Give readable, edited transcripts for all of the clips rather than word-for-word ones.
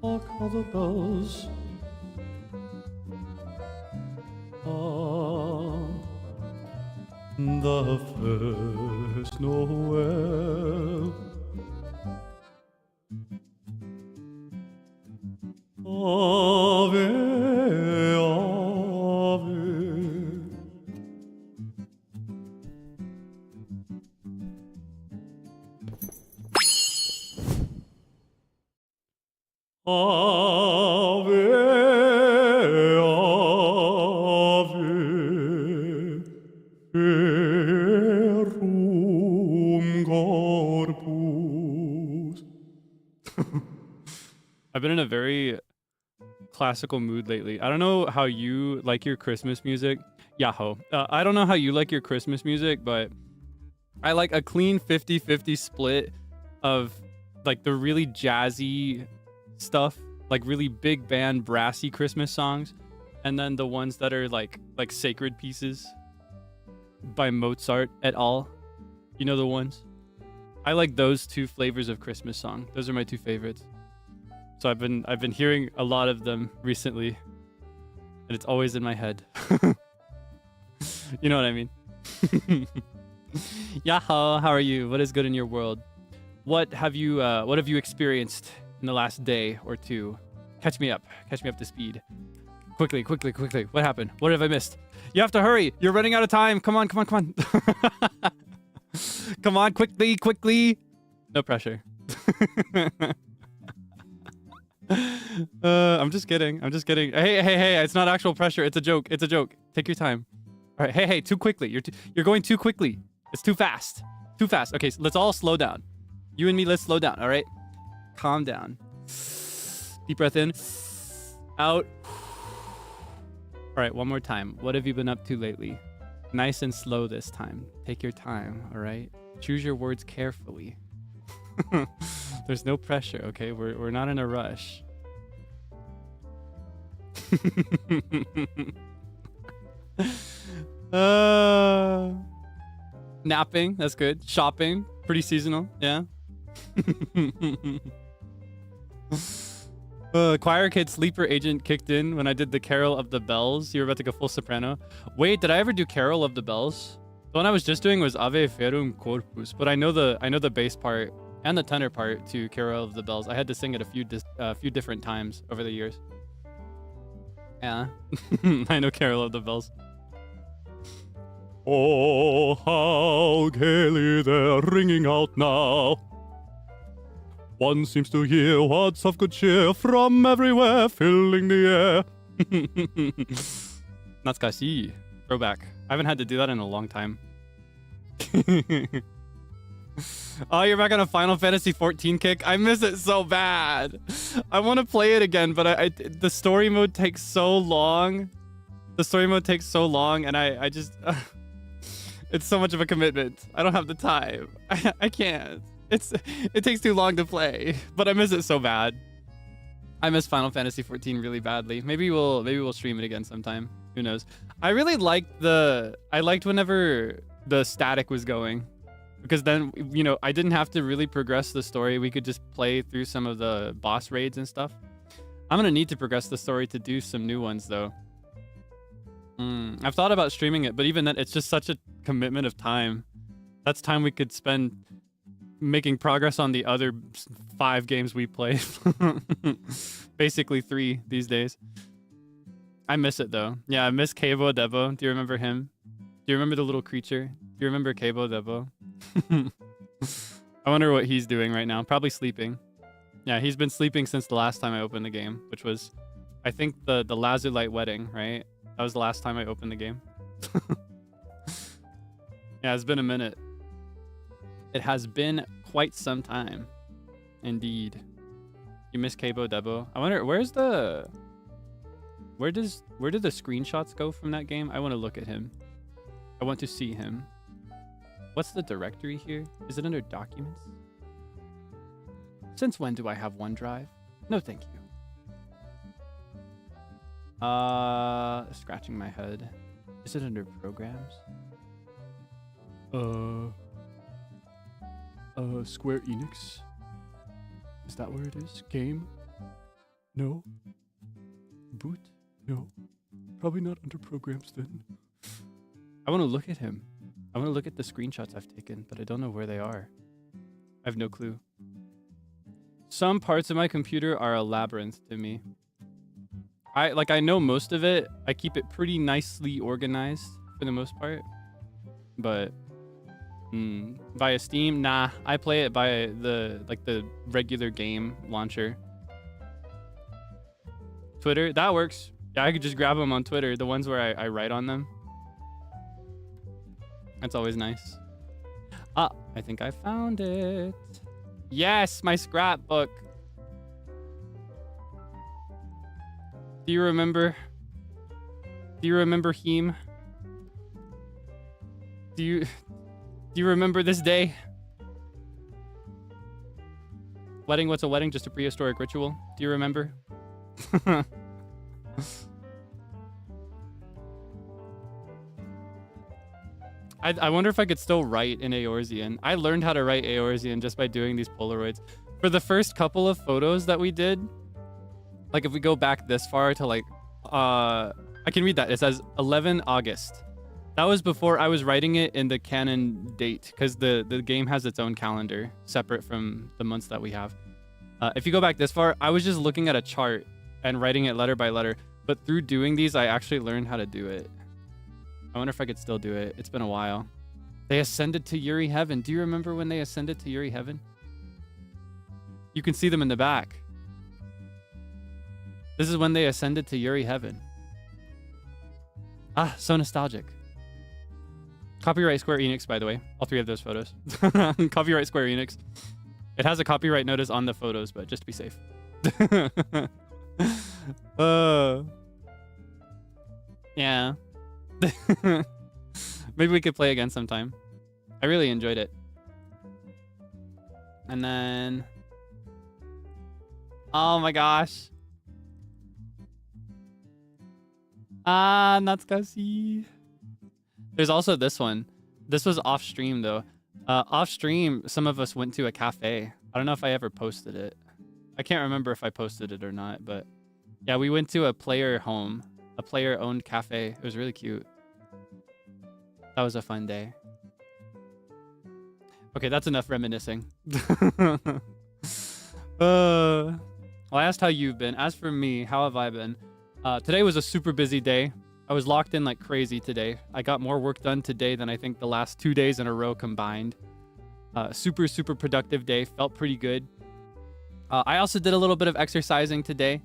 Hark how the bells. Ah, the first Noel. Ave, ave. Ave, ave, verum corpus. I've been in a very classical mood lately. I don't know how you like your Christmas music. Yahoo. I don't know how you like your Christmas music, but I like a clean 50-50 split of like the really jazzy stuff, like really big band brassy Christmas songs, and then the ones that are like sacred pieces by Mozart et al. You know the ones? I like those two flavors of Christmas song. Those are my two favorites. So I've been hearing a lot of them recently, and it's always in my head. You know what I mean? Yahoo, how are you? What is good in your world? What have you experienced in the last day or two? Catch me up to speed. Quickly. What happened? What have I missed? You have to hurry. You're running out of time. Come on. Come on, quickly. No pressure. I'm just kidding. Hey, it's not actual pressure. It's a joke. Take your time. All right. Hey, too quickly. You're going too quickly. It's too fast. Okay, so let's all slow down. You and me, let's slow down. All right. Calm down. Deep breath in. Out. All right, one more time. What have you been up to lately? Nice and slow this time. Take your time, all right? Choose your words carefully. There's no pressure, okay? We're not in a rush. Napping, that's good. Shopping, pretty seasonal, yeah. Choir kid sleeper agent kicked in when I did the Carol of the Bells. You were about to go full soprano. Wait, did I ever do Carol of the Bells? The one I was just doing was Ave Ferum Corpus, but I know the bass part and the tenor part to Carol of the Bells. I had to sing it a few different times over the years. Yeah, I know Carol of the Bells. Oh, how gaily they're ringing out now. One seems to hear words of good cheer from everywhere, filling the air. Natsukashi. Throwback. I haven't had to do that in a long time. Oh, you're back on a Final Fantasy 14 kick? I miss it so bad. I want to play it again, but the story mode takes so long. And I just... it's so much of a commitment. I don't have the time. I can't. It takes too long to play, but I miss it so bad. I miss Final Fantasy 14 really badly. Maybe we'll stream it again sometime. Who knows? I really liked whenever the static was going, because then, you know, I didn't have to really progress the story. We could just play through some of the boss raids and stuff. I'm gonna need to progress the story to do some new ones though. I've thought about streaming it, but even then, it's just such a commitment of time. That's time we could spend making progress on the other 5 games we play. Basically 3 these days. I miss it though. Yeah, I miss Keibo Debo. Do you remember him? Do you remember the little creature? Do you remember Keibo Debo? I wonder what he's doing right now. Probably sleeping. Yeah, he's been sleeping since the last time I opened the game, which was, I think, the Lazulite Wedding, right? That was the last time I opened the game. Yeah, it's been a minute. It has been quite some time. Indeed. You miss Keibo Debo. I wonder, where did the screenshots go from that game? I want to look at him. I want to see him. What's the directory here? Is it under documents? Since when do I have OneDrive? No, thank you. Scratching my head. Is it under programs? Square Enix. Is that where it is? Game? No. Boot? No. Probably not under programs then. I want to look at him. I want to look at the screenshots I've taken, but I don't know where they are. I have no clue. Some parts of my computer are a labyrinth to me. I know most of it. I keep it pretty nicely organized for the most part. But via Steam, nah. I play it by the regular game launcher. Twitter, that works. Yeah, I could just grab them on Twitter, the ones where I write on them. That's always nice. Ah, I think I found it. Yes, my scrapbook. Do you remember? Do you remember Heem? Do you remember this day? Wedding, what's a wedding? Just a prehistoric ritual. Do you remember? I wonder if I could still write in Eorzean. I learned how to write Eorzean just by doing these Polaroids. For the first couple of photos that we did, like if we go back this far to like, I can read that. It says 11 August. That was before I was writing it in the canon date because the game has its own calendar separate from the months that we have. If you go back this far, I was just looking at a chart and writing it letter by letter. But through doing these, I actually learned how to do it. I wonder if I could still do it. It's been a while. They ascended to Yuri Heaven. Do you remember when they ascended to Yuri Heaven? You can see them in the back. This is when they ascended to Yuri Heaven. Ah, so nostalgic. Copyright Square Enix, by the way. All three of those photos. Copyright Square Enix. It has a copyright notice on the photos, but just to be safe. Yeah. Maybe we could play again sometime. I really enjoyed it. And then... Oh my gosh. Ah, Natsukashi. There's also this one. This was off stream though. Off stream, some of us went to a cafe. I don't know if I ever posted it. I can't remember if I posted it or not, but yeah, we went to a player home, a player owned cafe. It was really cute. That was a fun day. Okay, that's enough reminiscing. Well, I asked how you've been. As for me, how have I been? Today was a super busy day. I was locked in like crazy today. I got more work done today than I think the last 2 days in a row combined. Super productive day. Felt pretty good. I also did a little bit of exercising today.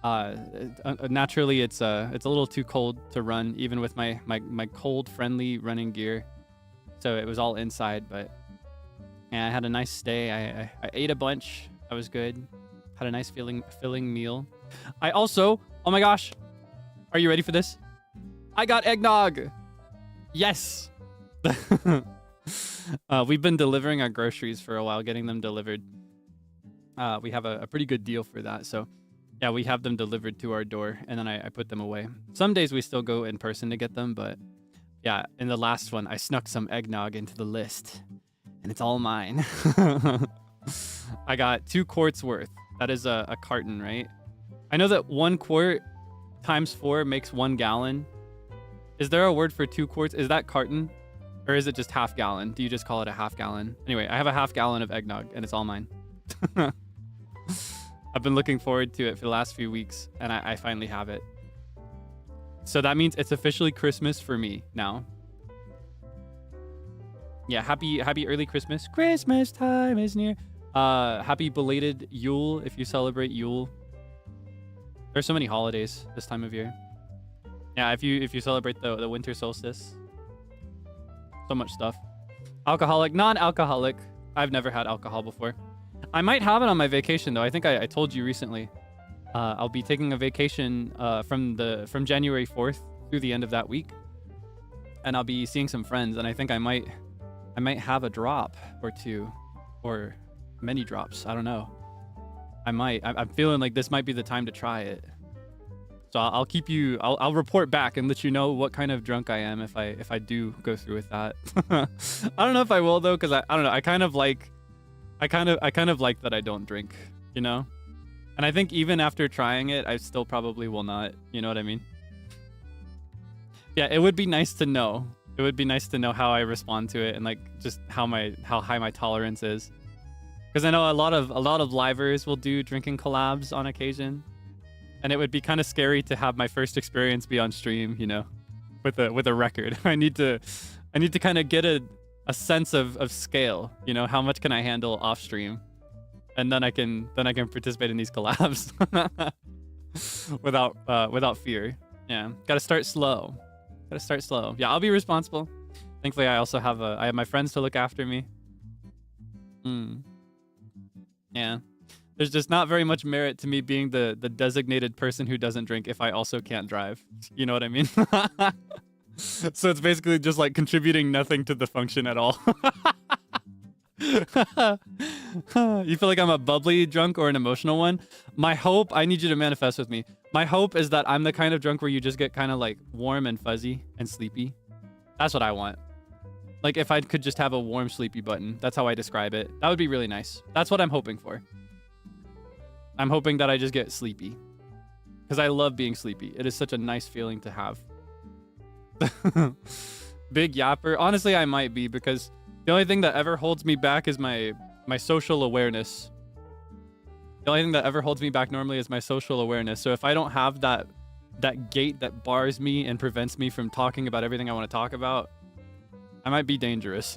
Naturally, it's a little too cold to run, even with my cold-friendly running gear. So it was all inside, but yeah, I had a nice day. I ate a bunch. I was good. Had a nice filling meal. I also, oh my gosh, are you ready for this? I got eggnog. Yes. We've been delivering our groceries for a while, getting them delivered. We have a pretty good deal for that. So yeah, we have them delivered to our door and then I put them away. Some days we still go in person to get them, but yeah, in the last one, I snuck some eggnog into the list and it's all mine. I got 2 quarts worth. That is a carton, right? I know that 1 quart times 4 makes 1 gallon. Is there a word for 2 quarts? Is that carton? Or is it just half gallon? Do you just call it a half gallon? Anyway, I have a half gallon of eggnog and it's all mine. I've been looking forward to it for the last few weeks and I finally have it. So that means it's officially Christmas for me now. Yeah, happy early Christmas. Christmas time is near. Happy belated Yule if you celebrate Yule. There's so many holidays this time of year. Yeah, if you celebrate the winter solstice. So much stuff. Alcoholic, non-alcoholic. I've never had alcohol before. I might have it on my vacation though. I think I told you recently. I'll be taking a vacation from January 4th through the end of that week. And I'll be seeing some friends and I think I might have a drop or 2 or many drops. I don't know. I'm feeling like this might be the time to try it. So I'll keep you, I'll report back and let you know what kind of drunk I am if I do go through with that. I don't know if I will though, because I don't know. I kind of like I kind of like that I don't drink, you know? And I think even after trying it, I still probably will not, you know what I mean? Yeah, it would be nice to know. It would be nice to know how I respond to it and like just how high my tolerance is. Because I know a lot of livers will do drinking collabs on occasion. And it would be kind of scary to have my first experience be on stream, you know, with a record. I need to kind of get a sense of scale, you know, how much can I handle off stream? And then I can participate in these collabs without fear. Yeah, gotta start slow. Yeah, I'll be responsible. Thankfully, I also have I have my friends to look after me. Yeah, there's just not very much merit to me being the designated person who doesn't drink if I also can't drive. You know what I mean? So it's basically just like contributing nothing to the function at all. You feel like I'm a bubbly drunk or an emotional one? My hope, I need you to manifest with me. My hope is that I'm the kind of drunk where you just get kind of like warm and fuzzy and sleepy. That's what I want. Like if I could just have a warm sleepy button. That's how I describe it. That would be really nice. That's what I'm hoping for. I'm hoping that I just get sleepy. Because I love being sleepy. It is such a nice feeling to have. Big yapper. Honestly, I might be, because the only thing that ever holds me back is my social awareness. The only thing that ever holds me back normally is my social awareness. So if I don't have that gate that bars me and prevents me from talking about everything I want to talk about, I might be dangerous.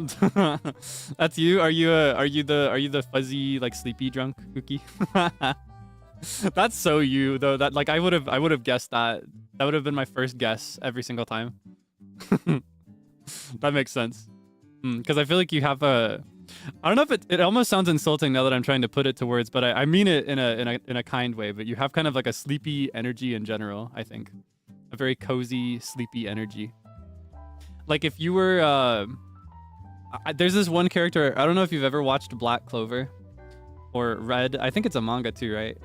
That's you? Are you the fuzzy like sleepy drunk cookie? That's so you though. That like I would have guessed that. That would have been my first guess every single time. That makes sense. Because I feel like you have a, I don't know if it almost sounds insulting now that I'm trying to put it to words, but I mean it in a kind way. But you have kind of like a sleepy energy in general. I think a very cozy, sleepy energy. Like if you were, there's this one character. I don't know if you've ever watched Black Clover or read. I think it's a manga too, right?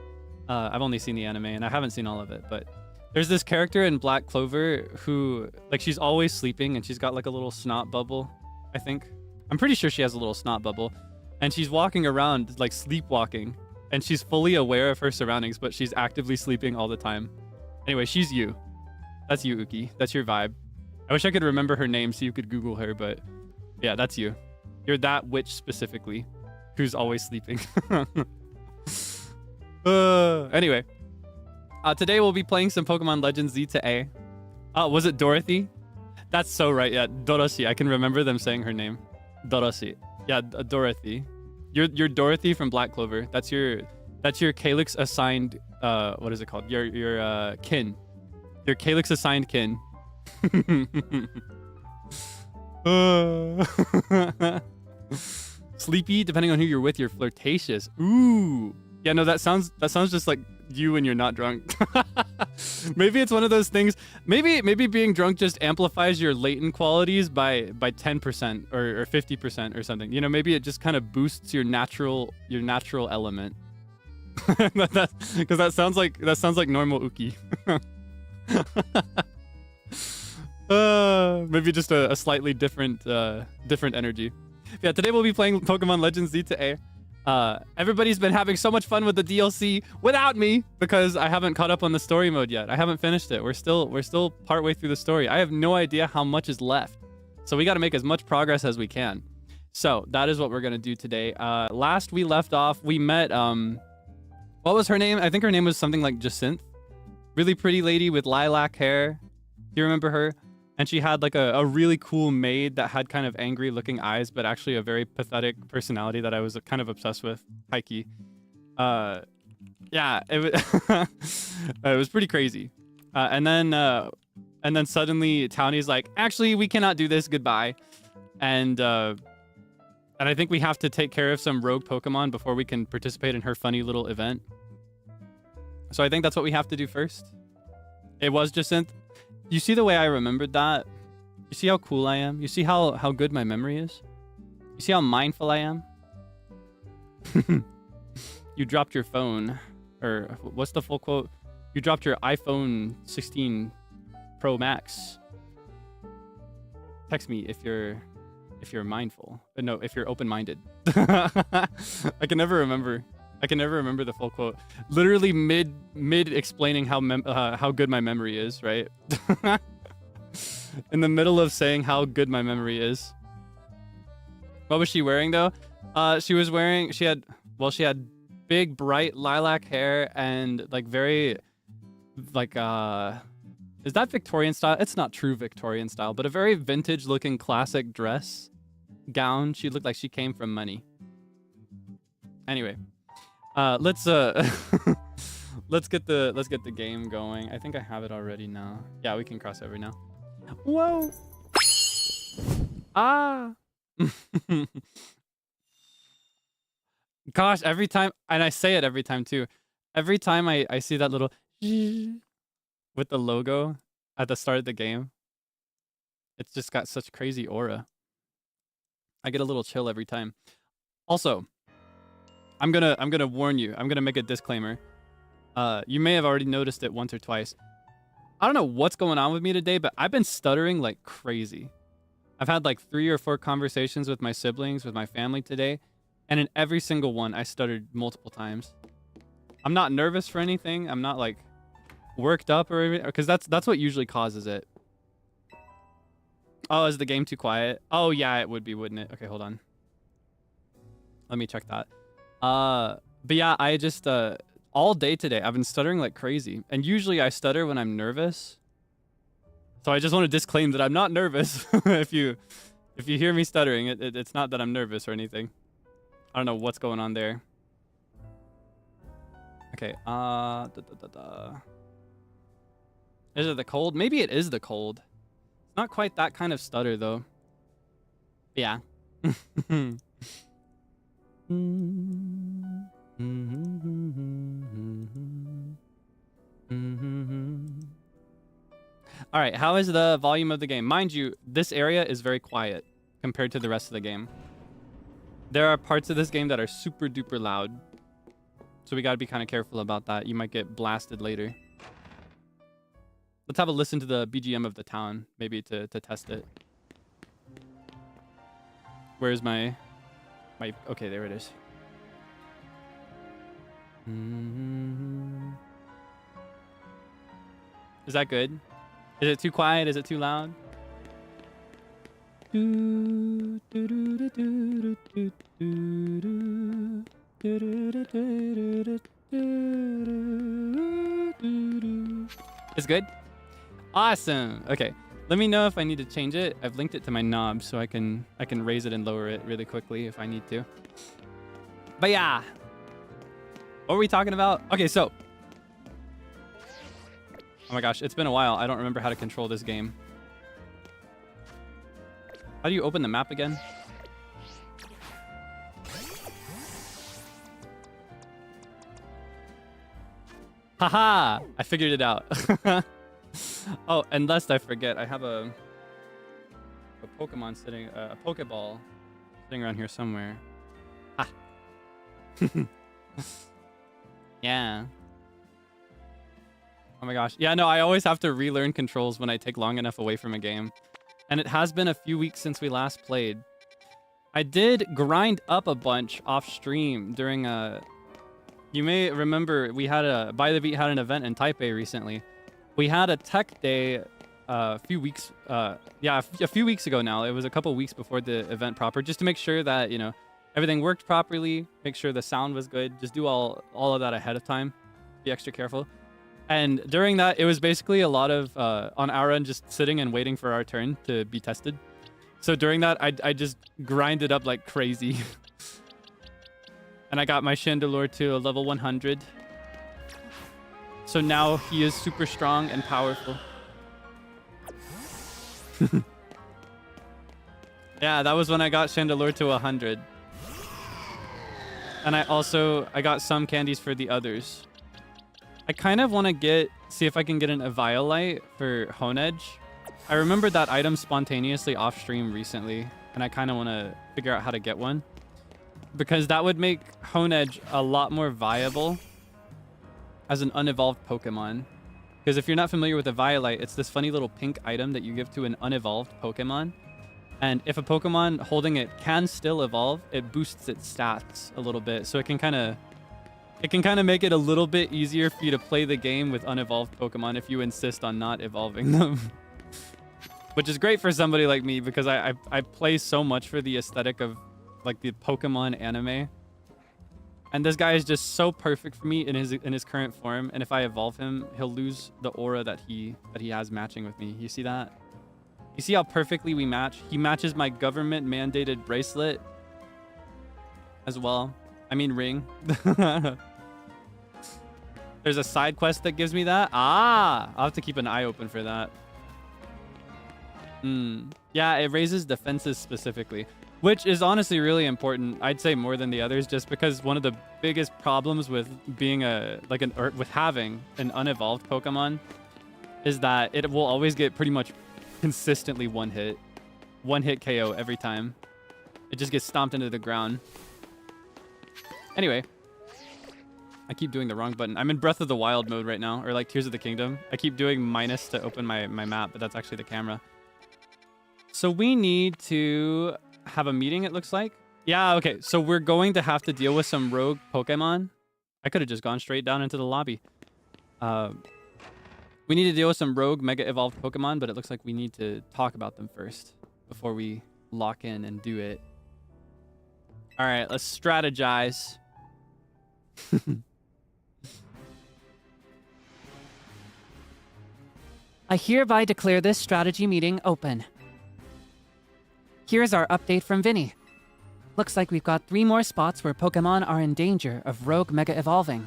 I've only seen the anime and I haven't seen all of it, but there's this character in Black Clover who, like, she's always sleeping and she's got like a little snot bubble. I think. I'm pretty sure she has a little snot bubble. And she's walking around, like, sleepwalking. And she's fully aware of her surroundings, but she's actively sleeping all the time. Anyway, she's you. That's you, Uki. That's your vibe. I wish I could remember her name so you could Google her, but yeah, that's you. You're that witch specifically, who's always sleeping. Anyway. Today we'll be playing some Pokemon Legends Z to A. Was it Dorothy? That's so right, yeah. Doroshi. I can remember them saying her name. Doroshi. Yeah, Dorothy. You're Dorothy from Black Clover. That's your Kaelix assigned what is it called? Your kin. Your Kaelix assigned kin. Sleepy, depending on who you're with, you're flirtatious. Ooh. Yeah, no, that sounds just like you when you're not drunk. Maybe it's one of those things. Maybe being drunk just amplifies your latent qualities by 10% or 50% or something. You know, maybe it just kind of boosts your natural element. Because that sounds like normal Uki. Maybe just a slightly different energy. Yeah, today we'll be playing Pokemon Legends Z to A. Everybody's been having so much fun with the DLC without me because I haven't caught up on the story mode yet. I haven't finished it. We're still partway through the story. I have no idea how much is left. So we got to make as much progress as we can. So that is what we're going to do today. Last we left off, we met, what was her name? I think her name was something like Jacinth. Really pretty lady with lilac hair. Do you remember her? And she had like a really cool maid that had kind of angry looking eyes, but actually a very pathetic personality that I was kind of obsessed with. Heike. Yeah, it was pretty crazy. And then suddenly Townie's like, actually, we cannot do this. Goodbye. And I think we have to take care of some rogue Pokemon before we can participate in her funny little event. So I think that's what we have to do first. It was Jacinth. You see the way I remembered that? You see how cool I am? You see how good my memory is? You see how mindful I am? You dropped your phone. Or what's the full quote? You dropped your iPhone 16 Pro Max. Text me if you're if you're mindful. No, if you're open-minded. I can never remember. I can never remember the full quote. Literally mid explaining how good my memory is, right? In the middle of saying how good my memory is. What was she wearing though? She had big bright lilac hair and like very like is that Victorian style? It's not true Victorian style, but a very vintage looking classic dress gown. She looked like she came from money. Anyway, let's let's get the game going. I think I have it already now. Yeah, we can cross over now. Whoa. Ah. Gosh, every time, and I say it every time too. Every time I see that little with the logo at the start of the game, it's just got such crazy aura. I get a little chill every time. Also, I'm gonna warn you. I'm gonna make a disclaimer. You may have already noticed it once or twice. I don't know what's going on with me today, but I've been stuttering like crazy. I've had like 3 or 4 conversations with my siblings, with my family today, and in every single one, I stuttered multiple times. I'm not nervous for anything. I'm not like worked up or anything, because that's what usually causes it. Oh, is the game too quiet? Oh yeah, it would be, wouldn't it? Okay, hold on. Let me check that. But yeah, I just all day today I've been stuttering like crazy, and usually I stutter when I'm nervous. So I just want to disclaim that I'm not nervous. if you hear me stuttering, it's not that I'm nervous or anything. I don't know what's going on there. Okay. Is it the cold? Maybe it is the cold. It's not quite that kind of stutter though. Yeah. All right, how is the volume of the game? Mind you, this area is very quiet compared to the rest of the game. There are parts of this game that are super duper loud. So we gotta be kind of careful about that. You might get blasted later. Let's have a listen to the BGM of the town, maybe to test it. Where's my... Okay, there it is. Is that good? Is it too quiet? Is it too loud? It's good? Awesome. Okay. Let me know if I need to change it. I've linked it to my knob so I can raise it and lower it really quickly if I need to. But yeah. What were we talking about? Okay, so. Oh my gosh, it's been a while. I don't remember how to control this game. How do you open the map again? Haha! I figured it out. Oh, and lest I forget, I have a Pokemon sitting, a Pokeball sitting around here somewhere. Ah. Yeah. Oh my gosh. Yeah, no, I always have to relearn controls when I take long enough away from a game. And it has been a few weeks since we last played. I did grind up a bunch off stream during a... You may remember we had By the Beat had an event in Taipei recently. We had a tech day a few weeks... yeah, a few weeks ago now. It was a couple weeks before the event proper, just to make sure that, you know, everything worked properly, make sure the sound was good, just do all of that ahead of time. Be extra careful. And during that, it was basically a lot of, on our end, just sitting and waiting for our turn to be tested. So during that, I just grinded up like crazy. And I got my Chandelure to a level 100. So now he is super strong and powerful. Yeah, that was when I got Chandelure to 100. And I got some candies for the others. I kind of want to see if I can get an Eviolite for Honedge. I remembered that item spontaneously off stream recently, and I kind of want to figure out how to get one. Because that would make Honedge a lot more viable as an unevolved Pokemon. Because if you're not familiar with Eviolite, it's this funny little pink item that you give to an unevolved Pokemon. And if a Pokemon holding it can still evolve, it boosts its stats a little bit. So it can kind of make it a little bit easier for you to play the game with unevolved Pokemon if you insist on not evolving them. Which is great for somebody like me because I play so much for the aesthetic of like the Pokemon anime. And this guy is just so perfect for me in his current form. And if I evolve him, he'll lose the aura that he has matching with me. You see that? You see how perfectly we match? He matches my government mandated bracelet as well. I mean ring. There's a side quest that gives me that. Ah, I'll have to keep an eye open for that. Yeah, it raises defenses specifically, which is honestly really important. I'd say more than the others, just because one of the biggest problems with being with having an unevolved Pokemon is that it will always get pretty much consistently one hit KO every time. It just gets stomped into the ground. Anyway, I keep doing the wrong button. I'm in Breath of the Wild mode right now, or like Tears of the Kingdom. I keep doing minus to open my map, but that's actually the camera. So we need to have a meeting, it looks like. Yeah, okay. So we're going to have to deal with some rogue Pokemon. I could have just gone straight down into the lobby. We need to deal with some rogue Mega Evolved Pokemon, but it looks like we need to talk about them first before we lock in and do it. All right, let's strategize. I hereby declare this strategy meeting open. Here's our update from Vinny. Looks like we've got 3 more spots where Pokemon are in danger of rogue Mega Evolving.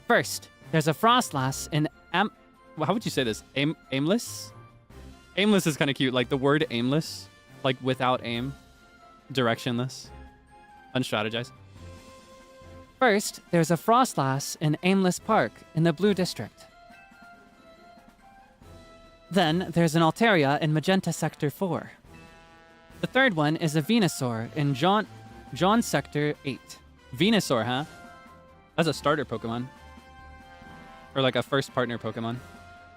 First, there's a Froslass in how would you say this? Aimless? Aimless is kind of cute. Like the word aimless, like without aim, directionless, unstrategized. First, there's a Froslass in Aimless Park in the Blue District. Then, there's an Altaria in Magenta Sector 4. The third one is a Venusaur in John Sector 8. Venusaur, huh? That's a starter Pokemon. Or like a first partner Pokemon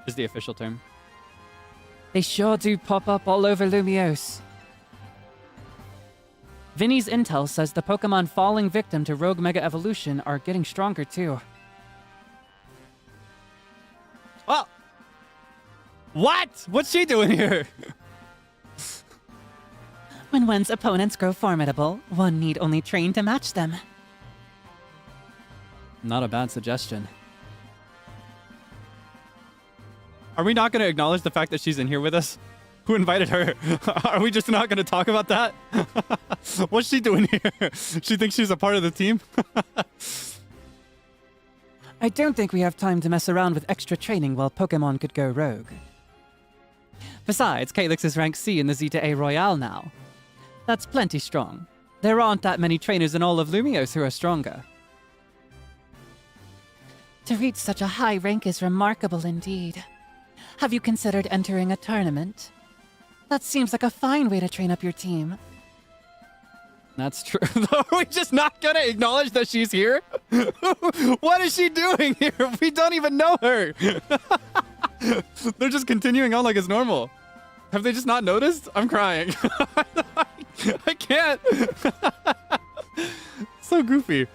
is the official term. They sure do pop up all over Lumiose. Vinny's intel says the Pokemon falling victim to Rogue Mega Evolution are getting stronger too. Oh! What? What's she doing here? When one's opponents grow formidable, one need only train to match them. Not a bad suggestion. Are we not going to acknowledge the fact that she's in here with us? Who invited her? Are we just not going to talk about that? What's she doing here? She thinks she's a part of the team? I don't think we have time to mess around with extra training while Pokemon could go rogue. Besides, Kaelix is rank C in the Zeta A Royale now. That's plenty strong. There aren't that many trainers in all of Lumiose who are stronger. To reach such a high rank is remarkable indeed. Have you considered entering a tournament? That seems like a fine way to train up your team. That's true. Are we just not gonna acknowledge that she's here? What is she doing here? We don't even know her. They're just continuing on like it's normal. Have they just not noticed? I'm crying. I can't. So goofy.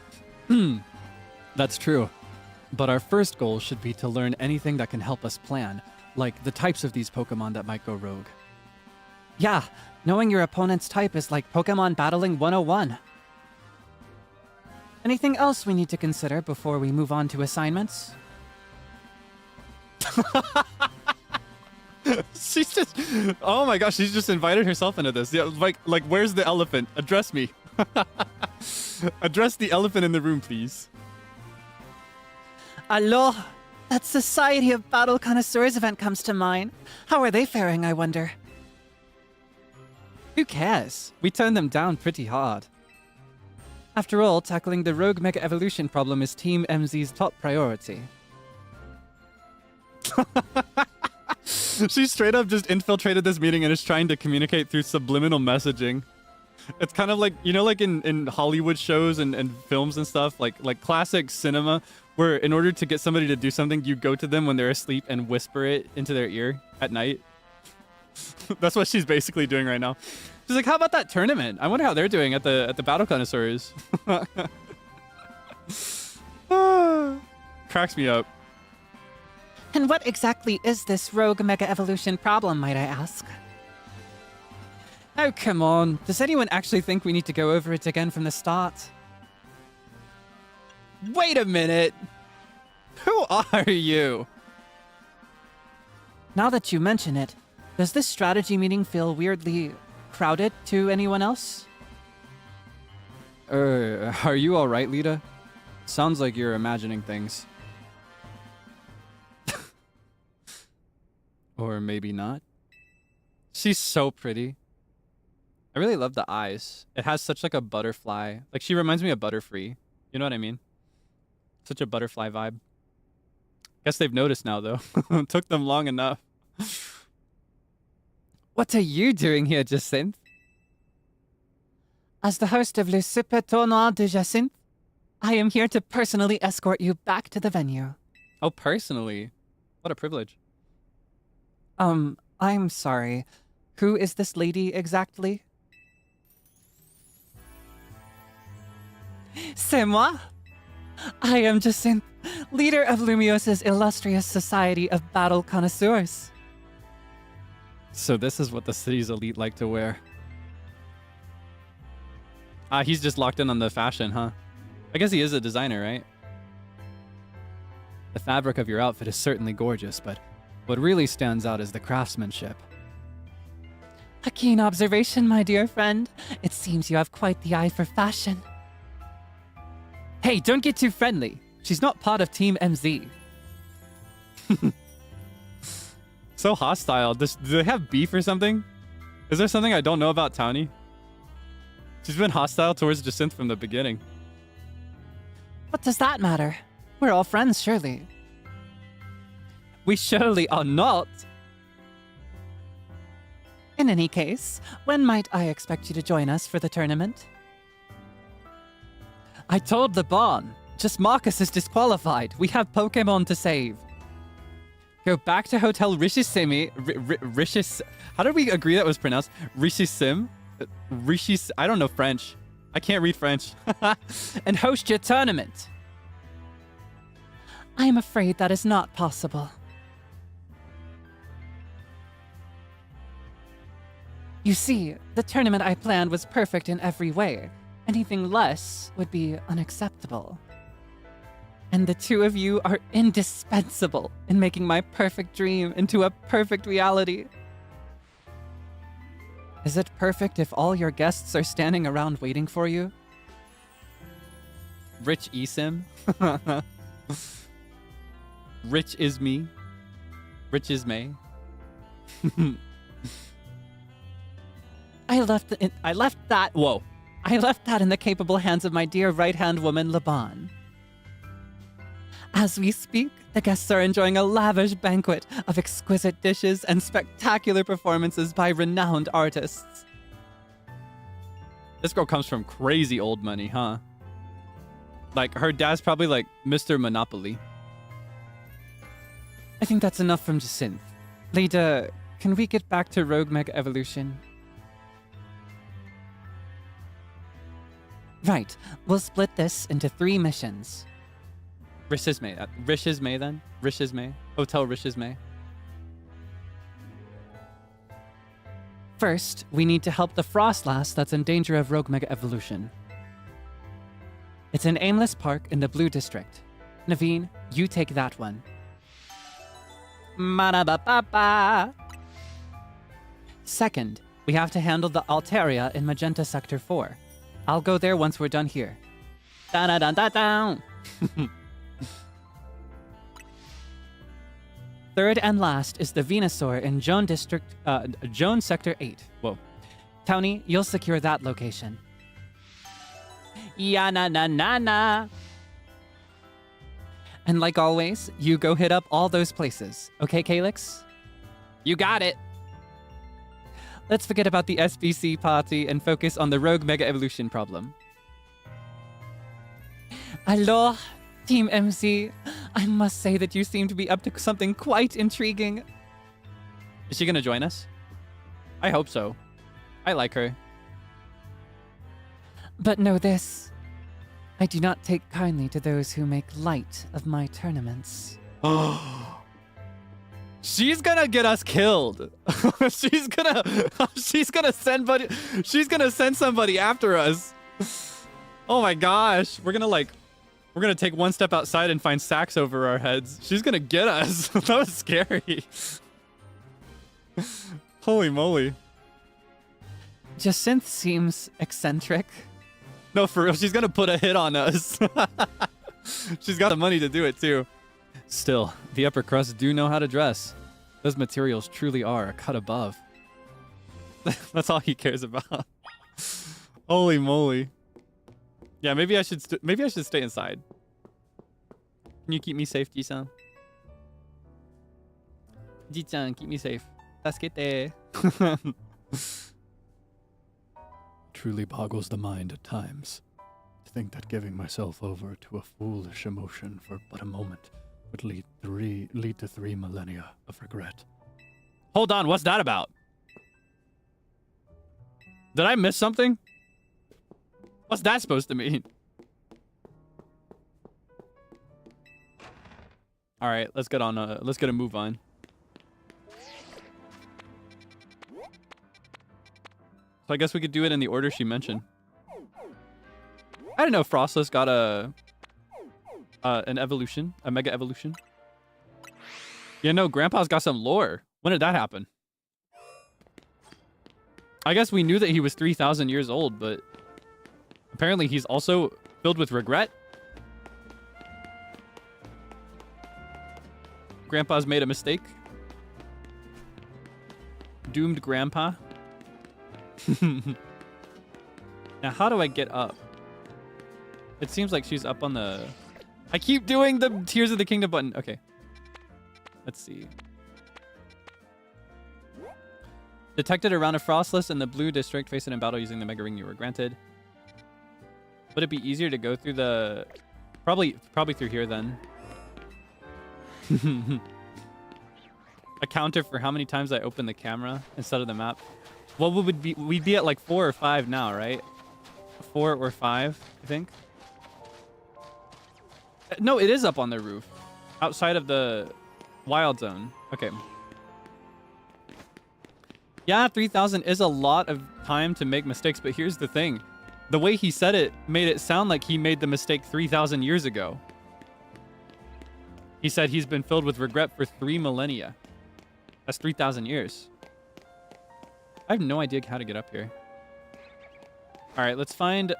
That's true. But our first goal should be to learn anything that can help us plan, like the types of these Pokemon that might go rogue. Yeah, knowing your opponent's type is like Pokemon Battling 101. Anything else we need to consider before we move on to assignments? She's just, oh my gosh, she's just invited herself into this. Yeah, like where's the elephant? Address me. Address the elephant in the room, please. Alors, that Society of Battle Connoisseurs event comes to mind. How are they faring, I wonder? Who cares? We turned them down pretty hard. After all, tackling the rogue Mega Evolution problem is Team MZ's top priority. She straight up just infiltrated this meeting and is trying to communicate through subliminal messaging. It's kind of like, you know, like in Hollywood shows and films and stuff, like classic cinema, where in order to get somebody to do something, you go to them when they're asleep and whisper it into their ear at night. That's what she's basically doing right now. She's like, how about that tournament? I wonder how they're doing at the Battle Connoisseurs. Cracks me up. And what exactly is this rogue mega evolution problem, might I ask? Oh, come on. Does anyone actually think we need to go over it again from the start? Wait a minute. Who are you? Now that you mention it, does this strategy meeting feel weirdly crowded to anyone else? Are you alright, Lita? Sounds like you're imagining things. Or maybe not. She's so pretty. I really love the eyes. It has such like a butterfly. Like she reminds me of Butterfree. You know what I mean? Such a butterfly vibe. Guess they've noticed now though. Took them long enough. What are you doing here, Jacinthe? As the host of Le Super Tournoi de Jacinthe, I am here to personally escort you back to the venue. Oh, personally? What a privilege. I'm sorry. Who is this lady exactly? C'est moi. I am Jacinthe, leader of Lumiosa's illustrious society of battle connoisseurs. So this is what the city's elite like to wear. He's just locked in on the fashion, huh? I guess he is a designer, right? The fabric of your outfit is certainly gorgeous, but what really stands out is the craftsmanship. A keen observation, my dear friend. It seems you have quite the eye for fashion. Hey, don't get too friendly. She's not part of Team MZ. So hostile. Do they have beef or something? Is there something I don't know about Townie? She's been hostile towards Jacinthe from the beginning. What does that matter? We're all friends, surely. We surely are not. In any case, when might I expect you to join us for the tournament? I told the Barn. Just Marcus is disqualified. We have Pokemon to save. Go back to Hotel Rishissimi. How did we agree that was pronounced? Rishissim? I don't know French. I can't read French. And host your tournament. I am afraid that is not possible. You see, the tournament I planned was perfect in every way. Anything less would be unacceptable. And the two of you are indispensable in making my perfect dream into a perfect reality. Is it perfect if all your guests are standing around waiting for you? Rich Esim. Rich is me. Rich is May. I left that in the capable hands of my dear right-hand woman, Laban. As we speak, the guests are enjoying a lavish banquet of exquisite dishes and spectacular performances by renowned artists. This girl comes from crazy old money, huh? Like, her dad's probably like Mr. Monopoly. I think that's enough from Jacinthe. Leda, can we get back to Rogue Mega Evolution? Right, we'll split this into 3 missions. Rishisme then? Rishisme? Hotel Rishisme. First, we need to help the Froslass that's in danger of Rogue Mega Evolution. It's an aimless park in the Blue District. Naveen, you take that one. Manabapapa. Second, we have to handle the Altaria in Magenta Sector 4. I'll go there once we're done here. Da-da-da-da-da! Third and last is the Venusaur in Joan Sector 8. Whoa. Townie, you'll secure that location. Ya-na-na-na-na! And like always, you go hit up all those places. Okay, Kaelix? You got it! Let's forget about the SBC party and focus on the Rogue Mega Evolution problem. Alors, Team MC, I must say that you seem to be up to something quite intriguing. Is she gonna join us? I hope so. I like her. But know this. I do not take kindly to those who make light of my tournaments. She's gonna get us killed. she's gonna send somebody after us. Oh my gosh. We're gonna take one step outside and find sacks over our heads. She's gonna get us. That was scary. Holy moly. Jacinth seems eccentric. No, for real, she's gonna put a hit on us. She's got the money to do it too. Still, the upper crust do know how to dress. Those materials truly are a cut above. That's all he cares about. Holy moly. Yeah, maybe I should stay inside. Can you keep me safe, Ji-san? Ji-chan, keep me safe. Tasukete. Truly boggles the mind at times to think that giving myself over to a foolish emotion for but a moment would lead to 3 millennia of regret. Hold on, what's that about? Did I miss something? What's that supposed to mean? All right, let's get a move on. So I guess we could do it in the order she mentioned. I didn't know Froslass got an evolution, a mega evolution. Yeah, no, Grandpa's got some lore. When did that happen? I guess we knew that he was 3,000 years old, but apparently he's also filled with regret. Grandpa's made a mistake. Doomed Grandpa. Now, how do I get up? It seems like she's up on the... I keep doing the Tears of the Kingdom button. Okay. Let's see. Detected around a Froslass in the blue district. Face it in battle using the Mega Ring you were granted. Would it be easier to go through the... Probably through here then. A counter for how many times I open the camera instead of the map. What would be... We'd be at like 4 or 5 now, right? 4 or 5, I think. No, it is up on the roof. Outside of the wild zone. Okay. Yeah, 3,000 is a lot of time to make mistakes, but here's the thing. The way he said it made it sound like he made the mistake 3,000 years ago. He said he's been filled with regret for 3 millennia. That's 3,000 years. I have no idea how to get up here. All right, let's find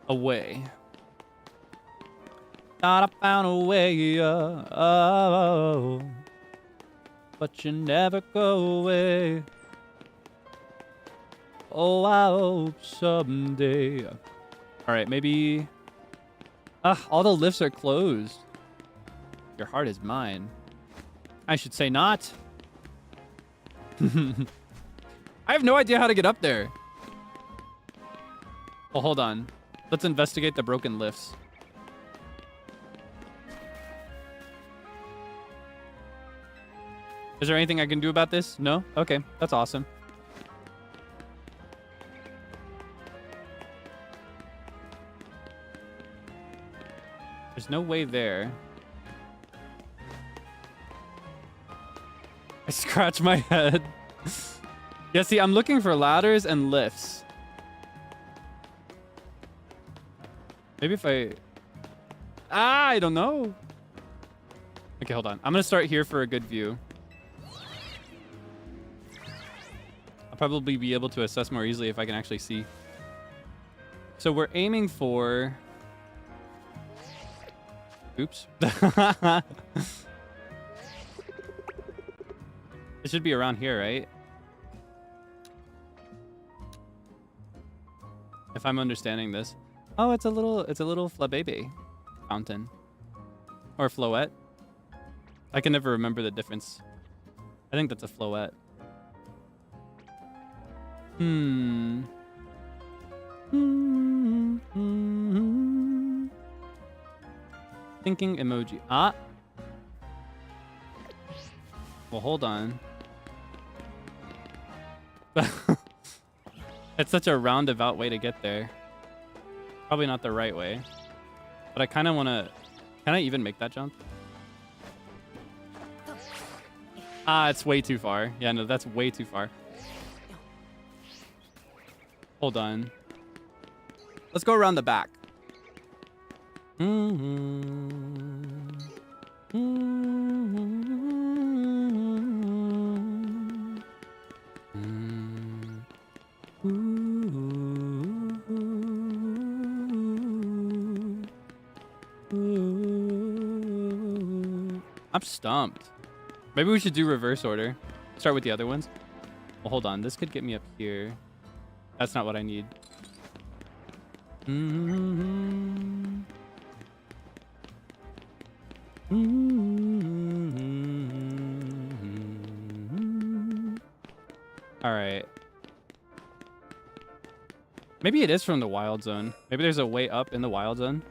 a way. Thought I found a way, oh, but you never go away. Oh, I hope someday. All right, maybe... all the lifts are closed. Your heart is mine. I should say not. I have no idea how to get up there. Well, hold on. Let's investigate the broken lifts. Is there anything I can do about this? No? Okay, that's awesome. There's no way there. I scratch my head. Yeah, see, I'm looking for ladders and lifts. Maybe if I... I don't know. Okay, hold on. I'm going to start here for a good view. I'll probably be able to assess more easily if I can actually see. So we're aiming for... Oops. It should be around here, right? If I'm understanding this. Oh, it's a little flabebe fountain. Or floette. I can never remember the difference. I think that's a floette. Thinking emoji. Ah. Well, hold on. It's such a roundabout way to get there. Probably not the right way. But I kind of want to... Can I even make that jump? Ah, it's way too far. Yeah, no, that's way too far. Hold on. Let's go around the back. I'm stumped. Maybe we should do reverse order. Start with the other ones. Well, hold on. This could get me up here. That's not what I need. All right. Maybe it is from the wild zone. Maybe there's a way up in the wild zone.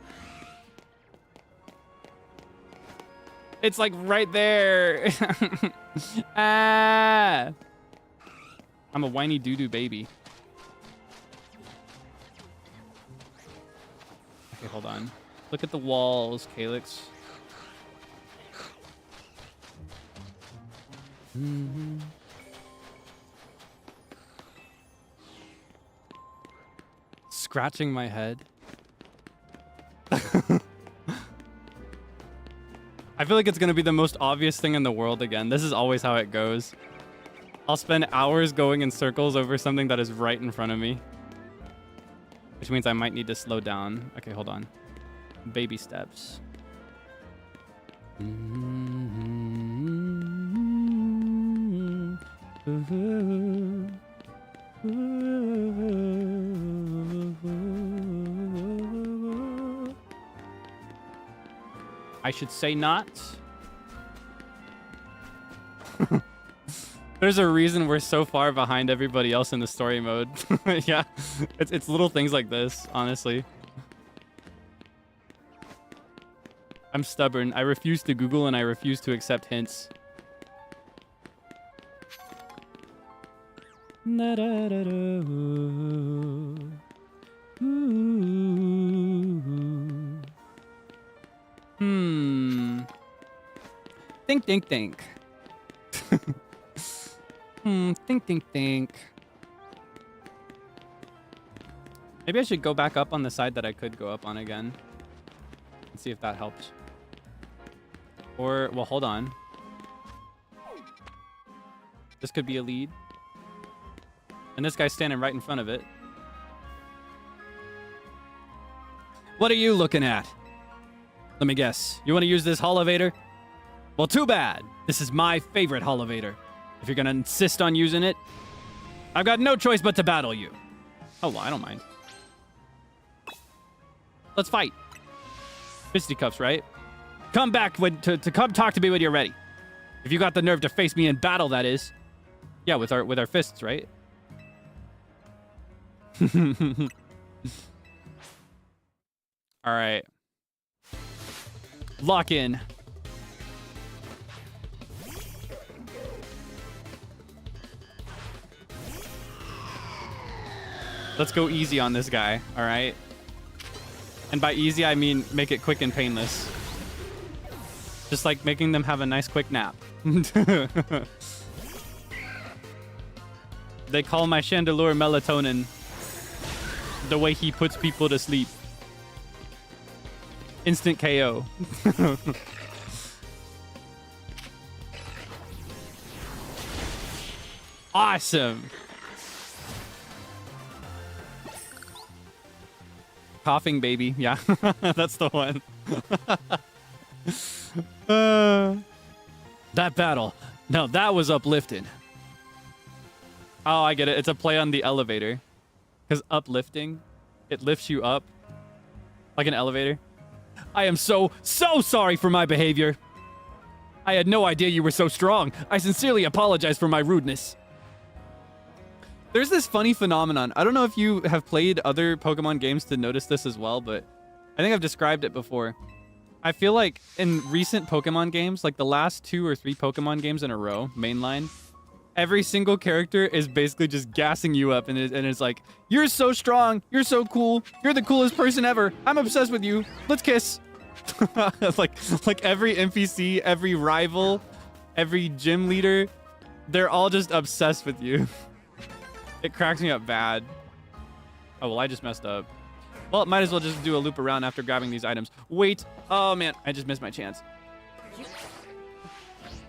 It's like right there. Ah. I'm a whiny doo-doo baby. Okay, hold on. Look at the walls, Kaelix. Scratching my head. I feel like it's going to be the most obvious thing in the world again. This is always how it goes. I'll spend hours going in circles over something that is right in front of me. Which means I might need to slow down. Okay, hold on. Baby steps. I should say not. There's a reason we're so far behind everybody else in the story mode. Yeah, it's little things like this, honestly. I'm stubborn. I refuse to Google and I refuse to accept hints. Think, think, think. Think, think, think. Maybe I should go back up on the side that I could go up on again. And see if that helps. Or, well, hold on. This could be a lead. And this guy's standing right in front of it. What are you looking at? Let me guess. You want to use this holovator? Well, too bad. This is my favorite holovator. If you're going to insist on using it, I've got no choice but to battle you. Oh, well, I don't mind. Let's fight. Fisticuffs, right? Come back to come talk to me when you're ready. If you got the nerve to face me in battle, that is. Yeah, with our fists, right? All right. Lock in. Let's go easy on this guy, all right? And by easy, I mean make it quick and painless. Just like making them have a nice quick nap. They call my chandelure melatonin. The way he puts people to sleep. Instant KO. Awesome. Coughing baby. Yeah, that's the one. That battle. No, that was uplifting. Oh, I get it. It's a play on the elevator. Because uplifting, it lifts you up. Like an elevator. I am so sorry for my behavior. I had no idea you were so strong. I sincerely apologize for my rudeness. There's this funny phenomenon. I don't know if you have played other Pokemon games to notice this as well, but I think I've described it before. I feel like in recent Pokemon games, like the last 2 or 3 Pokemon games in a row, mainline, every single character is basically just gassing you up, and it's like, you're so strong, you're so cool, you're the coolest person ever, I'm obsessed with you, let's kiss. like every NPC, every rival, every gym leader, they're all just obsessed with you. It cracks me up bad. Oh, well, I just messed up. Well, might as well just do a loop around after grabbing these items. Wait. Oh, man. I just missed my chance.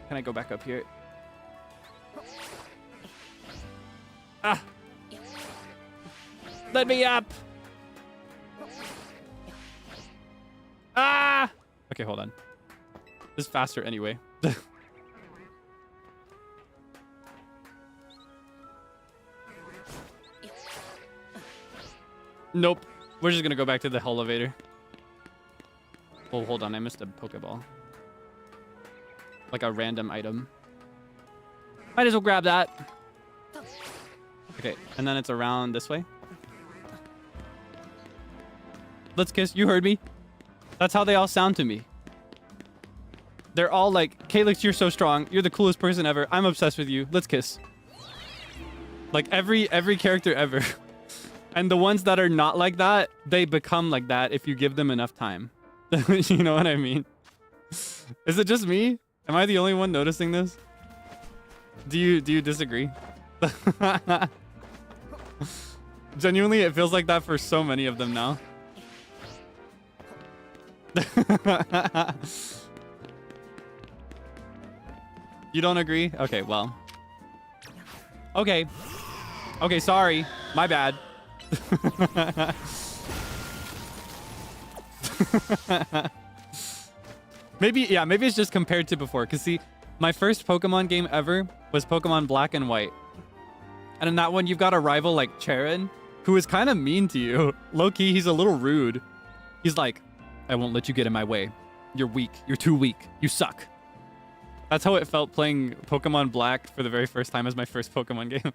Can I go back up here? Ah. Let me up. Ah. Okay, hold on. This is faster anyway. Nope. We're just gonna go back to the elevator. Oh, hold on. I missed a Pokeball. Like a random item. Might as well grab that. Okay, and then it's around this way. Let's kiss. You heard me. That's how they all sound to me. They're all like, Kaelix, you're so strong. You're the coolest person ever. I'm obsessed with you. Let's kiss. Like every character ever. And the ones that are not like that, they become like that if you give them enough time. You know what I mean? Is it just me? Am I the only one noticing this? Do you disagree? Genuinely, it feels like that for so many of them now. You don't agree? Okay, well. Okay. Okay, sorry. My bad. Maybe it's just compared to before. Because see, my first Pokemon game ever was Pokemon Black and White. And in that one, you've got a rival like Charon, who is kind of mean to you. Low-key, he's a little rude. He's like, I won't let you get in my way. You're weak. You're too weak. You suck. That's how it felt playing Pokemon Black for the very first time as my first Pokemon game.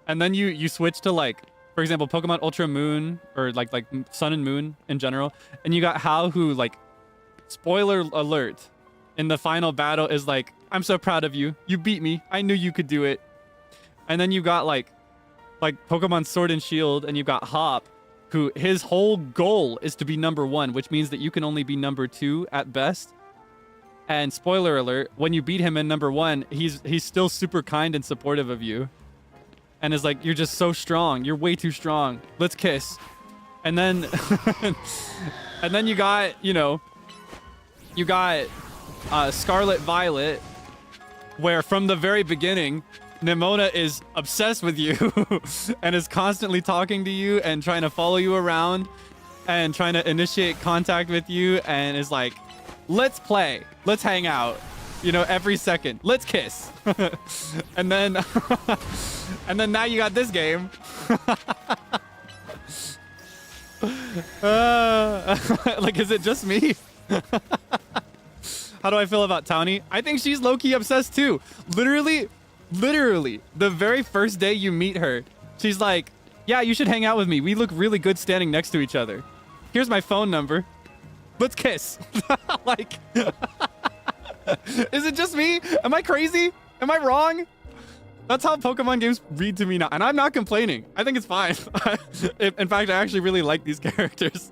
And then you switch to like, for example, Pokemon Ultra Moon, or like Sun and Moon in general. And you got Hao, who, like, spoiler alert, in the final battle is like, I'm so proud of you. You beat me. I knew you could do it. And then you got like Pokemon Sword and Shield, and you got Hop, who his whole goal is to be #1, which means that you can only be #2 at best. And spoiler alert, when you beat him in #1, he's still super kind and supportive of you. And is like, you're just so strong. You're way too strong. Let's kiss. And then, and then you got, Scarlet Violet, where from the very beginning, Nimona is obsessed with you and is constantly talking to you and trying to follow you around and trying to initiate contact with you and is like, let's play. Let's hang out. Every second. Let's kiss. And then and then now you got this game. Like, is it just me? How do I feel about Townie? I think she's low-key obsessed too. Literally, the very first day you meet her, she's like, yeah, you should hang out with me. We look really good standing next to each other. Here's my phone number. Let's kiss. Like, is it just me? Am I crazy? Am I wrong? That's how Pokemon games read to me now. And I'm not complaining. I think it's fine. In fact, I actually really like these characters.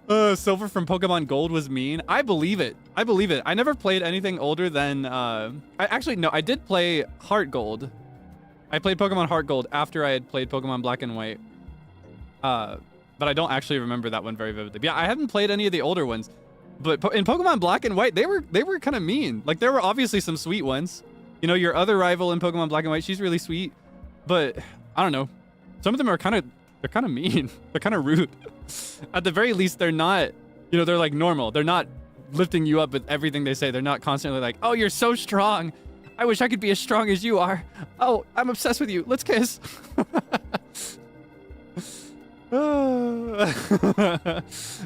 Silver from Pokemon Gold was mean. I believe it. I never played anything older than... I did play Heart Gold. I played Pokemon Heart Gold after I had played Pokemon Black and White. But I don't actually remember that one very vividly. But yeah, I haven't played any of the older ones. But in Pokemon Black and White, they were kind of mean. Like, there were obviously some sweet ones. Your other rival in Pokemon Black and White, she's really sweet. But I don't know. Some of them are kind of mean. They're kind of rude. At the very least, they're not, they're like normal. They're not lifting you up with everything they say. They're not constantly like, oh, you're so strong. I wish I could be as strong as you are. Oh, I'm obsessed with you. Let's kiss.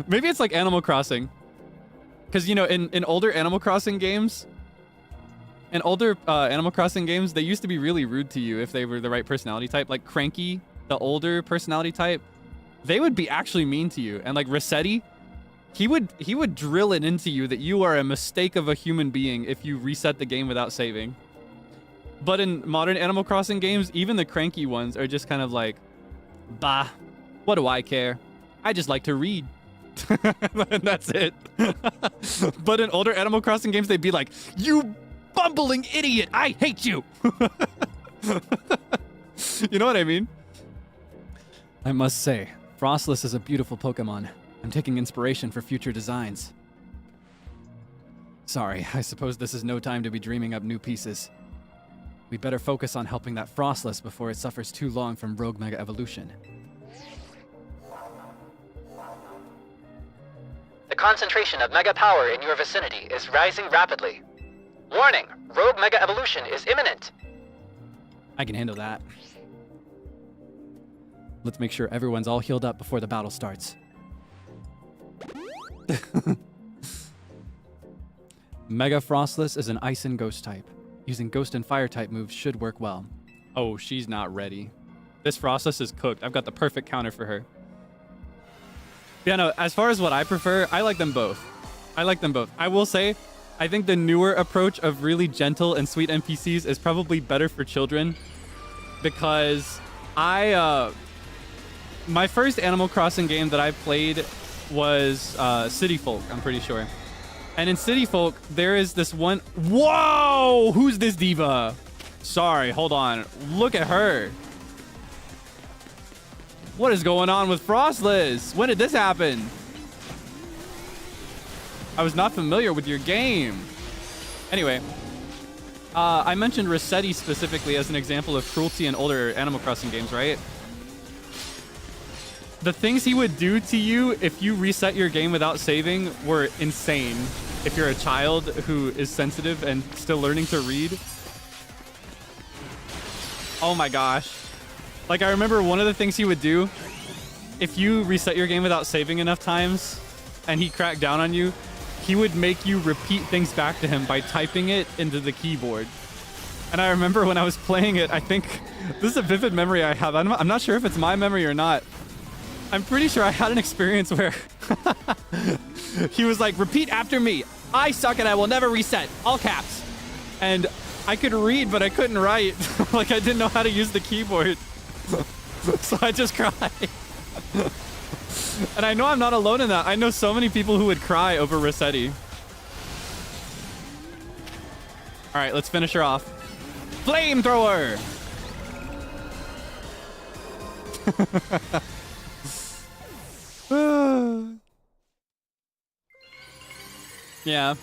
Maybe it's like Animal Crossing. Because, in older Animal Crossing games, they used to be really rude to you if they were the right personality type. Like Cranky, the older personality type, they would be actually mean to you. And like Rossetti, he would drill it into you that you are a mistake of a human being if you reset the game without saving. But in modern Animal Crossing games, even the cranky ones are just kind of like, bah, what do I care? I just like to read. And that's it. But in older Animal Crossing games, they'd be like, you bumbling idiot, I hate you. You know what I mean? I must say, Froslass is a beautiful Pokemon. I'm taking inspiration for future designs. Sorry, I suppose this is no time to be dreaming up new pieces. We'd better focus on helping that Froslass before it suffers too long from Rogue Mega Evolution. The concentration of Mega Power in your vicinity is rising rapidly. Warning! Rogue Mega Evolution is imminent! I can handle that. Let's make sure everyone's all healed up before the battle starts. Mega Froslass is an Ice and Ghost type. Using Ghost and Fire type moves should work well. Oh, she's not ready. This Froslass is cooked. I've got the perfect counter for her. Yeah, no, as far as what I prefer, I like them both. I like them both. I will say, I think the newer approach of really gentle and sweet NPCs is probably better for children because my first Animal Crossing game that I played was City Folk, I'm pretty sure. And in City Folk, there is this one... Whoa! Who's this diva? Sorry, hold on. Look at her. What is going on with Froslass? When did this happen? I was not familiar with your game. Anyway, I mentioned Rossetti specifically as an example of cruelty in older Animal Crossing games, right? The things he would do to you if you reset your game without saving were insane. If you're a child who is sensitive and still learning to read. Oh my gosh. Like, I remember one of the things he would do, if you reset your game without saving enough times and he cracked down on you, he would make you repeat things back to him by typing it into the keyboard. And I remember when I was playing it, I think this is a vivid memory I have. I'm not sure if it's my memory or not. I'm pretty sure I had an experience where he was like, repeat after me. I suck and I will never reset. All caps. And I could read, but I couldn't write. Like, I didn't know how to use the keyboard. So I just cried. And I know I'm not alone in that. I know so many people who would cry over Rossetti. All right, let's finish her off. Flamethrower! Yeah.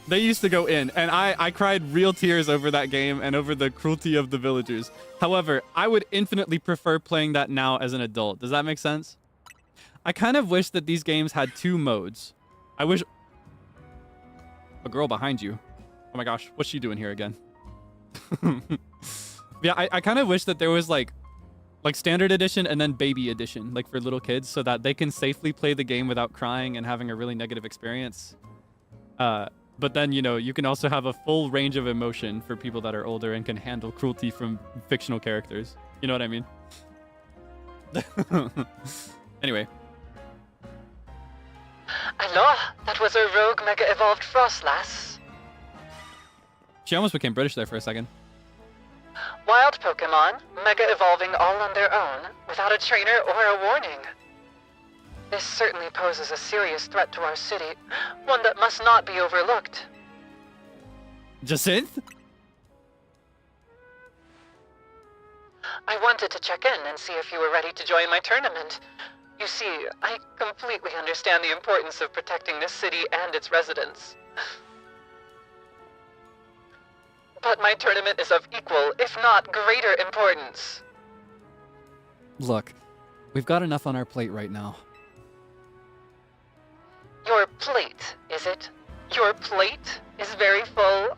They used to go in, and I cried real tears over that game and over the cruelty of the villagers. However, I would infinitely prefer playing that now as an adult. Does that make sense? I kind of wish that these games had two modes. I wish... A girl behind you. Oh my gosh, what's she doing here again? Yeah, I kind of wish that there was like standard edition and then baby edition, like for little kids, so that they can safely play the game without crying and having a really negative experience. But then, you know, you can also have a full range of emotion for people that are older and can handle cruelty from fictional characters. You know what I mean? Anyway. Alors, that was a rogue Mega Evolved Froslass. She almost became British there for a second. Wild Pokemon, Mega Evolving all on their own, without a trainer or a warning. This certainly poses a serious threat to our city, one that must not be overlooked. Jacinth? I wanted to check in and see if you were ready to join my tournament. You see, I completely understand the importance of protecting this city and its residents. But my tournament is of equal, if not greater importance. Look, we've got enough on our plate right now. Your plate, is it? Your plate is very full?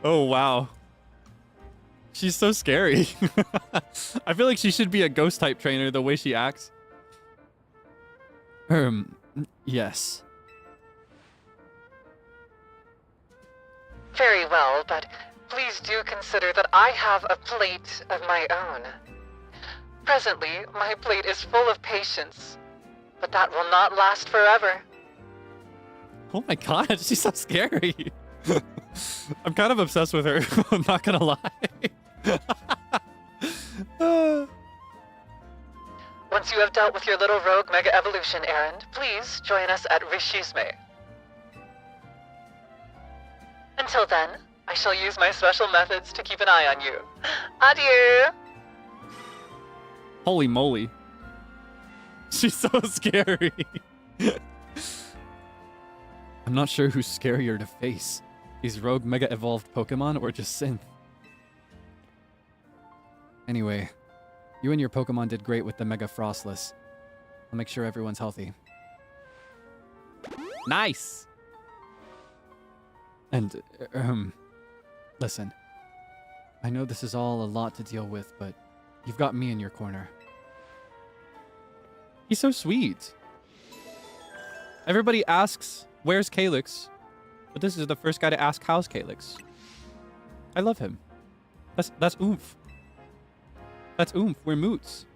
Oh, wow. She's so scary. I feel like she should be a ghost type trainer the way she acts. Yes. Very well, but please do consider that I have a plate of my own. Presently, my plate is full of patience, but that will not last forever. Oh my god, she's so scary. I'm kind of obsessed with her. I'm not gonna lie. Once you have dealt with your little rogue mega evolution errand, please join us at Rishisme. Until then, I shall use my special methods to keep an eye on you. Adieu! Holy moly. She's so scary. I'm not sure who's scarier to face. These rogue mega evolved Pokemon or just Synth. Anyway, you and your Pokemon did great with the Mega Froslass. I'll make sure everyone's healthy. Nice! And, listen. I know this is all a lot to deal with, but you've got me in your corner. He's so sweet. Everybody asks, where's Kaelix? But this is the first guy to ask, how's Kaelix? I love him. That's oomph. That's oomph. We're moots.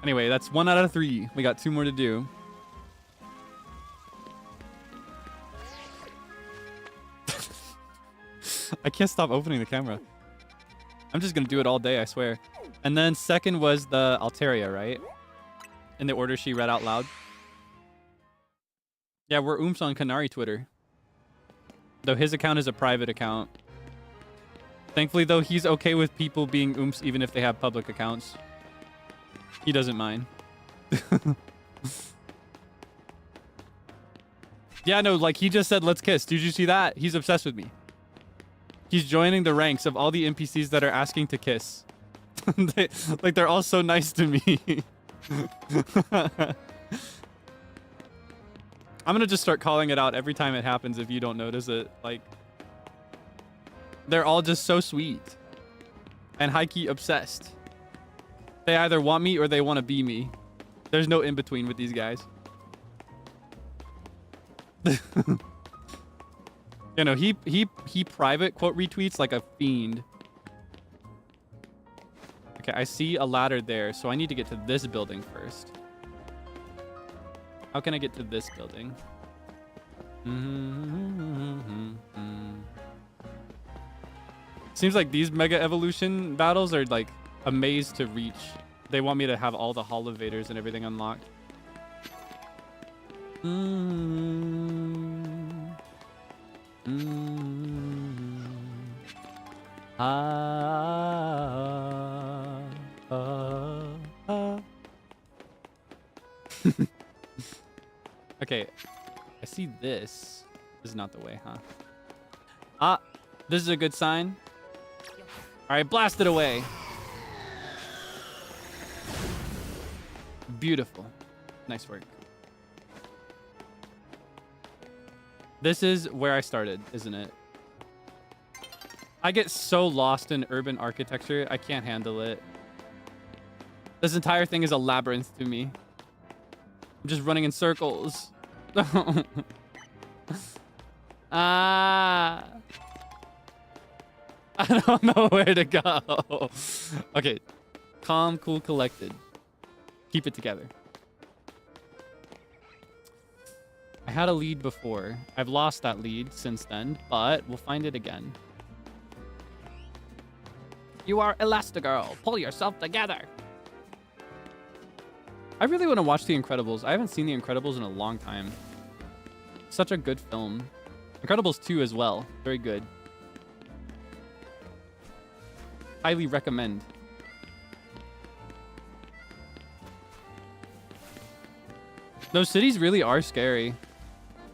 Anyway, that's 1 out of 3. We got 2 more to do. I can't stop opening the camera. I'm just gonna do it all day, I swear. And then second was the Altaria, right? In the order she read out loud. Yeah, we're oomps on Kanari Twitter. Though his account is a private account. Thankfully, though, he's okay with people being oomps even if they have public accounts. He doesn't mind. Yeah, no, like he just said, let's kiss. Did you see that? He's obsessed with me. He's joining the ranks of all the NPCs that are asking to kiss. They're all so nice to me. I'm gonna just start calling it out every time it happens if you don't notice it. Like, they're all just so sweet. And high-key obsessed. They either want me or they want to be me. There's no in-between with these guys. You know, he private quote retweets like a fiend. Okay, I see a ladder there, so I need to get to this building first. How can I get to this building? Seems like these Mega Evolution battles are like a maze to reach. They want me to have all the Holovators and everything unlocked. Okay, I see this. This is not the way, huh? Ah, this is a good sign. All right, blast it away. Beautiful. Nice work. This is where I started, isn't it? I get so lost in urban architecture, I can't handle it. This entire thing is a labyrinth to me. I'm just running in circles. I don't know where to go. Okay. Calm, cool, collected. Keep it together. I had a lead before. I've lost that lead since then, but we'll find it again. You are Elastigirl. Pull yourself together. I really want to watch The Incredibles. I haven't seen The Incredibles in a long time. Such a good film. Incredibles 2 as well. Very good. Highly recommend. Those cities really are scary.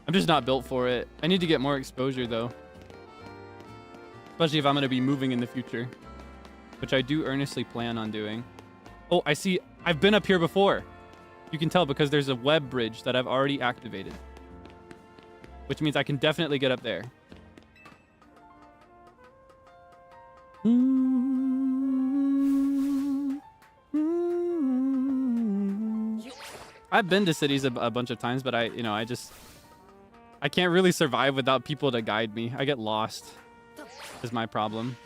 I'm just not built for it. I need to get more exposure though. Especially if I'm going to be moving in the future. Which I do earnestly plan on doing. Oh, I see. I've been up here before. You can tell because there's a web bridge that I've already activated. Which means I can definitely get up there. I've been to cities a bunch of times, but I can't really survive without people to guide me. I get lost is my problem.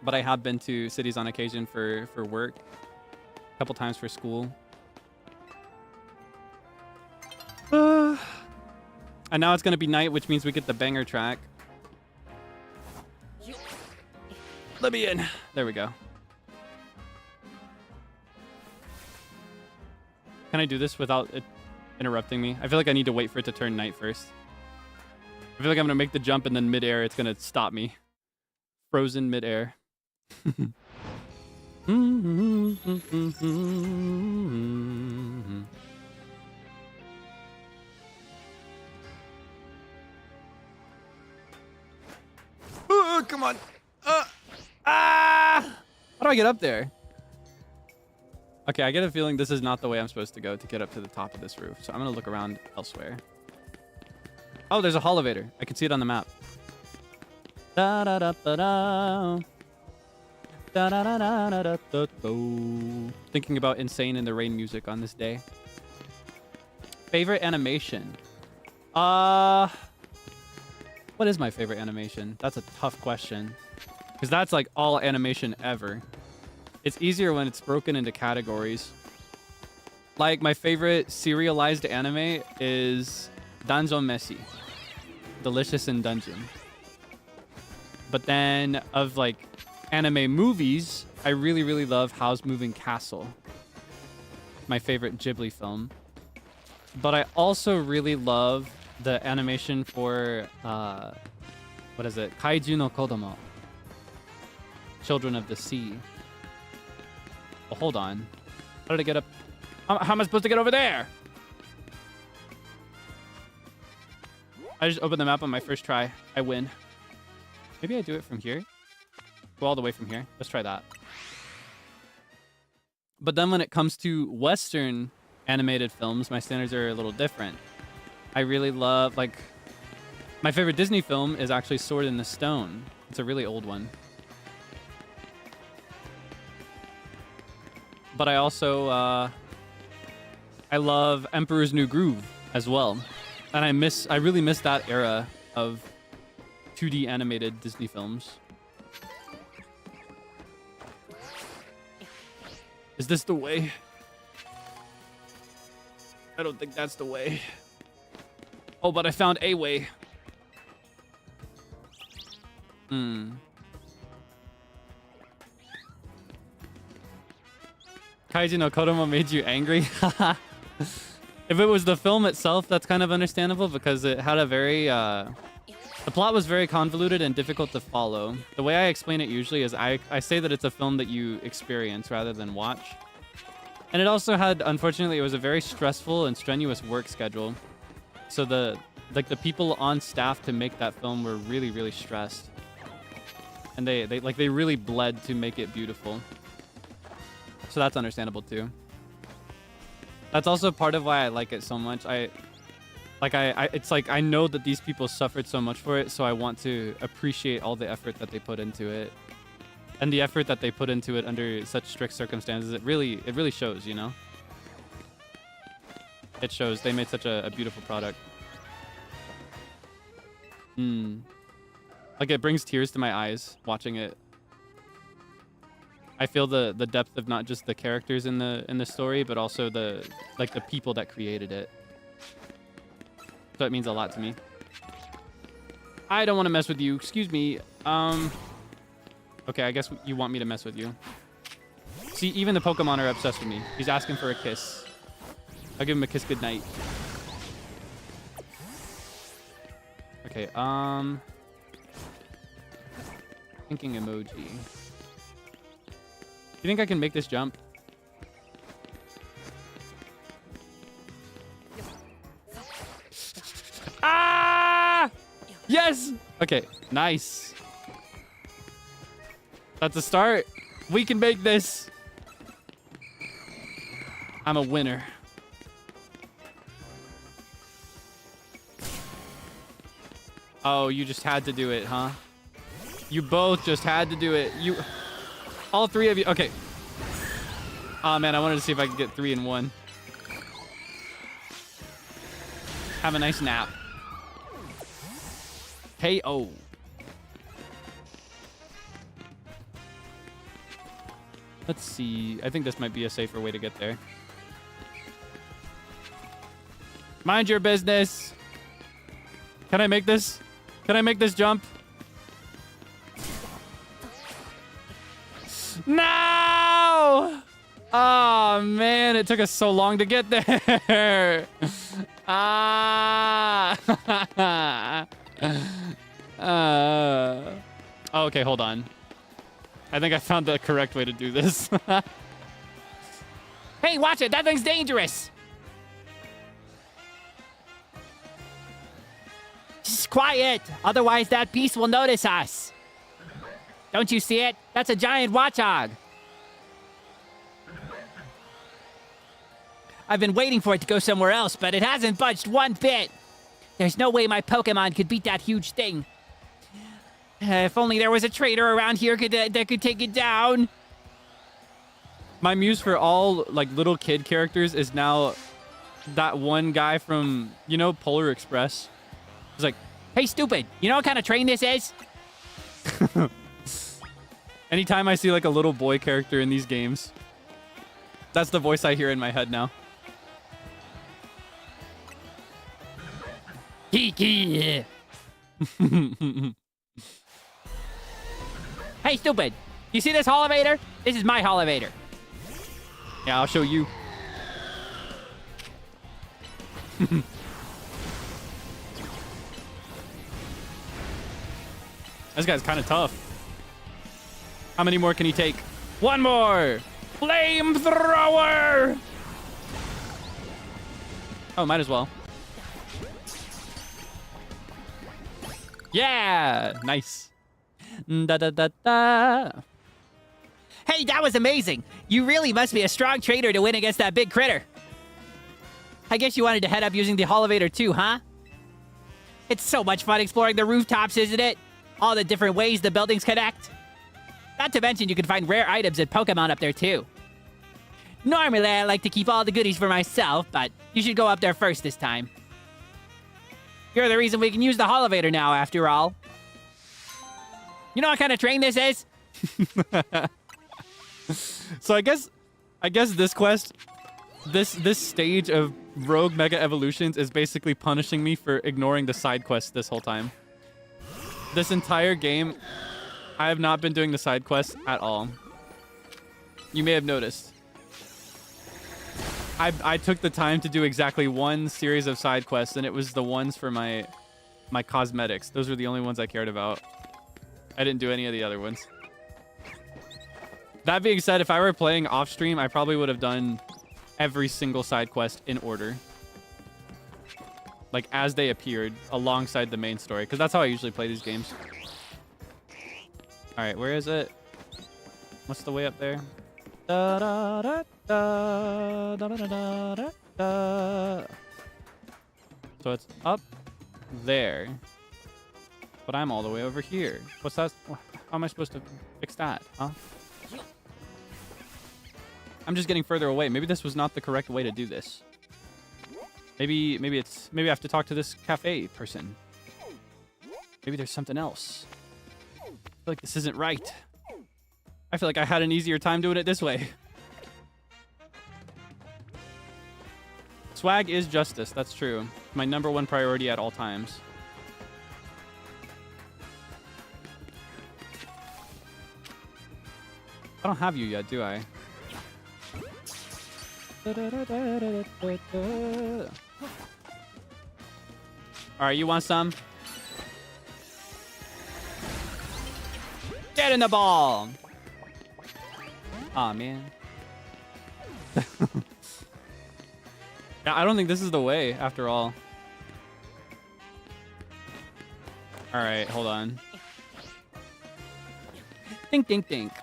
but I have been to cities on occasion for work, a couple times for school. And now it's gonna be night, which means we get the banger track. Let me in. There we go. Can I do this without it interrupting me? I feel like I need to wait for it to turn night first. I feel like I'm gonna make the jump and then midair it's gonna stop me. Frozen midair. Come on. How do I get up there? Okay, I get a feeling this is not the way I'm supposed to go to get up to the top of this roof. So I'm going to look around elsewhere. Oh, there's a holovator. I can see it on the map. Da da da da da. Da da da da da da da. Thinking about Insane in the Rain music on this day. Favorite animation? What is my favorite animation? That's a tough question. Because that's like all animation ever. It's easier when it's broken into categories. Like, my favorite serialized anime is Dungeon Meshi. Delicious in Dungeon. But then, of like anime movies, I really, really love Howl's Moving Castle. My favorite Ghibli film. But I also really love the animation for, what is it? Kaiju no Kodomo. Children of the Sea. Oh, hold on. How did I get up? How am I supposed to get over there? I just opened the map on my first try. I win. Maybe I do it from here? Go all the way from here. Let's try that. But then when it comes to Western animated films, my standards are a little different. I really love, like, my favorite Disney film is actually Sword in the Stone. It's a really old one. But I also, I love Emperor's New Groove as well. And I really miss that era of 2D animated Disney films. Is this the way? I don't think that's the way. Oh, but I found a way. Kaiju no Kodomo made you angry? If it was the film itself, that's kind of understandable because it had a very... the plot was very convoluted and difficult to follow. The way I explain it usually is I say that it's a film that you experience rather than watch. And it also had, unfortunately, it was a very stressful and strenuous work schedule. So the people on staff to make that film were really, really stressed. And they really bled to make it beautiful. So that's understandable too. That's also part of why I like it so much. It's like I know that these people suffered so much for it, so I want to appreciate all the effort that they put into it. And the effort that they put into it under such strict circumstances, it really shows, you know? It shows. They made such a beautiful product. Like, it brings tears to my eyes watching it. I feel the depth of not just the characters in the story, but also the people that created it. So it means a lot to me. I don't want to mess with you. Excuse me. Okay, I guess you want me to mess with you. See, even the Pokemon are obsessed with me. He's asking for a kiss. I'll give him a kiss goodnight. Okay, thinking emoji. You think I can make this jump? Ah! Yes! Okay, nice. That's a start. We can make this. I'm a winner. Oh, you just had to do it, huh? You both just had to do it. All three of you. Okay. Oh, man, I wanted to see if I could get 3 in 1. Have a nice nap. Hey, oh. Let's see. I think this might be a safer way to get there. Mind your business. Can I make this? Can I make this jump? No! Oh, man. It took us so long to get there. Okay, hold on. I think I found the correct way to do this. Hey, watch it. That thing's dangerous. Shh, quiet. Otherwise, that beast will notice us. Don't you see it? That's a giant watchog. I've been waiting for it to go somewhere else, but it hasn't budged one bit. There's no way my Pokemon could beat that huge thing. If only there was a trainer around here that could take it down. My muse for all like little kid characters is now that one guy from, you know, Polar Express. He's like, Hey, stupid. You know what kind of train this is? anytime I see like a little boy character in these games, that's the voice I hear in my head now. Kiki. Hey, stupid. You see this elevator? This is my elevator. Yeah, I'll show you. This guy's kind of tough. How many more can he take? One more! Flamethrower! Oh, might as well. Yeah! Nice. Da da da da. Hey, that was amazing. You really must be a strong trainer to win against that big critter. I guess you wanted to head up using the elevator too, huh? It's so much fun exploring the rooftops, isn't it? All the different ways the buildings connect. Not to mention you can find rare items and Pokemon up there too. Normally I like to keep all the goodies for myself, but you should go up there first this time. You're the reason we can use the elevator now, after all. You know what kind of train this is? So I guess this quest, this stage of Rogue Mega Evolutions is basically punishing me for ignoring the side quests this whole time. This entire game, I have not been doing the side quests at all. You may have noticed. I took the time to do exactly one series of side quests, and it was the ones for my cosmetics. Those were the only ones I cared about. I didn't do any of the other ones. That being said, if I were playing off stream, I probably would have done every single side quest in order. Like, as they appeared alongside the main story. Because that's how I usually play these games. Alright, where is it? What's the way up there? Da, da, da, da, da, da, da, da, da. So it's up there. But I'm all the way over here. What's that? How am I supposed to fix that, huh? I'm just getting further away. Maybe this was not the correct way to do this. Maybe I have to talk to this cafe person. Maybe there's something else. I feel like this isn't right. I feel like I had an easier time doing it this way. Swag is justice, that's true. My #1 priority at all times. I don't have you yet, do I? Alright, you want some? Get in the ball! Aw, man. Yeah, I don't think this is the way, after all. Alright, hold on. Dink, dink, dink.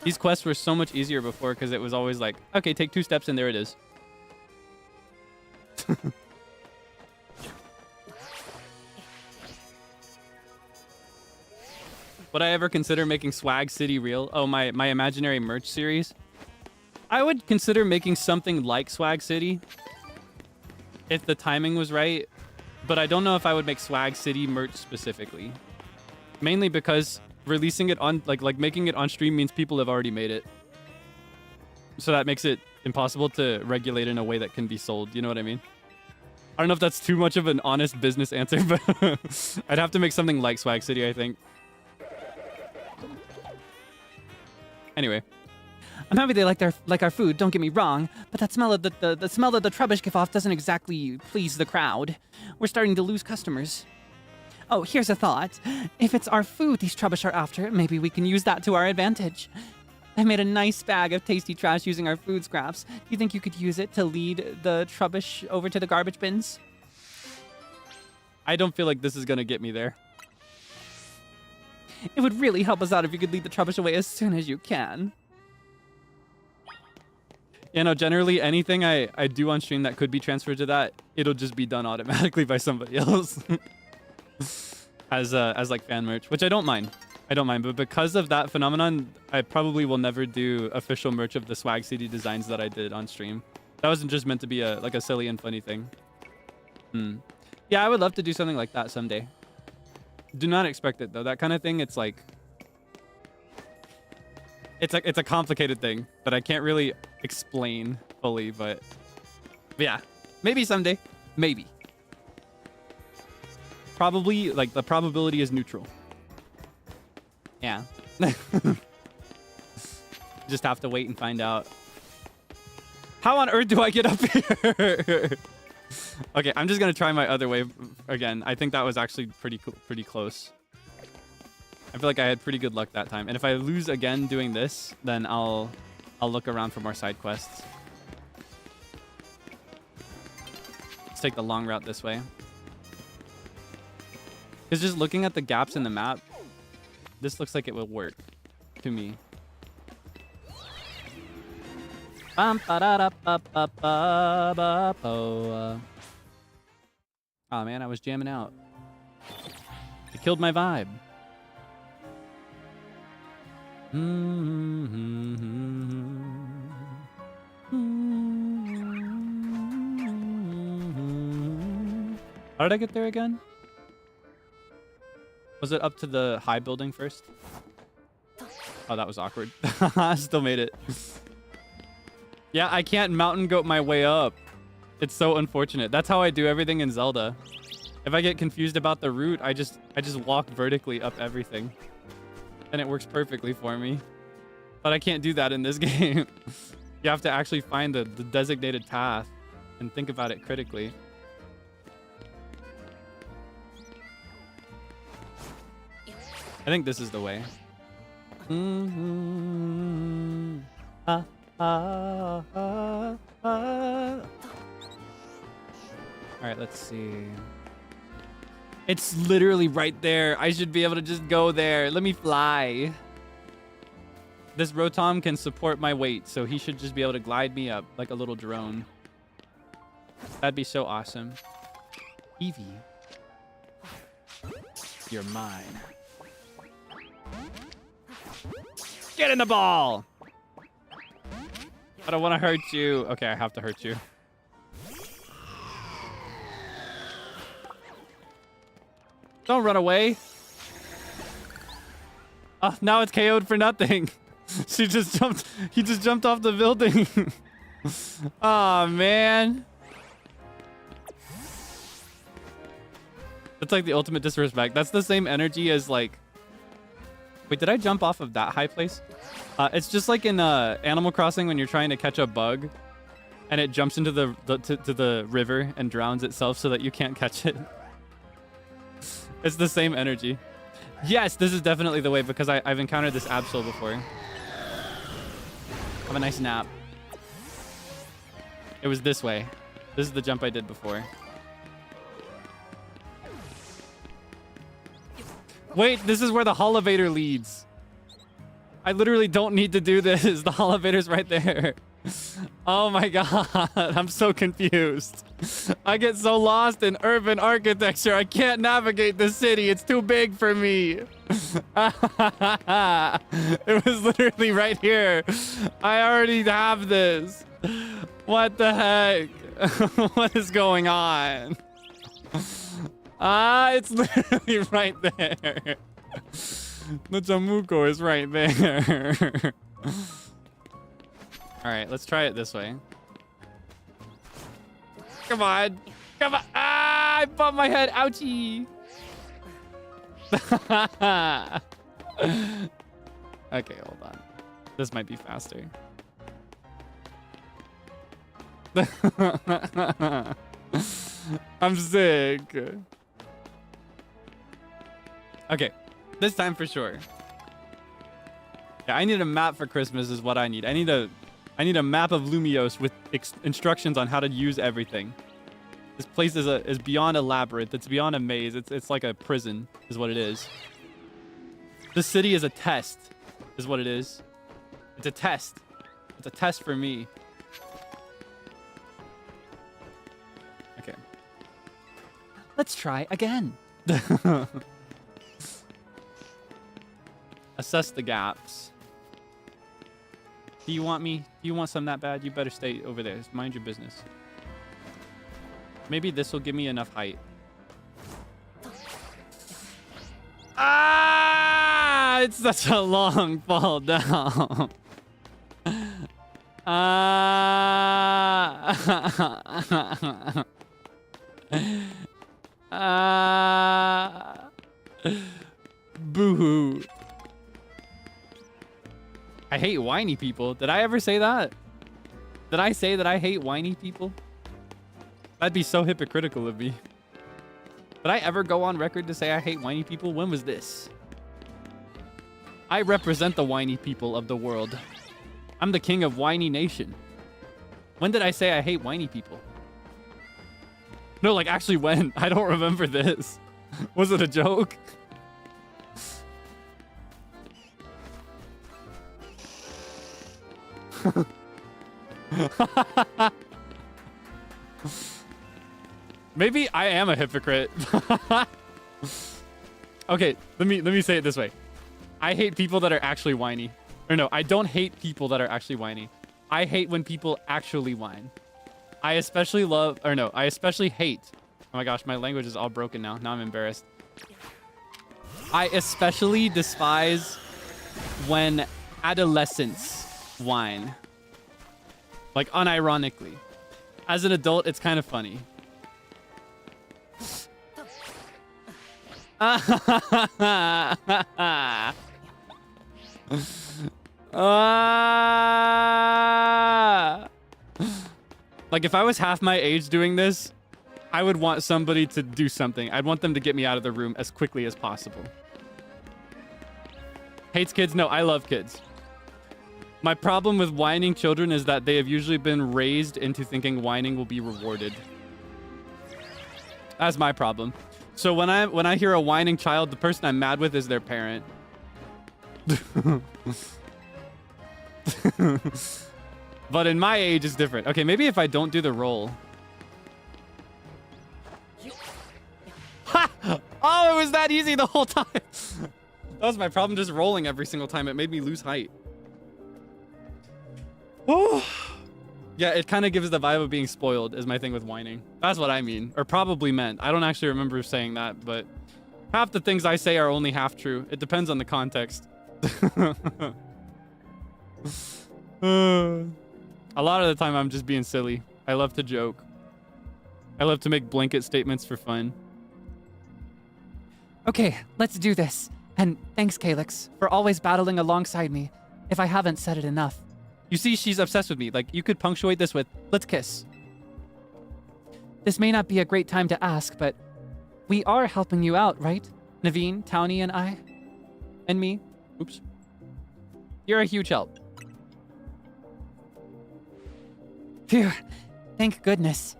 These quests were so much easier before because it was always like, okay, take 2 steps and there it is. Would I ever consider making Swag City real? Oh, my imaginary merch series? I would consider making something like Swag City if the timing was right, but I don't know if I would make Swag City merch specifically. Mainly because releasing it on like making it on stream means people have already made it. So that makes it impossible to regulate in a way that can be sold. You know what I mean? I don't know if that's too much of an honest business answer, but I'd have to make something like Swag City, I think. Anyway. I'm happy they like our food, don't get me wrong, but that smell of the smell that the Trubbish give off doesn't exactly please the crowd. We're starting to lose customers. Oh, here's a thought. If it's our food these Trubbish are after, maybe we can use that to our advantage. I made a nice bag of tasty trash using our food scraps. Do you think you could use it to lead the Trubbish over to the garbage bins? I don't feel like this is gonna get me there. It would really help us out if you could lead the Trubbish away as soon as you can. You know, generally anything I do on stream that could be transferred to that, it'll just be done automatically by somebody else. as like fan merch, which I don't mind. But because of that phenomenon, I probably will never do official merch of the Swag City designs that I did on stream. That wasn't just meant to be a silly and funny thing. Yeah, I would love to do something like that someday. Do not expect it though. That kind of thing, it's like it's a complicated thing that I can't really explain fully, but yeah, maybe someday, maybe. Probably, like, the probability is neutral. Yeah. Just have to wait and find out. How on earth do I get up here? Okay, I'm just gonna try my other way again. I think that was actually pretty close. I feel like I had pretty good luck that time. And if I lose again doing this, then I'll look around for more side quests. Let's take the long route this way. Because just looking at the gaps in the map, this looks like it would work to me. Oh man, I was jamming out. It killed my vibe. How did I get there again? Was it up to the high building first? Oh, that was awkward. I still made it. Yeah, I can't mountain goat my way up. It's so unfortunate. That's how I do everything in Zelda. If I get confused about the route, I just walk vertically up everything. And it works perfectly for me. But I can't do that in this game. You have to actually find the designated path and think about it critically. I think this is the way. Alright, let's see. It's literally right there. I should be able to just go there. Let me fly. This Rotom can support my weight, so he should just be able to glide me up like a little drone. That'd be so awesome. Eevee. You're mine. Get in the ball! I don't want to hurt you. Okay, I have to hurt you. Don't run away. Oh, now it's KO'd for nothing. He just jumped off the building. Oh, man. That's like the ultimate disrespect. That's the same energy as like... Wait, did I jump off of that high place? It's just like in Animal Crossing when you're trying to catch a bug and it jumps into the river and drowns itself so that you can't catch it. It's the same energy. Yes, this is definitely the way because I've encountered this Absol before. Have a nice nap. It was this way. This is the jump I did before. Wait, this is where the Holovator leads. I literally don't need to do this. The Holovator's right there. Oh my god, I'm so confused. I get so lost in urban architecture. I can't navigate the city. It's too big for me. It was literally right here. I already have this. What the heck? What is going on? It's literally right there. The Jamuko is right there. All right, let's try it this way. Come on. Come on. Ah, I bumped my head. Ouchie. Okay, hold on. This might be faster. I'm sick. Okay, this time for sure. Yeah, I need a map for Christmas is what I need. I need a map of Lumios with instructions on how to use everything. This place is beyond a labyrinth. It's beyond a maze. It's like a prison is what it is. This city is a test is what it is. It's a test. It's a test for me. Okay. Let's try again. Assess the gaps. Do you want me? Do you want some that bad? You better stay over there. Just mind your business. Maybe this will give me enough height. Ah! It's such a long fall down. Ah! Ah! Boo-hoo. I hate whiny people. Did I ever say that? Did I say that I hate whiny people? That'd be so hypocritical of me. Did I ever go on record to say I hate whiny people? When was this? I represent the whiny people of the world. I'm the king of whiny nation. When did I say I hate whiny people? No, like actually when? I don't remember this. Was it a joke? Maybe I am a hypocrite. Okay, let me say it this way. I hate people that are actually whiny. Or no, I don't hate people that are actually whiny. I hate when people actually whine. I especially hate. Oh my gosh, my language is all broken now. Now I'm embarrassed. I especially despise when adolescents whine. Like unironically. As an adult, it's kind of funny. Like if I was half my age doing this, I would want somebody to do something. I'd want them to get me out of the room as quickly as possible. Hates kids? No, I love kids. My problem with whining children is that they have usually been raised into thinking whining will be rewarded. That's my problem. So when I hear a whining child, the person I'm mad with is their parent. But in my age, it's different. Okay, maybe if I don't do the roll. Ha! Oh, it was that easy the whole time. That was my problem, just rolling every single time. It made me lose height. Oh. Yeah, it kind of gives the vibe of being spoiled is my thing with whining. That's what I mean, or probably meant. I don't actually remember saying that, but half the things I say are only half true. It depends on the context. A lot of the time I'm just being silly. I love to joke. I love to make blanket statements for fun. Okay, let's do this. And thanks, Kaelix, for always battling alongside me, if I haven't said it enough. You see, she's obsessed with me. Like, you could punctuate this with, let's kiss. This may not be a great time to ask, but we are helping you out, right? Naveen, Townie, and I? And me. Oops. You're a huge help. Phew, thank goodness.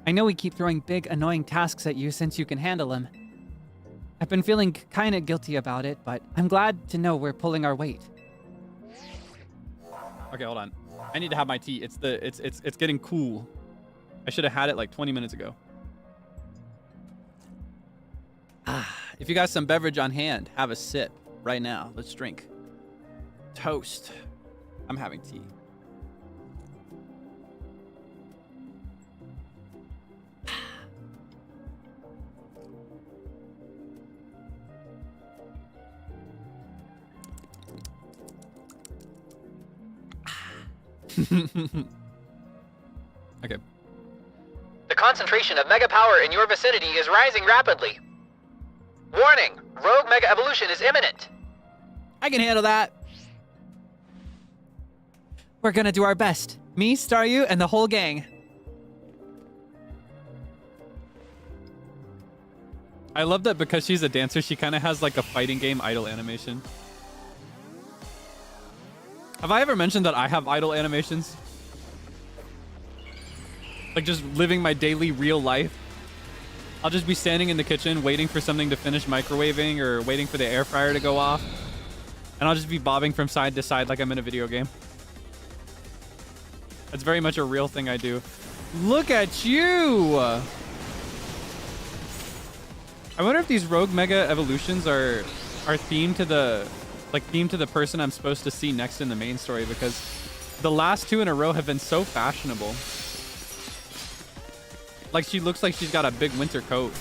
I know we keep throwing big, annoying tasks at you since you can handle them. I've been feeling kinda guilty about it, but I'm glad to know we're pulling our weight. Okay, hold on. I need to have my tea. It's getting cool. I should have had it like 20 minutes ago. If you got some beverage on hand, have a sip right now. Let's drink. Toast. I'm having tea. Okay. The concentration of mega power in your vicinity is rising rapidly. Warning! Rogue mega evolution is imminent. I can handle that. We're gonna do our best. Me, Staryu, and the whole gang. I love that because she's a dancer, she kind of has like a fighting game idle animation. Have I ever mentioned that I have idle animations? Like just living my daily real life. I'll just be standing in the kitchen waiting for something to finish microwaving or waiting for the air fryer to go off. And I'll just be bobbing from side to side like I'm in a video game. That's very much a real thing I do. Look at you! I wonder if these rogue mega evolutions are themed to the person I'm supposed to see next in the main story, because the last two in a row have been so fashionable. Like she looks like she's got a big winter coat.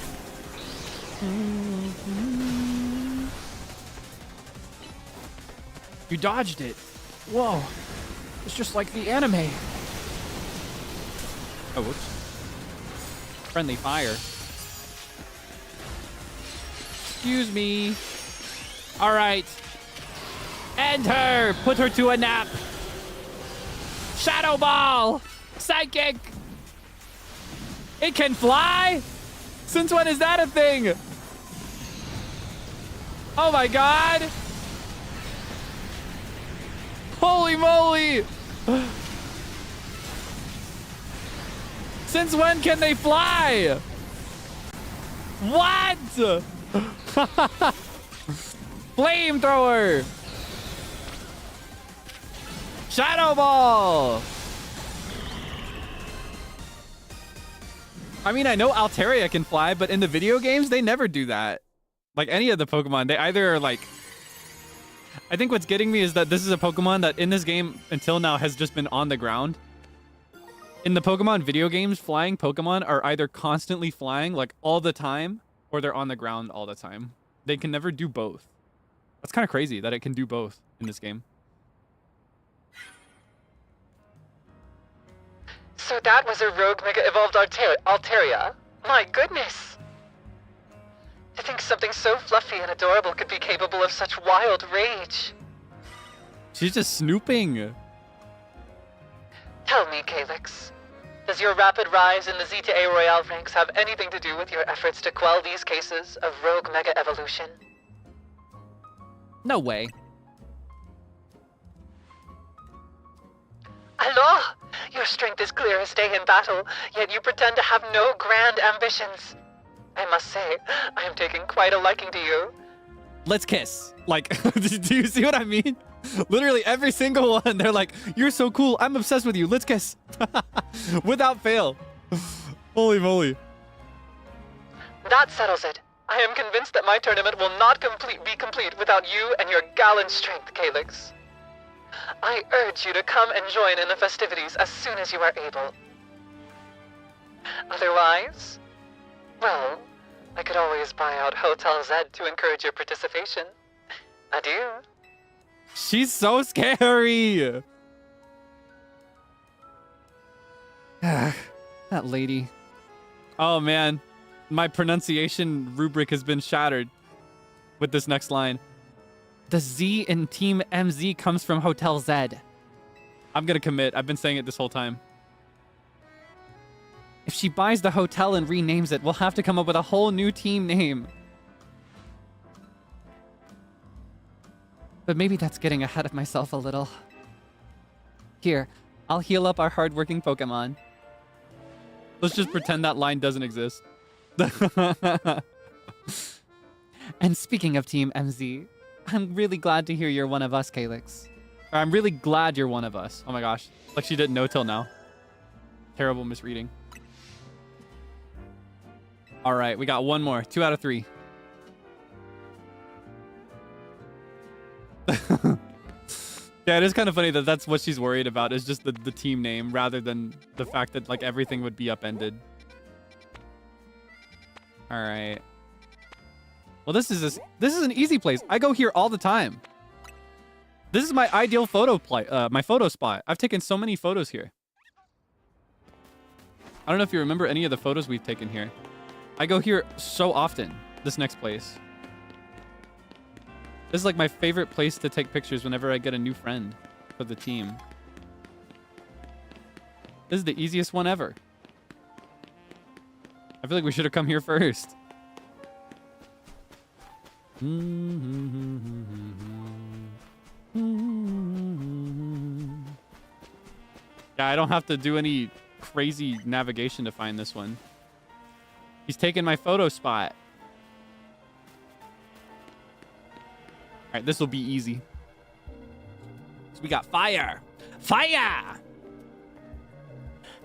You dodged it. Whoa. It's just like the anime. Oh, whoops. Friendly fire. Excuse me. All right. End her. Put her to a nap. Shadow Ball. Psychic. It can fly? Since when is that a thing? Oh my god. Holy moly. Since when can they fly? What? Flamethrower. Shadow Ball. I mean, I know Altaria can fly, but in the video games, they never do that. Like any of the Pokemon, they either are like... I think what's getting me is that this is a Pokemon that in this game until now has just been on the ground. In the Pokemon video games, flying Pokemon are either constantly flying, like all the time, or they're on the ground all the time. They can never do both. That's kind of crazy that it can do both in this game. So that was a rogue mega evolved Altaria? My goodness! To think something so fluffy and adorable could be capable of such wild rage. She's just snooping. Tell me, Kaelix, does your rapid rise in the Zeta Royale ranks have anything to do with your efforts to quell these cases of rogue mega evolution? No way. Alors, your strength is clear as day in battle, yet you pretend to have no grand ambitions. I must say, I am taking quite a liking to you. Let's kiss. Like, do you see what I mean? Literally every single one, they're like, you're so cool, I'm obsessed with you, let's kiss. Without fail. Holy moly. That settles it. I am convinced that my tournament will not be complete without you and your gallant strength, Kaelix. I urge you to come and join in the festivities as soon as you are able. Otherwise, well, I could always buy out Hotel Z to encourage your participation. Adieu. She's so scary. That lady. Oh man, my pronunciation rubric has been shattered with this next line. The Z in Team MZ comes from Hotel Z. I'm gonna commit. I've been saying it this whole time. If she buys the hotel and renames it, we'll have to come up with a whole new team name. But maybe that's getting ahead of myself a little. Here, I'll heal up our hardworking Pokemon. Let's just pretend that line doesn't exist. And speaking of Team MZ, I'm really glad to hear you're one of us, Kaelix. I'm really glad you're one of us. Oh my gosh. Like she didn't know till now. Terrible misreading. All right, we got one more. 2 out of 3. Yeah, it is kind of funny that that's what she's worried about, is just the team name rather than the fact that like everything would be upended. All right. Well, this is an easy place. I go here all the time. This is my ideal my photo spot. I've taken so many photos here. I don't know if you remember any of the photos we've taken here. I go here so often, this next place. This is like my favorite place to take pictures whenever I get a new friend for the team. This is the easiest one ever. I feel like we should have come here first. Yeah, I don't have to do any crazy navigation to find this one. He's taking my photo spot. All right, this will be easy. So we got fire. Fire!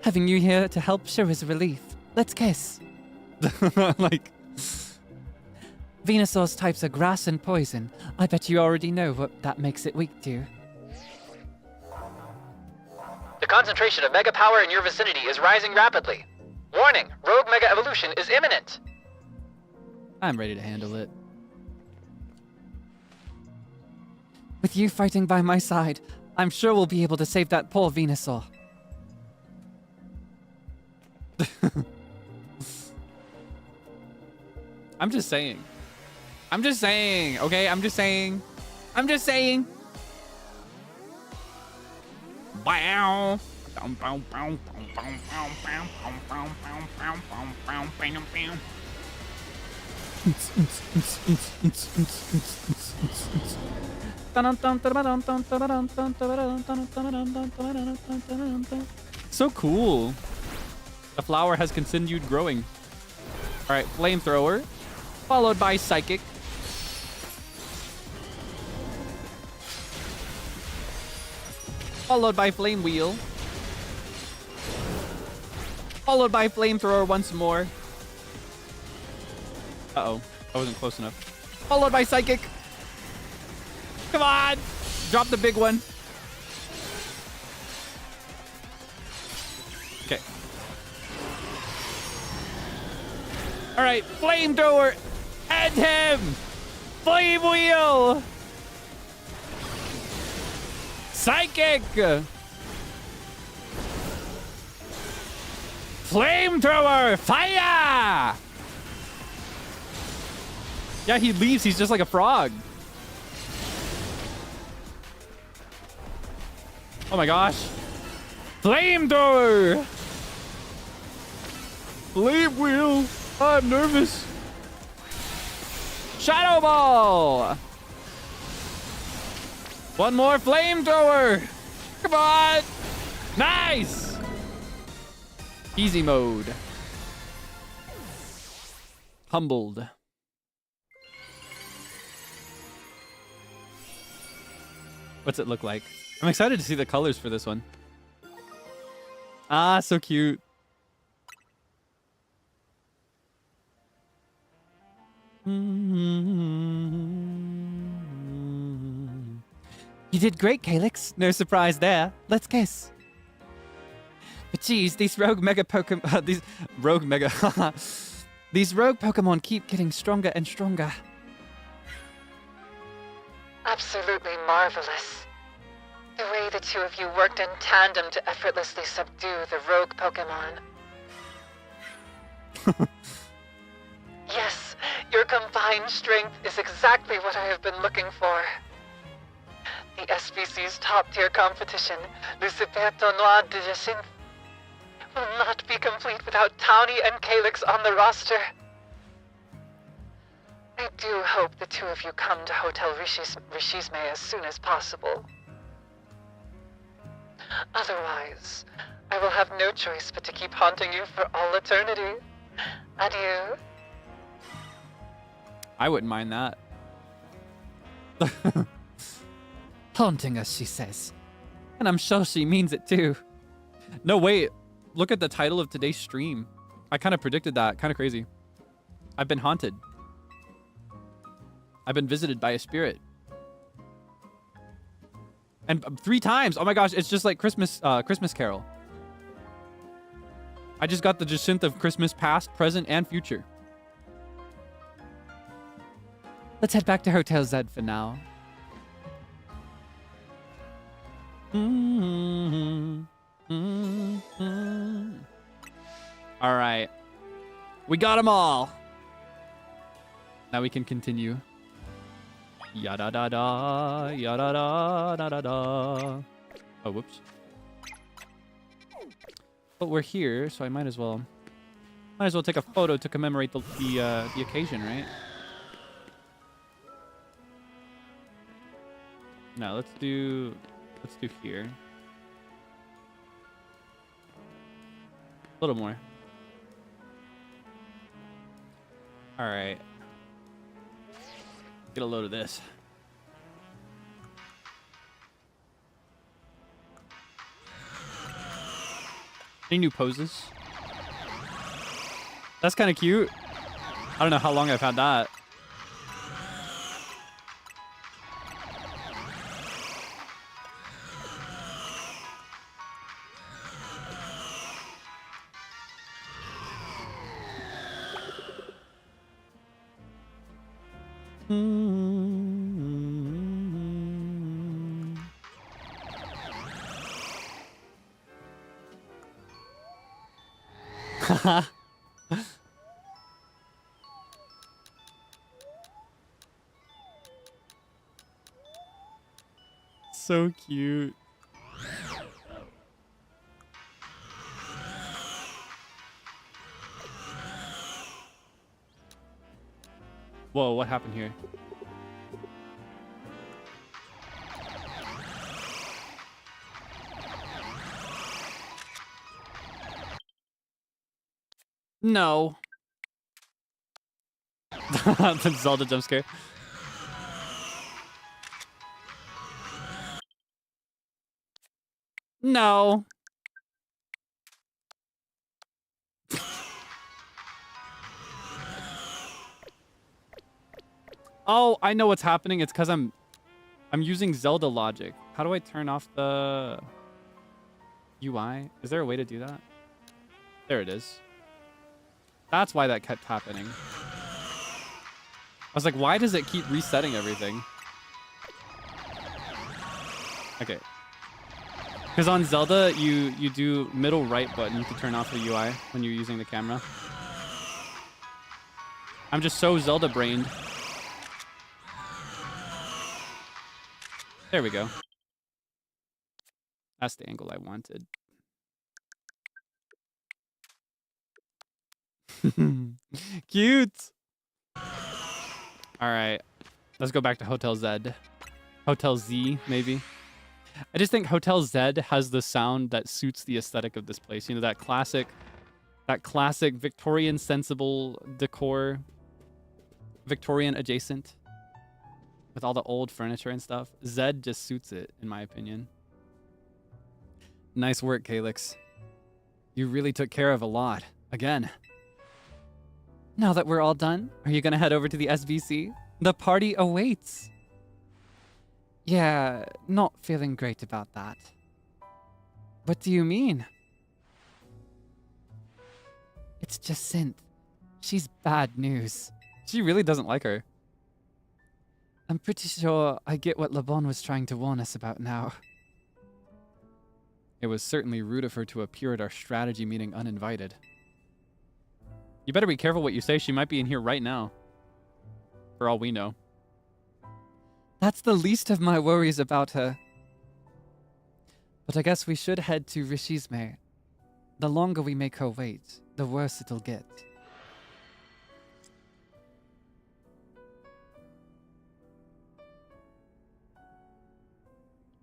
Having you here to help sure is a relief. Let's kiss. Like... Venusaur's types are grass and poison. I bet you already know what that makes it weak to. The concentration of mega power in your vicinity is rising rapidly. Warning, rogue mega evolution is imminent. I'm ready to handle it. With you fighting by my side, I'm sure we'll be able to save that poor Venusaur. I'm just saying. I'm just saying, okay? I'm just saying. I'm just saying. Wow. So cool. The flower has continued growing. All right, flamethrower, followed by psychic. Followed by flame wheel. Followed by flamethrower once more. Uh-oh, I wasn't close enough. Followed by psychic. Come on, drop the big one. Okay. All right, flamethrower, end him. Flame wheel. Psychic. Flamethrower, fire. Yeah, he leaves. He's just like a frog. Oh my gosh. Flamethrower. Flame wheel. I'm nervous. Shadow ball. One more flamethrower. Come on. Nice. Easy mode. Humbled. What's it look like? I'm excited to see the colors for this one. Ah, so cute. You did great, Kaelix. No surprise there. Let's kiss. But geez, these rogue mega Pokemon... these rogue Pokemon keep getting stronger and stronger. Absolutely marvelous. The way the two of you worked in tandem to effortlessly subdue the rogue Pokemon. Yes, your combined strength is exactly what I have been looking for. The SBC's top-tier competition, le Super Tournoi de Jacinthe, will not be complete without Townie and Kaelix on the roster. I do hope the two of you come to Hotel Rishisme as soon as possible. Otherwise, I will have no choice but to keep haunting you for all eternity. Adieu. I wouldn't mind that. Haunting us, she says. And I'm sure she means it too. No, wait. Look at the title of today's stream. I kind of predicted that. Kind of crazy. I've been haunted. I've been visited by a spirit. And 3 times. Oh my gosh, it's just like Christmas Carol. I just got the Jacinthe of Christmas past, present, and future. Let's head back to Hotel Z for now. All right. We got them all. Now we can continue. Yada da da, yada da da da da. Oh, whoops. But we're here, so I might as well take a photo to commemorate the occasion, right? No, let's do here. A little more. All right. Get a load of this. Any new poses? That's kind of cute. I don't know how long I've had that. So cute. Whoa, what happened here? No. The Zelda jump scare. No. Oh, I know what's happening. It's because I'm using Zelda logic. How do I turn off the UI? Is there a way to do that? There it is. That's why that kept happening. I was like, why does it keep resetting everything? Okay. Because on Zelda, you do middle right button to turn off the UI when you're using the camera. I'm just so Zelda brained. There we go. That's the angle I wanted. Cute. All right. Let's go back to Hotel Z. Hotel Z, maybe. I just think Hotel Z has the sound that suits the aesthetic of this place. You know, that classic Victorian sensible decor, Victorian adjacent, with all the old furniture and stuff. Z just suits it, in my opinion. Nice work, Kaelix. You really took care of a lot. Again. Now that we're all done, are you gonna head over to the SBC? The party awaits. Yeah, not feeling great about that. What do you mean? It's Jacinth. She's bad news. She really doesn't like her. I'm pretty sure I get what LeBon was trying to warn us about now. It was certainly rude of her to appear at our strategy meeting uninvited. You better be careful what you say. She might be in here right now. For all we know. That's the least of my worries about her. But I guess we should head to Rishisme. The longer we make her wait, the worse it'll get.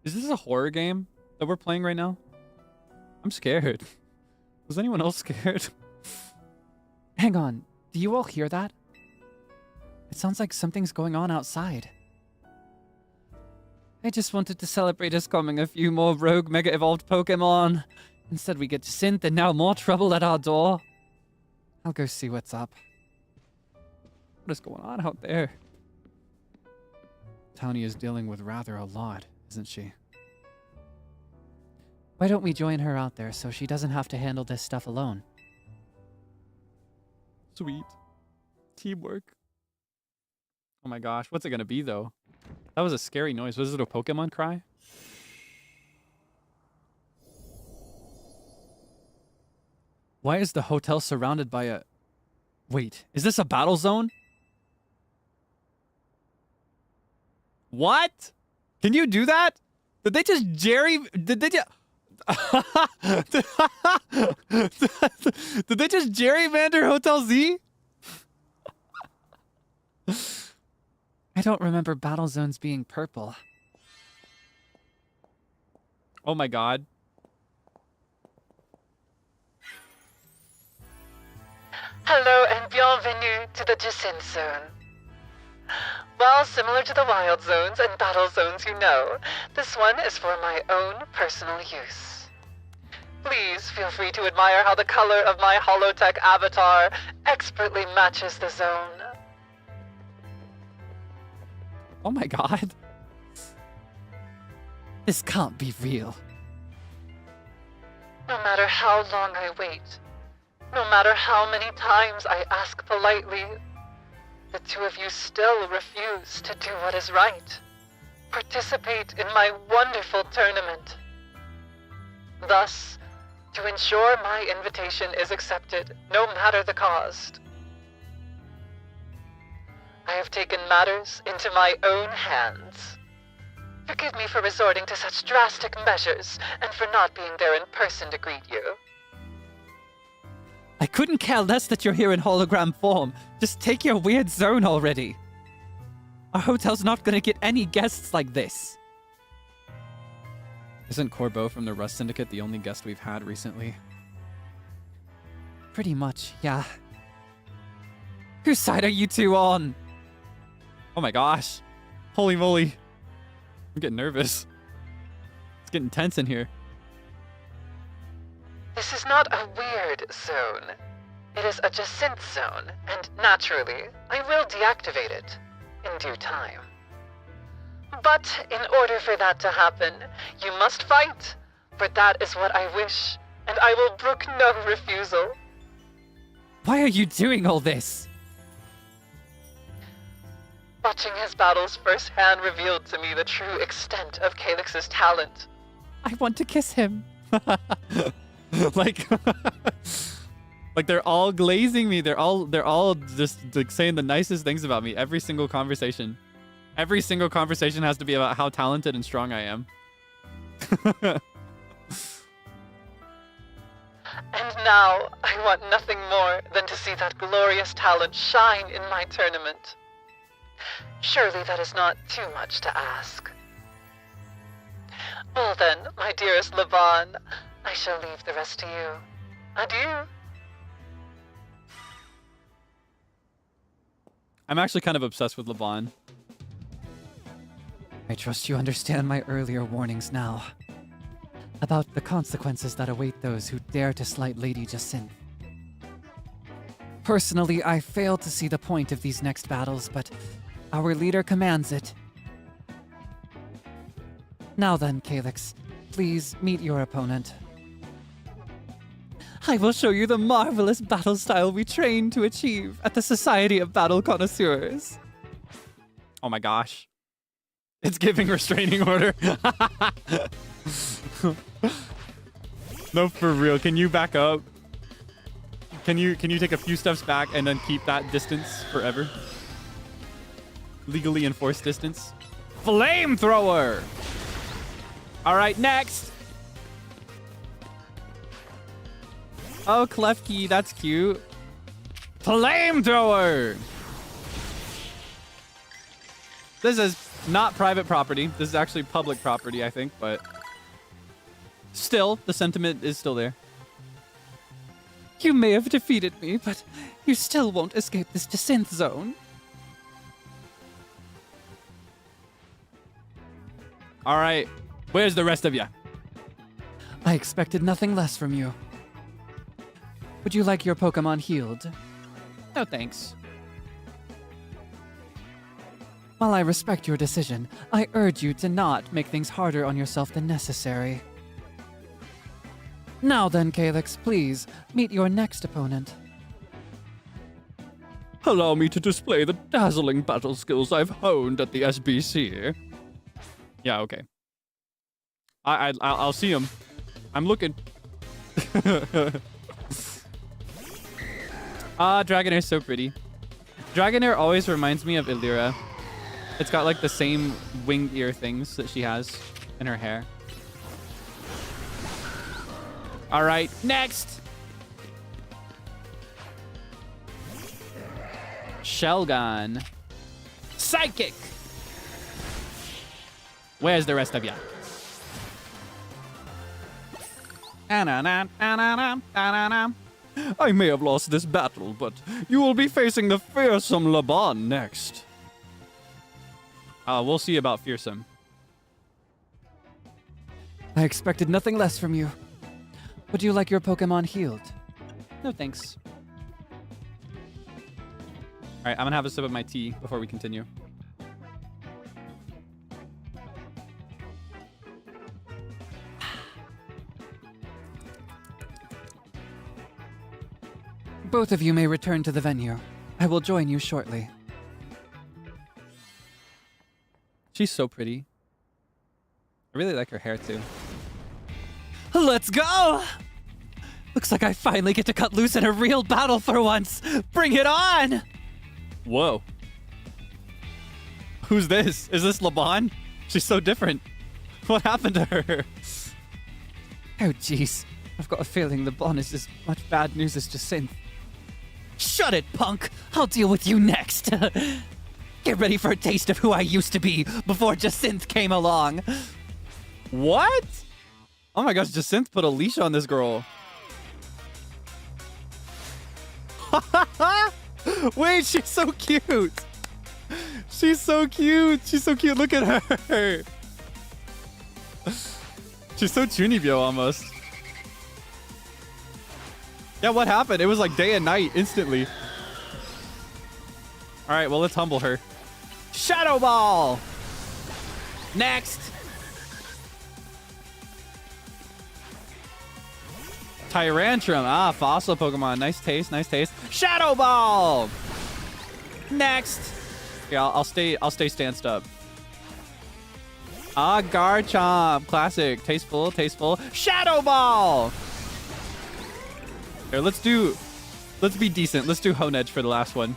Is this a horror game that we're playing right now? I'm scared. Was anyone else scared? Hang on, do you all hear that? It sounds like something's going on outside. I just wanted to celebrate us calming a few more rogue Mega Evolved Pokemon. Instead we get Synth and now more trouble at our door. I'll go see what's up. What is going on out there? Townie is dealing with rather a lot, isn't she? Why don't we join her out there so she doesn't have to handle this stuff alone? Sweet. Teamwork. Oh my gosh, what's it gonna be though? That was a scary noise. Was it a Pokemon cry? Why is the hotel surrounded by a... Wait, is this a battle zone? What? Can you do that? Did they just Did they just... Did they just gerrymander Hotel Z? I don't remember battle zones being purple. Oh my god. Hello and bienvenue to the Descent Zone. While similar to the wild zones and battle zones you know, this one is for my own personal use. Please feel free to admire how the color of my holotech avatar expertly matches the zone. Oh my god. This can't be real. No matter how long I wait, no matter how many times I ask politely, the two of you still refuse to do what is right. Participate in my wonderful tournament. Thus, to ensure my invitation is accepted, no matter the cost, I have taken matters into my own hands. Forgive me for resorting to such drastic measures and for not being there in person to greet you. I couldn't care less that you're here in hologram form. Just take your weird zone already. Our hotel's not gonna get any guests like this. Isn't Corbeau from the Rust Syndicate the only guest we've had recently? Pretty much, yeah. Whose side are you two on? Oh my gosh. Holy moly. I'm getting nervous. It's getting tense in here. This is not a weird zone. It is a Jacynth zone, and naturally, I will deactivate it in due time. But in order for that to happen, you must fight, for that is what I wish, and I will brook no refusal. Why are you doing all this? Watching his battles firsthand revealed to me the true extent of Kaelix's talent. I want to kiss him. like like they're all glazing me. They're all just like saying the nicest things about me every single conversation. Every single conversation has to be about how talented and strong I am. And now, I want nothing more than to see that glorious talent shine in my tournament. Surely that is not too much to ask. Well then, my dearest Laban, I shall leave the rest to you. Adieu. I'm actually kind of obsessed with Laban. I trust you understand my earlier warnings now. About the consequences that await those who dare to slight Lady Jacynth. Personally, I fail to see the point of these next battles, but our leader commands it. Now then, Kaelix, please meet your opponent. I will show you the marvelous battle style we trained to achieve at the Society of Battle Connoisseurs. Oh my gosh. It's giving restraining order. No, for real. Can you back up? Can you take a few steps back and then keep that distance forever? Legally enforced distance. Flamethrower! Alright, next! Oh, Klefki, that's cute. Flamethrower! This is not private property. This is actually public property, I think, but still, the sentiment is still there. You may have defeated me, but you still won't escape this Jacynth zone. All right, where's the rest of you? I expected nothing less from you. Would you like your Pokemon healed? No, thanks. While I respect your decision, I urge you to not make things harder on yourself than necessary. Now then, Kaelix, please, meet your next opponent. Allow me to display the dazzling battle skills I've honed at the SBC. Yeah, okay. I'll see him. I'm looking. Ah, Dragonair is so pretty. Dragonair always reminds me of Illyra. It's got like the same winged ear things that she has in her hair. All right, next. Shelgon. Psychic. Where's the rest of ya? I may have lost this battle, but you will be facing the fearsome Laban next. We'll see about fearsome. I expected nothing less from you. Would you like your Pokemon healed? No thanks. All right, I'm gonna have a sip of my tea before we continue. Both of you may return to the venue. I will join you shortly. She's so pretty. I really like her hair too. Let's go! Looks like I finally get to cut loose in a real battle for once. Bring it on! Whoa. Who's this? Is this Laban? She's so different. What happened to her? Oh, jeez. I've got a feeling Laban is as much bad news as Jacynth. Shut it, punk! I'll deal with you next! Get ready for a taste of who I used to be before Jacynth came along! What? Oh my gosh, Jacynth put a leash on this girl. Wait, she's so cute. She's so cute. She's so cute. Look at her. She's so Chunibyo almost. Yeah, what happened? It was like day and night instantly. All right, well, let's humble her. Shadow Ball! Next! Tyrantrum. Ah, fossil Pokemon. Nice taste, nice taste. Shadow Ball! Next! Yeah, I'll stay stanced up. Ah, Garchomp. Classic. Tasteful, tasteful. Shadow Ball! Here, let's be decent. Let's do Honedge for the last one.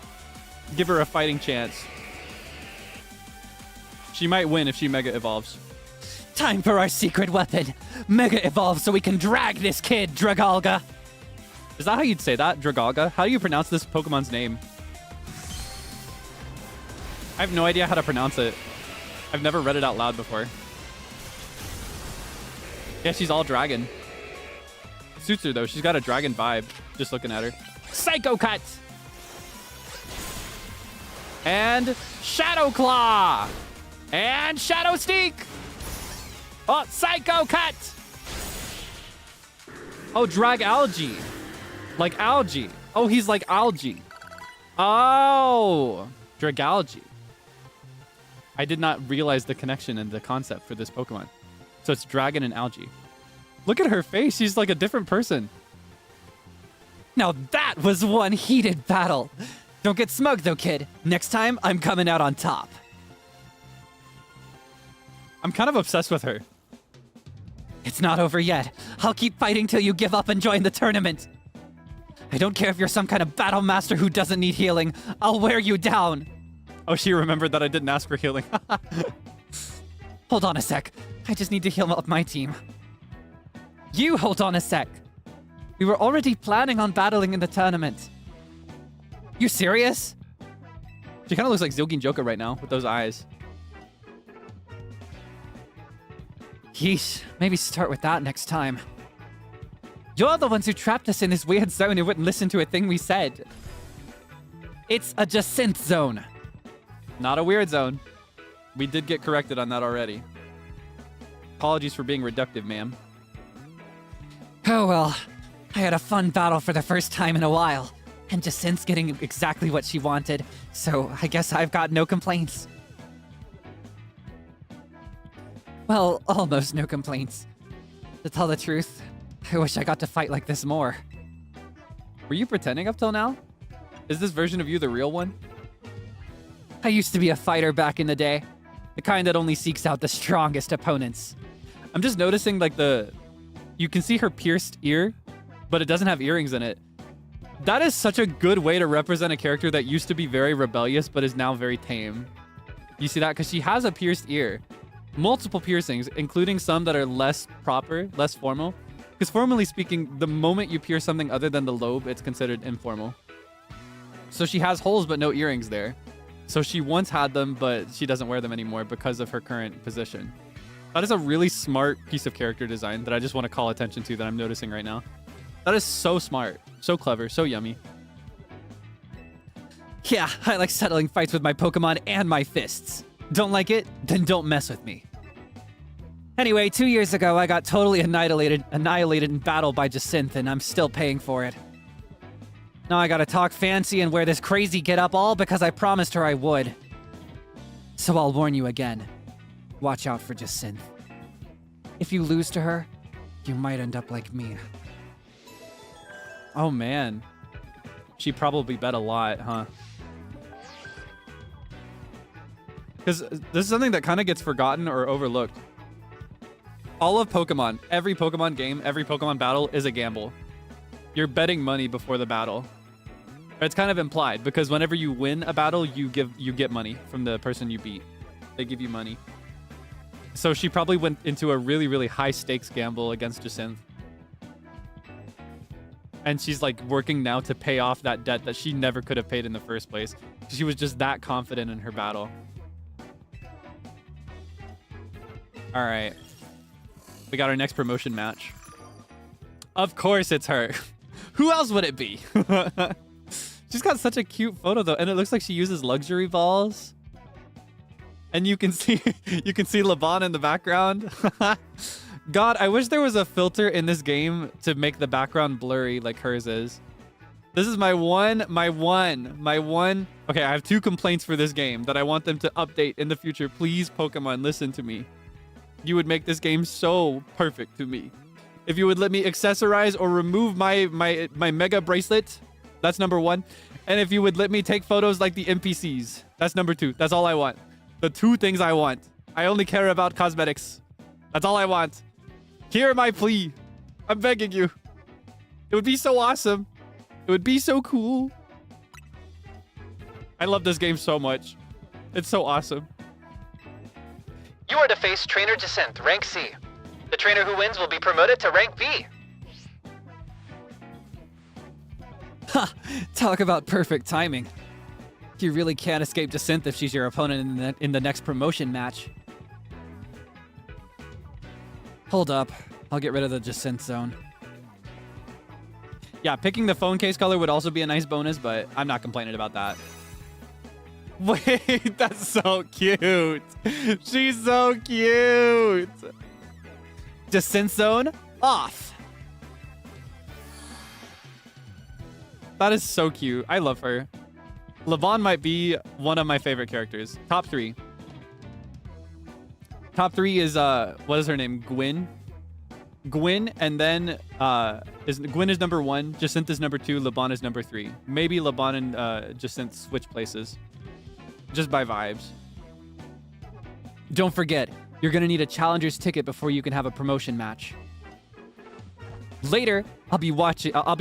Give her a fighting chance. She might win if she Mega Evolves. Time for our secret weapon! Mega Evolve so we can drag this kid, Dragalga! Is that how you'd say that? Dragalga? How do you pronounce this Pokemon's name? I have no idea how to pronounce it. I've never read it out loud before. Yeah, she's all dragon. Suits her though. She's got a dragon vibe. Just looking at her. Psycho Cut! And Shadow Claw! And Shadow Sneak! Oh, Psycho Cut! oh, Drag Algae. Like algae. Oh, he's like algae. Oh, Dragalge. I did not realize the connection and the concept for this Pokemon. So it's dragon and algae. Look at her face. She's like a different person. Now that was one heated battle! Don't get smug though, kid. Next time, I'm coming out on top. I'm kind of obsessed with her. It's not over yet. I'll keep fighting till you give up and join the tournament. I don't care if you're some kind of battle master who doesn't need healing. I'll wear you down. Oh, she remembered that I didn't ask for healing. Hold on a sec. I just need to heal up my team. You hold on a sec. We were already planning on battling in the tournament. You serious? She kind of looks like Zilgin Joker right now with those eyes. Yeesh, maybe start with that next time. You're the ones who trapped us in this weird zone and wouldn't listen to a thing we said. It's a Jacynth zone. Not a weird zone. We did get corrected on that already. Apologies for being reductive, ma'am. Oh well, I had a fun battle for the first time in a while. And Jacynth's getting exactly what she wanted, so I guess I've got no complaints. Well, almost no complaints. To tell the truth, I wish I got to fight like this more. Were you pretending up till now? Is this version of you the real one? I used to be a fighter back in the day. The kind that only seeks out the strongest opponents. I'm just noticing like you can see her pierced ear, but it doesn't have earrings in it. That is such a good way to represent a character that used to be very rebellious, but is now very tame. You see that? Because she has a pierced ear. Multiple piercings, including some that are less proper, less formal. Because formally speaking, the moment you pierce something other than the lobe, it's considered informal. So she has holes, but no earrings there. So she once had them, but she doesn't wear them anymore because of her current position. That is a really smart piece of character design that I just want to call attention to that I'm noticing right now. That is so smart, so clever, so yummy. Yeah, I like settling fights with my Pokemon and my fists. Don't like it? Then don't mess with me. Anyway, 2 years ago, I got totally annihilated in battle by Jacinthe, and I'm still paying for it. Now I gotta talk fancy and wear this crazy get-up all because I promised her I would. So I'll warn you again. Watch out for Jacinthe. If you lose to her, you might end up like me. Oh man. She probably bet a lot, huh? Because this is something that kind of gets forgotten or overlooked. All of Pokemon, every Pokemon game, every Pokemon battle is a gamble. You're betting money before the battle. It's kind of implied because whenever you win a battle, you get money from the person you beat. They give you money. So she probably went into a really, really high stakes gamble against Jacinthe. And she's like working now to pay off that debt that she never could have paid in the first place. She was just that confident in her battle. All right. We got our next promotion match. Of course it's her. Who else would it be? She's got such a cute photo though, and it looks like she uses luxury balls. And you can see Laban in the background. God, I wish there was a filter in this game to make the background blurry like hers is. This is my one. Okay, I have 2 complaints for this game that I want them to update in the future. Please, Pokemon, listen to me. You would make this game so perfect to me. If you would let me accessorize or remove my Mega Bracelet, that's number 1. And if you would let me take photos like the NPCs, that's number 2. That's all I want. The 2 things I want. I only care about cosmetics. That's all I want. Hear my plea. I'm begging you. It would be so awesome. It would be so cool. I love this game so much. It's so awesome. You are to face Trainer Jacinthe, rank C. The trainer who wins will be promoted to rank B. Ha! Talk about perfect timing. You really can't escape Jacinthe if she's your opponent in the next promotion match. Hold up. I'll get rid of the Jacinthe zone. Yeah, picking the phone case color would also be a nice bonus, but I'm not complaining about that. Wait, that's so cute. She's so cute. Jacinthe zone off. That is so cute. I love her. Laban might be one of my favorite characters. Top 3. Top 3 is what is her name? Gwyn, and then Gwyn is number 1, Jacinthe is number 2, Laban is number 3. Maybe Laban and Jacinthe switch places. Just by vibes. Don't forget, you're gonna need a challenger's ticket before you can have a promotion match. Later, I'll be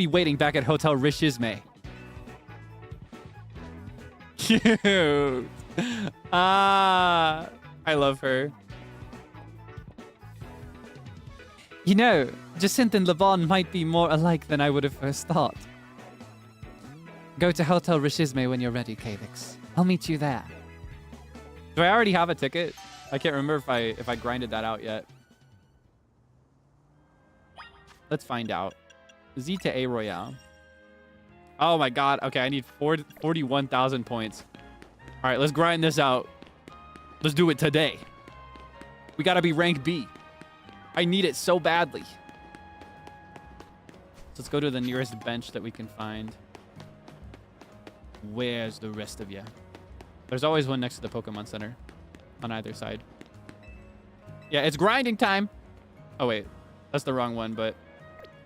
waiting back at Hotel Reminiscing. Cute. Ah, I love her. You know, Jacinthe and Laban might be more alike than I would have first thought. Go to Hotel Reminiscing when you're ready, Kaelix. I'll meet you there. Do I already have a ticket? I can't remember if I grinded that out yet. Let's find out. Z to A Royale. Oh my god. Okay, I need 41,000 points. All right, let's grind this out. Let's do it today. We gotta be rank B. I need it so badly. So let's go to the nearest bench that we can find. Where's the rest of you? There's always one next to the Pokemon Center on either side. Yeah, it's grinding time. Oh, wait. That's the wrong one, but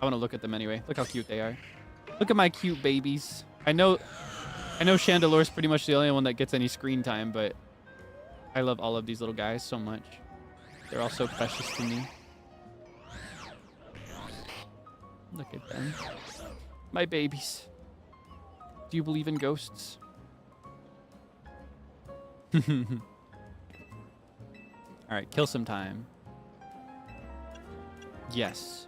I want to look at them anyway. Look how cute they are. Look at my cute babies. I know Chandelore's pretty much the only one that gets any screen time, but I love all of these little guys so much. They're all so precious to me. Look at them. My babies. Do you believe in ghosts? Alright, kill some time. Yes.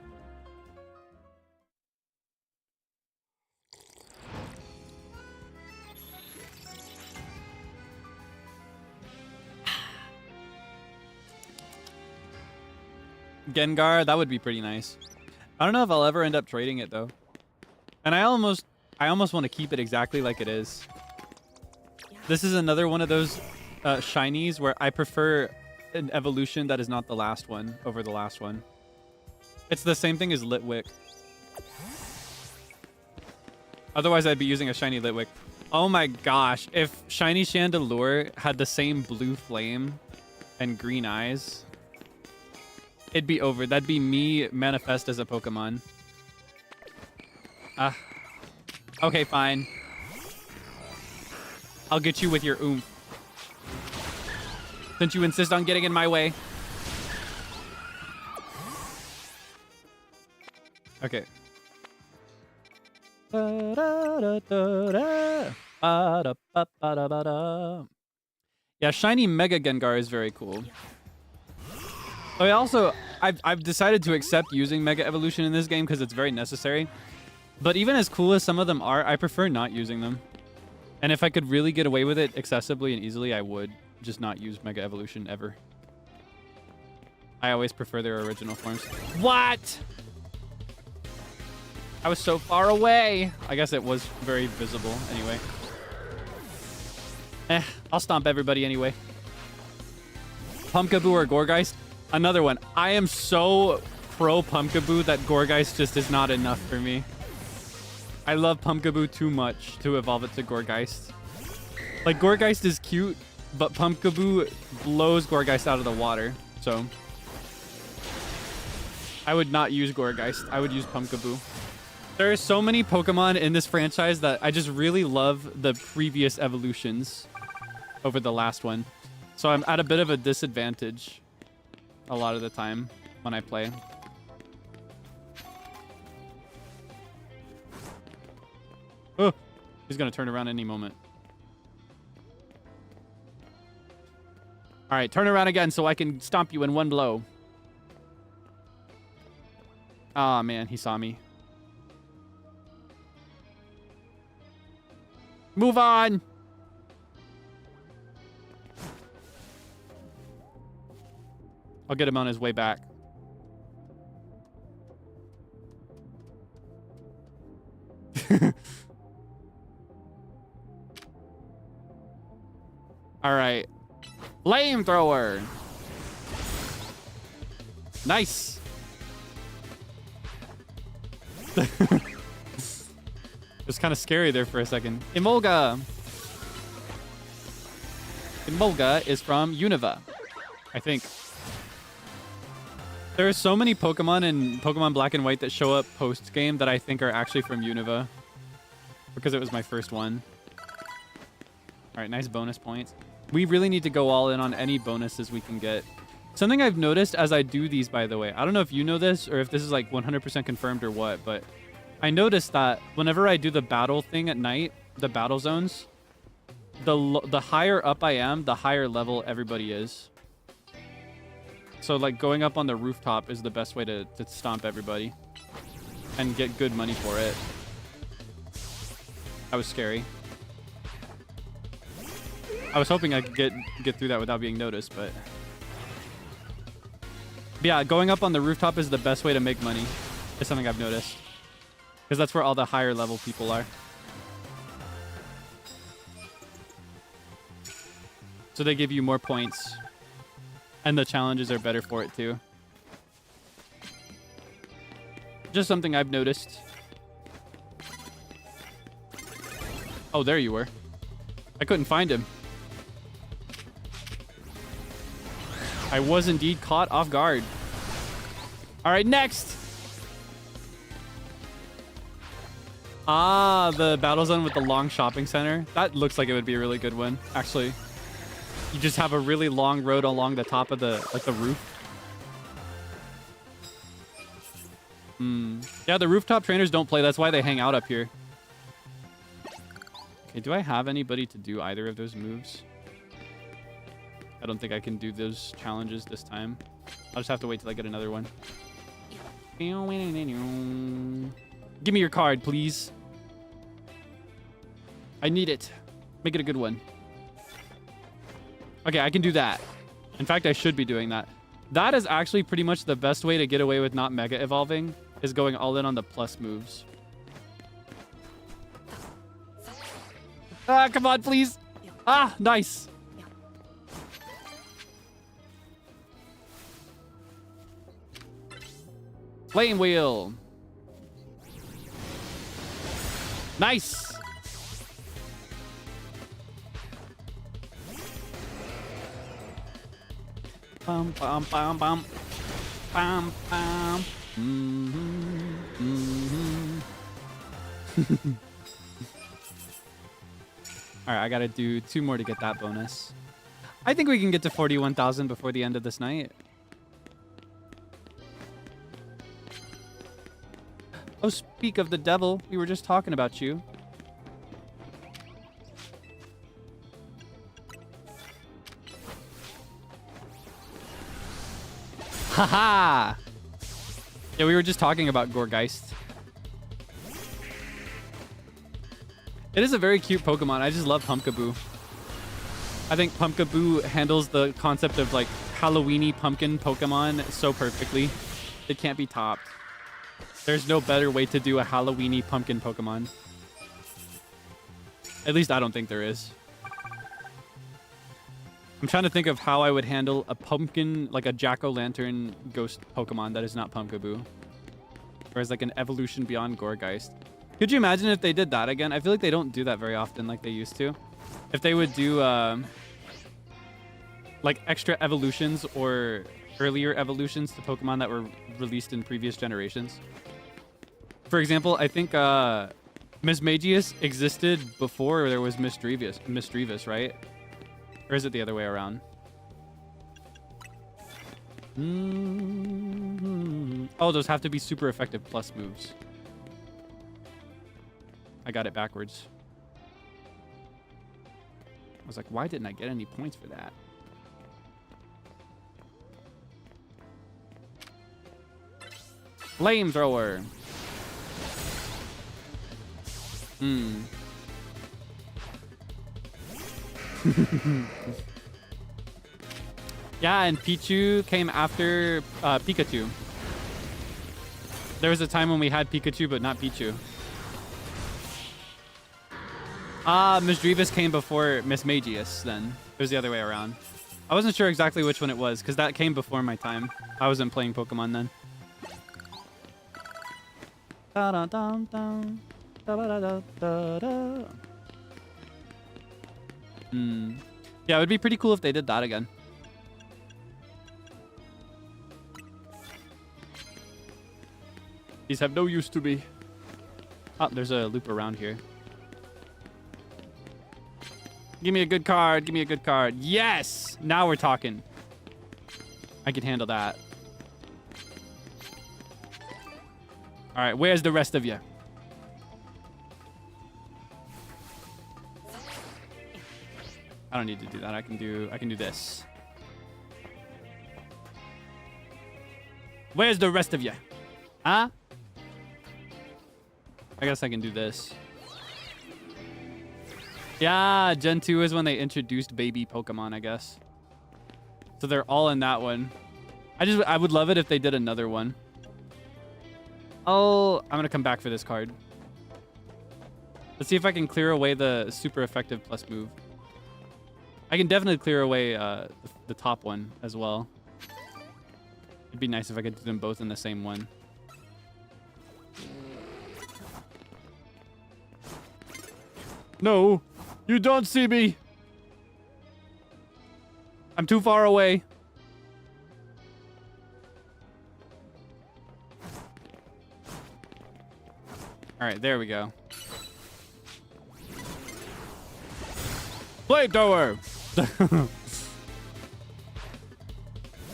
Gengar, that would be pretty nice. I don't know if I'll ever end up trading it though. And I almost want to keep it exactly like it is. This is another one of those shinies where I prefer an evolution that is not the last one over the last one. It's the same thing as Litwick. Otherwise, I'd be using a shiny Litwick. Oh my gosh, if shiny Chandelure had the same blue flame and green eyes, it'd be over. That'd be me manifest as a Pokemon. Okay, fine. I'll get you with your oomph. Since you insist on getting in my way. Okay. Yeah, shiny Mega Gengar is very cool. I've decided to accept using Mega Evolution in this game because it's very necessary. But even as cool as some of them are, I prefer not using them. And if I could really get away with it accessibly and easily, I would just not use Mega Evolution ever. I always prefer their original forms. What? I was so far away. I guess it was very visible anyway. I'll stomp everybody anyway. Pumpkaboo or Gourgeist? Another one. I am so pro Pumpkaboo that Gourgeist just is not enough for me. I love Pumpkaboo too much to evolve it to Gourgeist. Like, Gourgeist is cute, but Pumpkaboo blows Gourgeist out of the water. So, I would not use Gourgeist. I would use Pumpkaboo. There are so many Pokemon in this franchise that I just really love the previous evolutions over the last one. So I'm at a bit of a disadvantage a lot of the time when I play. Oh, he's going to turn around any moment. All right, turn around again so I can stomp you in one blow. Ah, man, he saw me. Move on. I'll get him on his way back. All right. Flamethrower. Nice. It was kind of scary there for a second. Emolga. Emolga is from Unova, I think. There are so many Pokemon in Pokemon Black and White that show up post-game that I think are actually from Unova. Because it was my first one. Alright, nice bonus points. We really need to go all in on any bonuses we can get. Something I've noticed as I do these, by the way. I don't know if you know this or if this is like 100% confirmed or what, but I noticed that whenever I do the battle thing at night, the battle zones, the higher up I am, the higher level everybody is. So like going up on the rooftop is the best way to stomp everybody and get good money for it. That was scary. I was hoping I could get through that without being noticed, but yeah, going up on the rooftop is the best way to make money. It's something I've noticed. Because that's where all the higher level people are. So they give you more points. And the challenges are better for it too. Just something I've noticed. Oh, there you were. I couldn't find him. I was indeed caught off guard. All right, next. Ah, the battle zone with the long shopping center. That looks like it would be a really good one, actually. You just have a really long road along the top of the roof. Yeah, the rooftop trainers don't play. That's why they hang out up here. Okay, do I have anybody to do either of those moves? I don't think I can do those challenges this time. I'll just have to wait till I get another one. Give me your card, please. I need it. Make it a good one. Okay, I can do that. In fact, I should be doing that. That is actually pretty much the best way to get away with not mega evolving, is going all in on the plus moves. Ah, come on, please. Ah, nice. Flame wheel. Nice. Bum bum bum bum. Bum bum. All right, I gotta do 2 more to get that bonus. I think we can get to 41,000 before the end of this night. Oh, speak of the devil, we were just talking about you. Haha! Yeah, we were just talking about Gorgeist. It is a very cute Pokemon. I just love Pumpkaboo. I think Pumpkaboo handles the concept of like Halloween-y pumpkin Pokemon so perfectly. It can't be topped. There's no better way to do a Halloween-y pumpkin Pokemon. At least I don't think there is. I'm trying to think of how I would handle a pumpkin, like a jack-o'-lantern ghost Pokemon that is not Pumpkaboo. Or as like an evolution beyond Gorgeist. Could you imagine if they did that again? I feel like they don't do that very often like they used to. If they would do like extra evolutions or earlier evolutions to Pokemon that were released in previous generations. For example, I think Mismagius existed before there was Misdreavus, right? Or is it the other way around? Oh, those have to be super effective plus moves. I got it backwards. I was like, why didn't I get any points for that? Flamethrower. Yeah, and Pichu came after Pikachu. There was a time when we had Pikachu, but not Pichu. Misdreavus came before Mismagius then. It was the other way around. I wasn't sure exactly which one it was, because that came before my time. I wasn't playing Pokemon then. Yeah, it would be pretty cool if they did that again. These have no use to me. Oh, there's a loop around here. Give me a good card. Give me a good card. Yes! Now we're talking. I can handle that. All right, where's the rest of you? I don't need to do that. I can do this. Where's the rest of you? Huh? I guess I can do this. Yeah, Gen 2 is when they introduced baby Pokemon, I guess. So they're all in that one. I would love it if they did another one. I'm gonna come back for this card. Let's see if I can clear away the super effective plus move. I can definitely clear away the top one as well. It'd be nice if I could do them both in the same one. No, you don't see me. I'm too far away. All right, there we go. Flamethrower.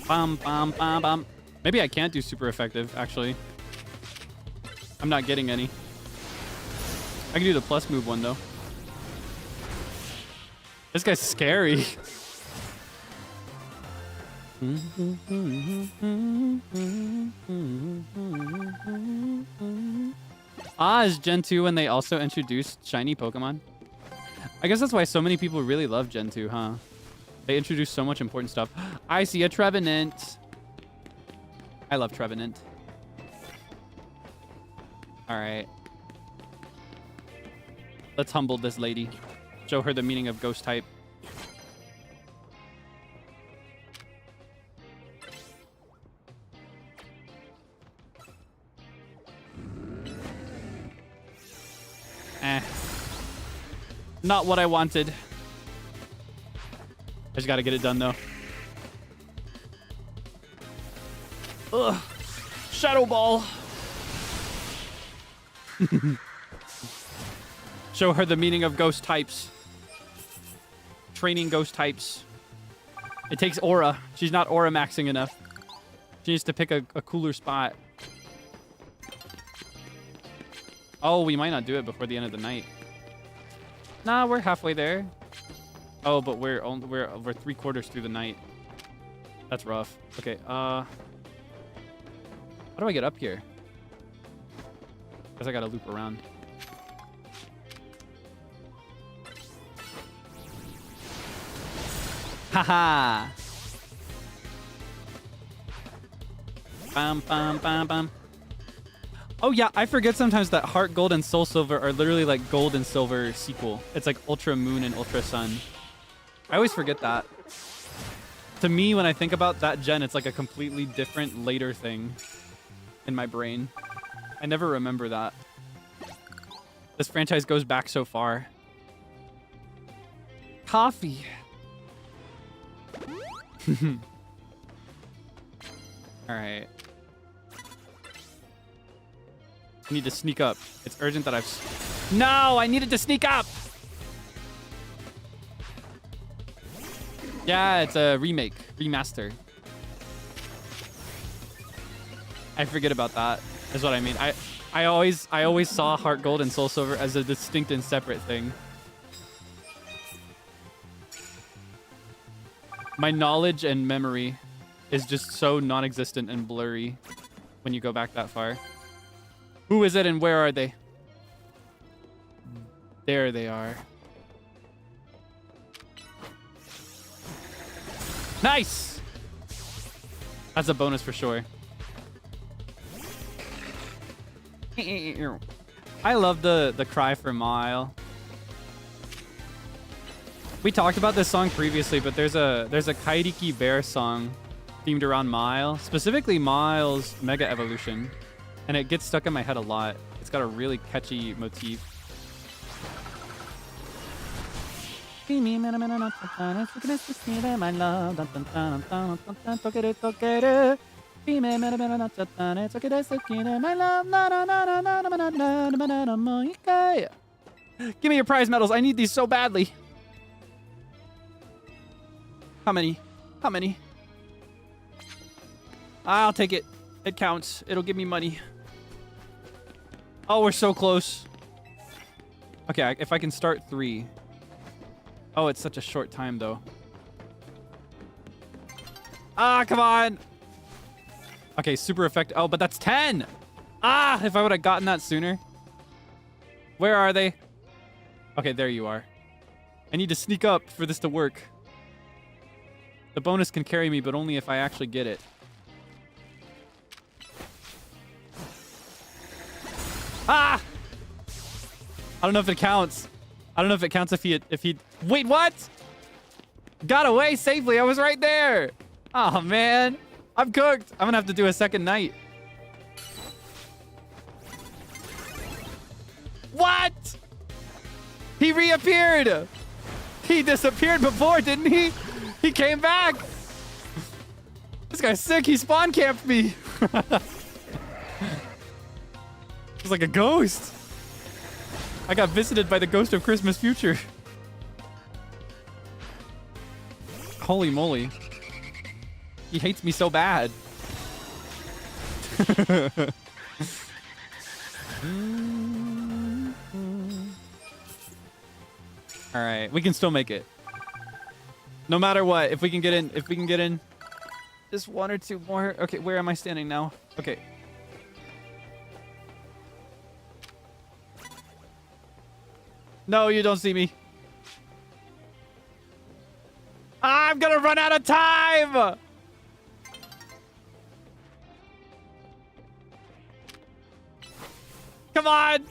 Bum, bum, bum, bum. Maybe I can't do super effective, actually. I'm not getting any. I can do the plus move one, though. This guy's scary. Is Gen 2 when they also introduced shiny Pokemon? I guess that's why so many people really love Gen 2, huh? They introduced so much important stuff. I see a Trevenant. I love Trevenant. All right. Let's humble this lady. Show her the meaning of ghost type. Not what I wanted. I just gotta get it done though. Ugh. Shadow Ball. Show her the meaning of ghost types. Training ghost types. It takes aura. She's not aura maxing enough. She needs to pick a cooler spot. Oh, we might not do it before the end of the night. Nah, we're halfway there. Oh, but we're 3/4 through the night. That's rough. Okay, how do I get up here? Guess I gotta loop around. Haha. Bam, bam, bam, bam. Oh yeah, I forget sometimes that Heart Gold and Soul Silver are literally like Gold and Silver sequel. It's like Ultra Moon and Ultra Sun. I always forget that. To me, when I think about that gen, it's like a completely different later thing in my brain. I never remember that. This franchise goes back so far. Coffee. All right. I need to sneak up. It's urgent that I've... No, I needed to sneak up. Yeah, it's a remake, remaster. I forget about that. Is what I mean. I always saw Heart Gold and Soul Silver as a distinct and separate thing. My knowledge and memory is just so non-existent and blurry when you go back that far. Who is it and where are they? There they are. Nice! That's a bonus for sure. I love the cry for Mile. We talked about this song previously, but there's a Kairiki Bear song themed around Mile, specifically Mile's Mega Evolution. And it gets stuck in my head a lot. It's got a really catchy motif. Give me your prize medals. I need these so badly. How many? How many? I'll take it. It counts. It'll give me money. Oh, we're so close. Okay, if I can start 3. Oh, it's such a short time, though. Ah, come on. Okay, super effective. Oh, but that's 10. Ah, if I would have gotten that sooner. Where are they? Okay, there you are. I need to sneak up for this to work. The bonus can carry me, but only if I actually get it. Ah! I don't know if it counts. I don't know if it counts if he... Wait, what? Got away safely. I was right there. Oh, man. I'm cooked. I'm going to have to do a second night. What? He reappeared. He disappeared before, didn't he? He came back. This guy's sick. He spawn camped me. It's like a ghost. I got visited by the ghost of Christmas future. Holy moly. He hates me so bad. All right, we can still make it. No matter what, if we can get in, just one or two more. Okay, where am I standing now? Okay. No, you don't see me. I'm gonna run out of time! Come on!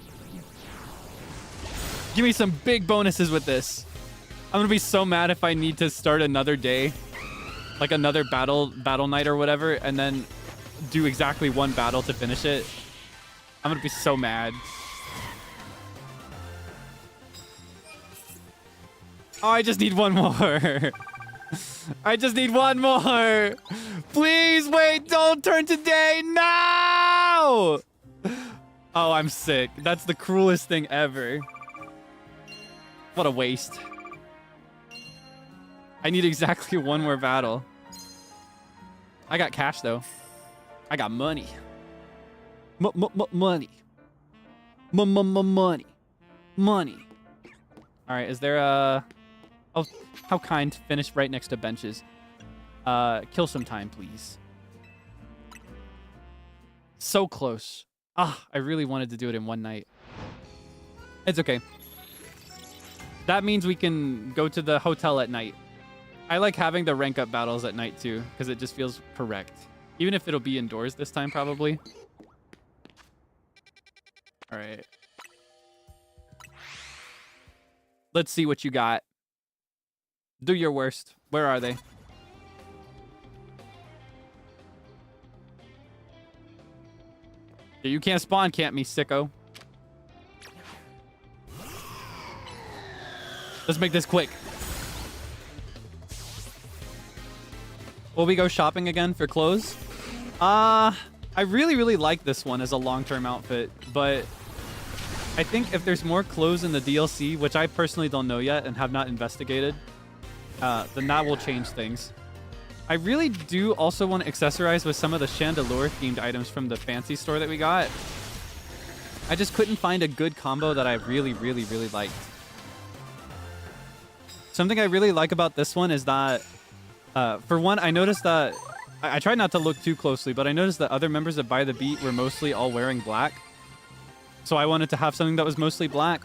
Give me some big bonuses with this. I'm gonna be so mad if I need to start another day. Like another battle night or whatever, and then do exactly one battle to finish it. I'm gonna be so mad. Oh, I just need one more. I just need one more. Please wait, don't turn today. No! Oh, I'm sick. That's the cruelest thing ever. What a waste. I need exactly one more battle. I got cash, though. I got money. Money. Money. Money. All right, is there a... Oh, how kind. Finish right next to benches. Kill some time, please. So close. Ah, I really wanted to do it in one night. It's okay. That means we can go to the hotel at night. I like having the rank up battles at night too, because it just feels correct. Even if it'll be indoors this time, probably. All right. Let's see what you got. Do your worst. Where are they? Yeah, you can't spawn, can't me, sicko. Let's make this quick. Will we go shopping again for clothes? I really like this one as a long-term outfit, but I think if there's more clothes in the DLC, which I personally don't know yet and have not investigated, then that will change things. I really do also want to accessorize with some of the Chandelure-themed items from the fancy store that we got. I just couldn't find a good combo that I really liked. Something I really like about this one is that, for one, I noticed that... I tried not to look too closely, but I noticed that other members of By the Beat were mostly all wearing black. So I wanted to have something that was mostly black.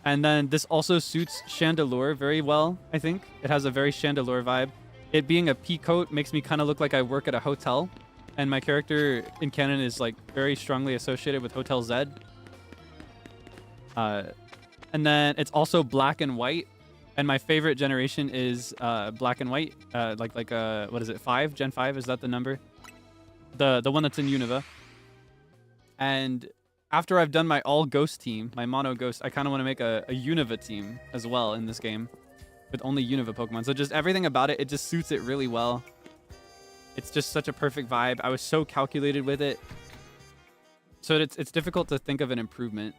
And then this also suits Chandelure very well, I think. It has a very Chandelure vibe. It being a pea coat makes me kind of look like I work at a hotel. And my character in canon is like very strongly associated with Hotel Z. And then it's also black and white. And my favorite generation is black and white. What is it, 5? Gen 5, is that the number? The one that's in Unova. And after I've done my all ghost team, my mono ghost, I kind of want to make a Unova team as well in this game. With only Unova Pokemon. So just everything about it, it just suits it really well. It's just such a perfect vibe. I was so calculated with it. So it's difficult to think of an improvement.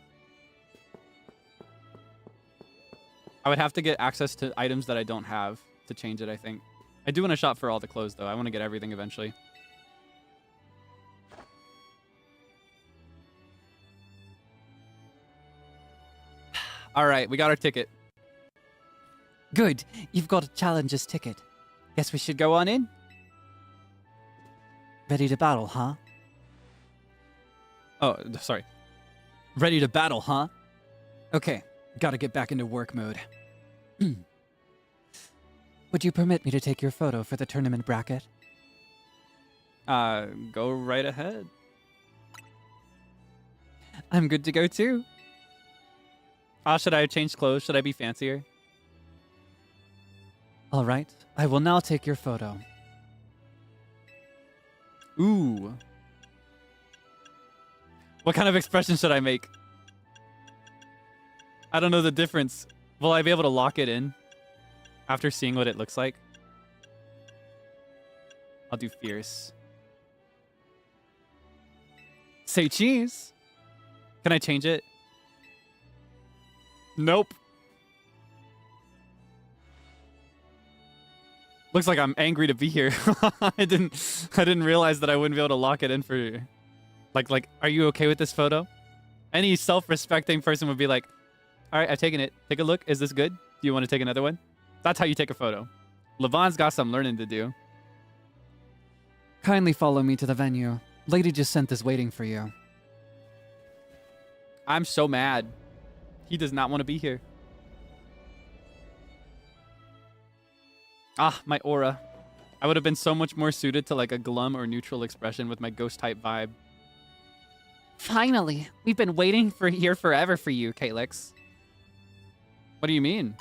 I would have to get access to items that I don't have to change it, I think. I do want to shop for all the clothes, though. I want to get everything eventually. All right, we got our ticket. Good. You've got a challenger's ticket. Guess we should go on in. Ready to battle, huh? Oh, sorry. Ready to battle, huh? Okay. Gotta get back into work mode. Would you permit me to take your photo for the tournament bracket? Go right ahead. I'm good to go too. Should I change clothes? Should I be fancier? All right. I will now take your photo. Ooh. What kind of expression should I make? I don't know the difference. Will I be able to lock it in after seeing what it looks like? I'll do fierce. Say cheese. Can I change it? Nope. Looks like I'm angry to be here. I didn't realize that I wouldn't be able to lock it in for like are you okay with this photo? Any self-respecting person would be like, all right, I've taken it. Take a look. Is this good? Do you want to take another one? That's how you take a photo. Levon's got some learning to do. Kindly follow me to the venue. Lady Jacinthe is waiting for you. I'm so mad. He does not want to be here. Ah, my aura. I would have been so much more suited to like a glum or neutral expression with my ghost type vibe. Finally, we've been waiting here forever for you, Kaelix. What do you mean?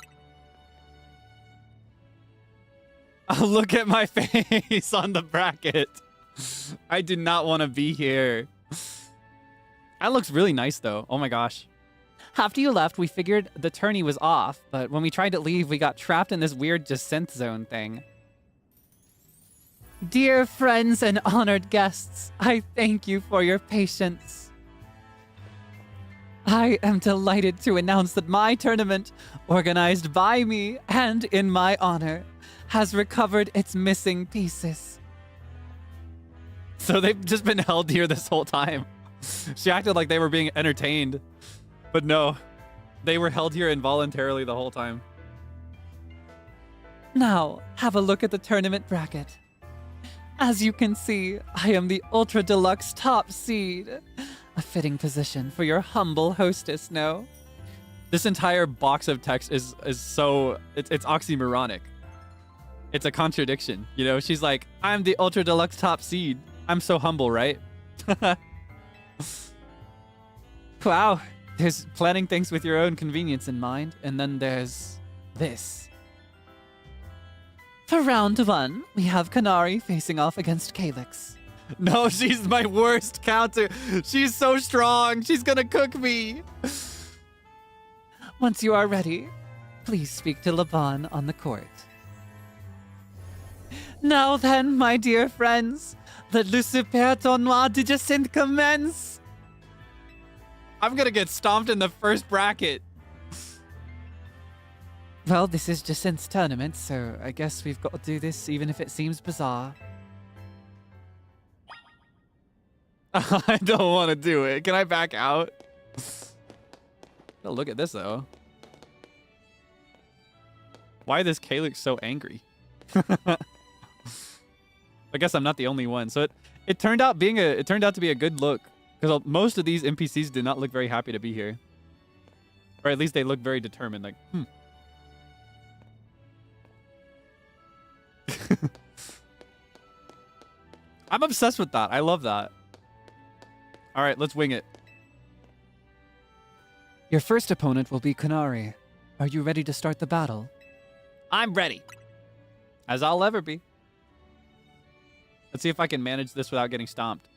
Oh, look at my face on the bracket. I did not want to be here. That looks really nice, though. Oh my gosh. After you left, we figured the tourney was off, but when we tried to leave, we got trapped in this weird Jacinthe zone thing. Dear friends and honored guests, I thank you for your patience. I am delighted to announce that my tournament, organized by me and in my honor, has recovered its missing pieces. So they've just been held here this whole time. She acted like they were being entertained. But no, they were held here involuntarily the whole time. Now, have a look at the tournament bracket. As you can see, I am the Ultra Deluxe top seed. A fitting position for your humble hostess, no? This entire box of text is so... It's oxymoronic. It's a contradiction, you know? She's like, I'm the Ultra Deluxe top seed. I'm so humble, right? Wow. There's planning things with your own convenience in mind, and then there's this. For round 1, we have Kanari facing off against Kaelix. No, she's my worst counter. She's so strong. She's gonna cook me. Once you are ready, please speak to Levon on the court. Now then, my dear friends, let le super tournoi de Jacinthe commence. I'm gonna get stomped in the first bracket. Well, this is Jacinthe's tournament, so I guess we've got to do this even if it seems bizarre. I don't want to do it. Can I back out? Oh, look at this, though. Why is this Kaelix so angry? I guess I'm not the only one. So it turned out to be a good look. Because most of these NPCs did not look very happy to be here. Or at least they look very determined. Like, I'm obsessed with that. I love that. All right, let's wing it. Your first opponent will be Kanari. Are you ready to start the battle? I'm ready. As I'll ever be. Let's see if I can manage this without getting stomped.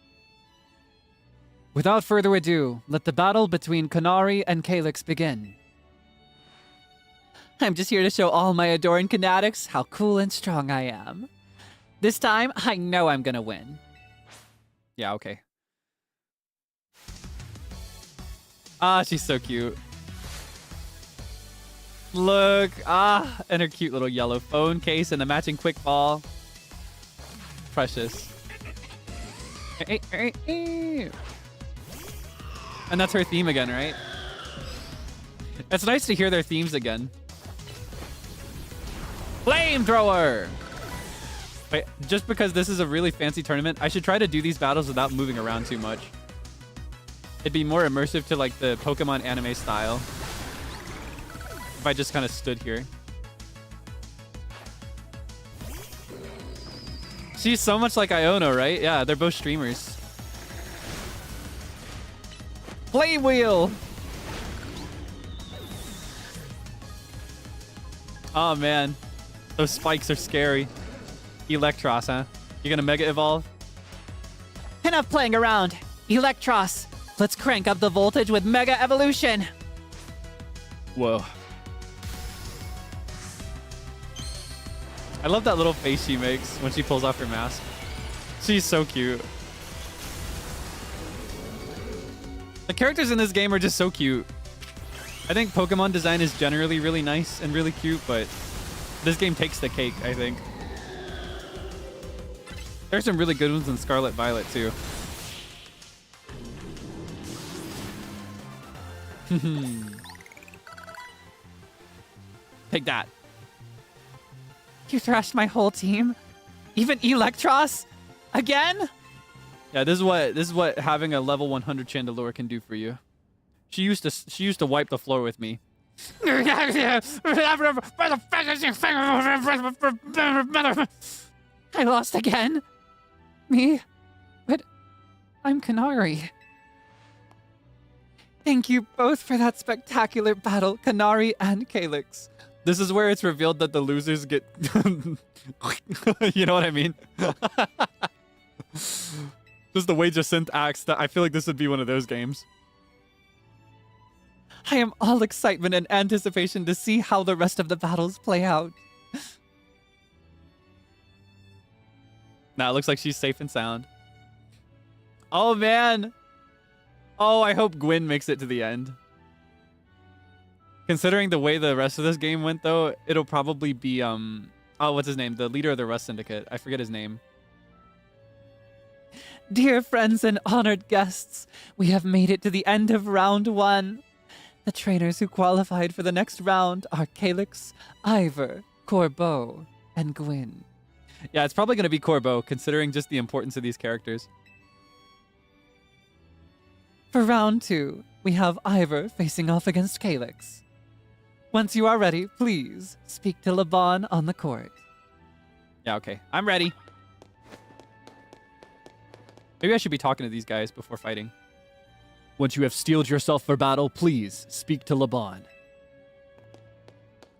Without further ado, let the battle between Kanari and Kaelix begin. I'm just here to show all my adoring fanatics how cool and strong I am. This time, I know I'm gonna win. Yeah, okay. Ah, she's so cute. Look, and her cute little yellow phone case and the matching quick ball. Precious. And that's her theme again, right? It's nice to hear their themes again. Flamethrower! Wait, just because this is a really fancy tournament, I should try to do these battles without moving around too much. It'd be more immersive to like the Pokemon anime style. If I just kind of stood here. She's so much like Iono, right? Yeah, they're both streamers. Flame Wheel! Oh man, those spikes are scary. Electros, huh? You gonna Mega Evolve? Enough playing around. Electros, let's crank up the voltage with Mega Evolution. Whoa. I love that little face she makes when she pulls off her mask. She's so cute. The characters in this game are just so cute. I think Pokemon design is generally really nice and really cute, but this game takes the cake, I think. There's some really good ones in Scarlet Violet, too. Take that. You thrashed my whole team? Even Electros? Again? Yeah, this is what having a level 100 Chandelure can do for you. She used to wipe the floor with me. I lost again. Me? But I'm Kanari. Thank you both for that spectacular battle, Kanari and Kaelix. This is where it's revealed that the losers get... You know what I mean? Just the way Jacinthe acts, that I feel like this would be one of those games. I am all excitement and anticipation to see how the rest of the battles play out. Now it looks like she's safe and sound. Oh, man. Oh, I hope Gwyn makes it to the end. Considering the way the rest of this game went, though, it'll probably be, oh, what's his name? The leader of the Rust Syndicate. I forget his name. Dear friends and honored guests, we have made it to the end of round 1. The trainers who qualified for the next round are Kaelix, Ivor, Corbeau, and Gwyn. Yeah, it's probably going to be Corbeau, considering just the importance of these characters. For round 2, we have Ivor facing off against Kaelix. Once you are ready, please speak to Laban on the court. Yeah, okay. I'm ready. Maybe I should be talking to these guys before fighting. Once you have steeled yourself for battle, please speak to Laban.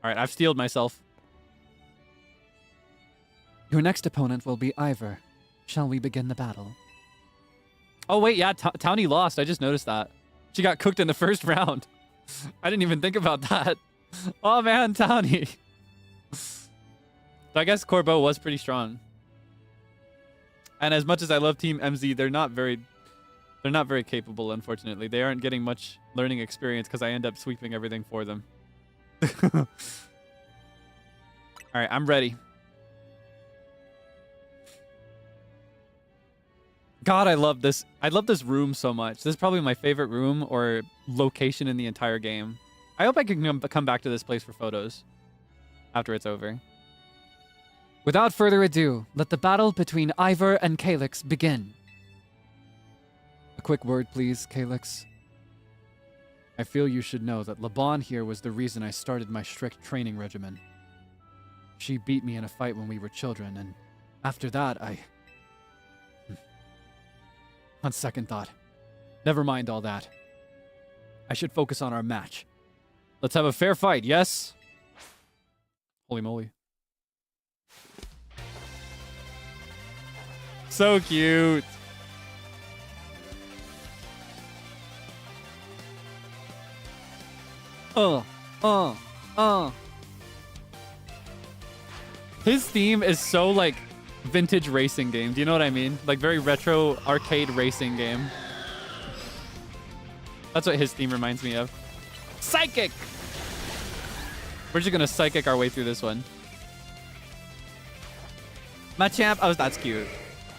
All right, I've steeled myself. Your next opponent will be Ivor. Shall we begin the battle? Oh, wait, yeah, Townie lost. I just noticed that. She got cooked in the first round. I didn't even think about that. Oh, man, Townie. So I guess Corbeau was pretty strong. And as much as I love Team MZ, they're not very capable, unfortunately. They aren't getting much learning experience because I end up sweeping everything for them. All right, I'm ready. God, I love this. I love this room so much. This is probably my favorite room or location in the entire game. I hope I can come back to this place for photos after it's over. Without further ado, let the battle between Ivor and Kaelix begin. A quick word, please, Kaelix. I feel you should know that Laban here was the reason I started my strict training regimen. She beat me in a fight when we were children, and after that, On second thought, never mind all that. I should focus on our match. Let's have a fair fight, yes? Holy moly. So cute. His theme is so, like, vintage racing game. Do you know what I mean? Like, very retro arcade racing game. That's what his theme reminds me of. Psychic! We're just gonna psychic our way through this one. Machamp. Oh, that's cute.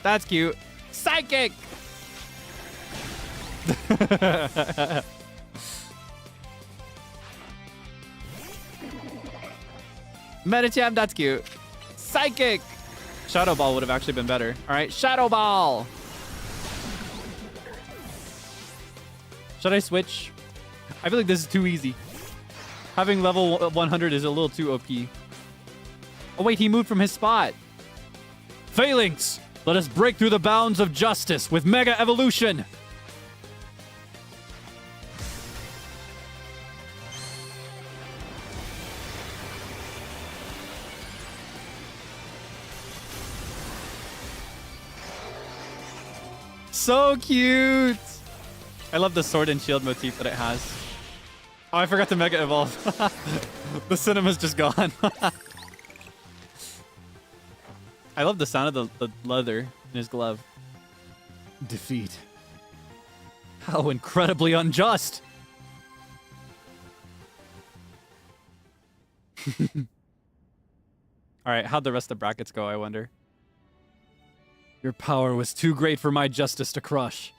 That's cute. Psychic! Metacham, that's cute. Psychic! Shadow Ball would have actually been better. All right, Shadow Ball! Should I switch? I feel like this is too easy. Having level 100 is a little too OP. Oh, wait, he moved from his spot. Phalanx, let us break through the bounds of justice with Mega Evolution! So cute! I love the sword and shield motif that it has. Oh, I forgot to Mega Evolve. The cinema's just gone. I love the sound of the leather in his glove. Defeat. How incredibly unjust! Alright, how'd the rest of the brackets go, I wonder? Your power was too great for my justice to crush.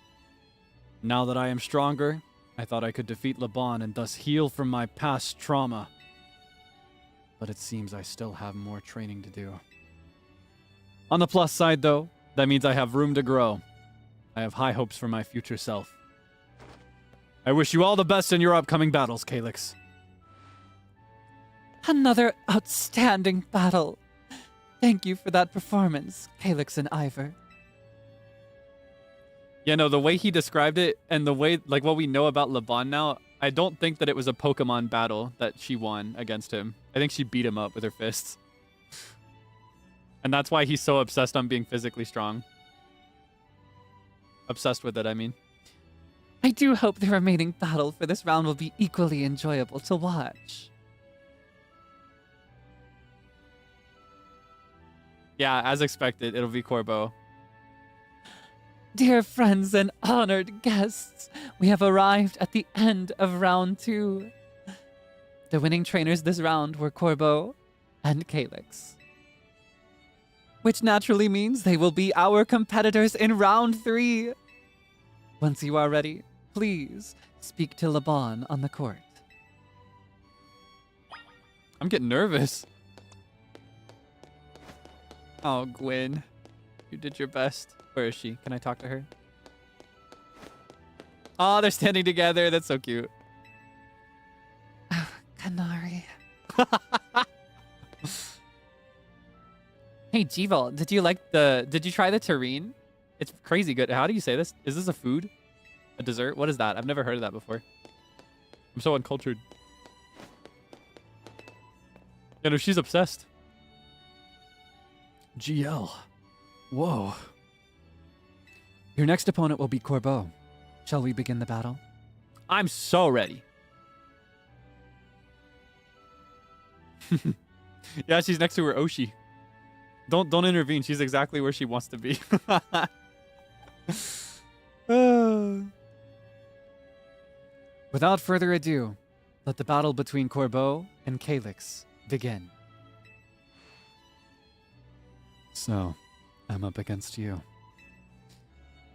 Now that I am stronger, I thought I could defeat Laban and thus heal from my past trauma. but it seems I still have more training to do. On the plus side, though, that means I have room to grow. I have high hopes for my future self. I wish you all the best in your upcoming battles, Kaelix. Another outstanding battle. Thank you for that performance, Kaelix and Ivor. Yeah, no, the way he described it and the way, like, what we know about LeBon now, I don't think that it was a Pokemon battle that she won against him. I think she beat him up with her fists. And that's why he's so obsessed on being physically strong. Obsessed with it, I mean. I do hope the remaining battle for this round will be equally enjoyable to watch. Yeah, as expected, it'll be Corbeau. Dear friends and honored guests, we have arrived at the end of round 2. The winning trainers this round were Corbeau and Kaelix, which naturally means they will be our competitors in round 3. Once you are ready, please speak to LeBon on the court. I'm getting nervous. Oh, Gwen. You did your best. Where is she? Can I talk to her? Oh, they're standing together. That's so cute. Canary. Hey, G-Vault, did you try the terrine? It's crazy good. How do you say this? Is this a food? A dessert? What is that? I've never heard of that before. I'm so uncultured. Yeah, no, she's obsessed. GL. Whoa. Your next opponent will be Corbeau. Shall we begin the battle? I'm so ready. Yeah, she's next to her Oshi. Don't intervene. She's exactly where she wants to be. Without further ado, let the battle between Corbeau and Kaelix begin. So, I'm up against you.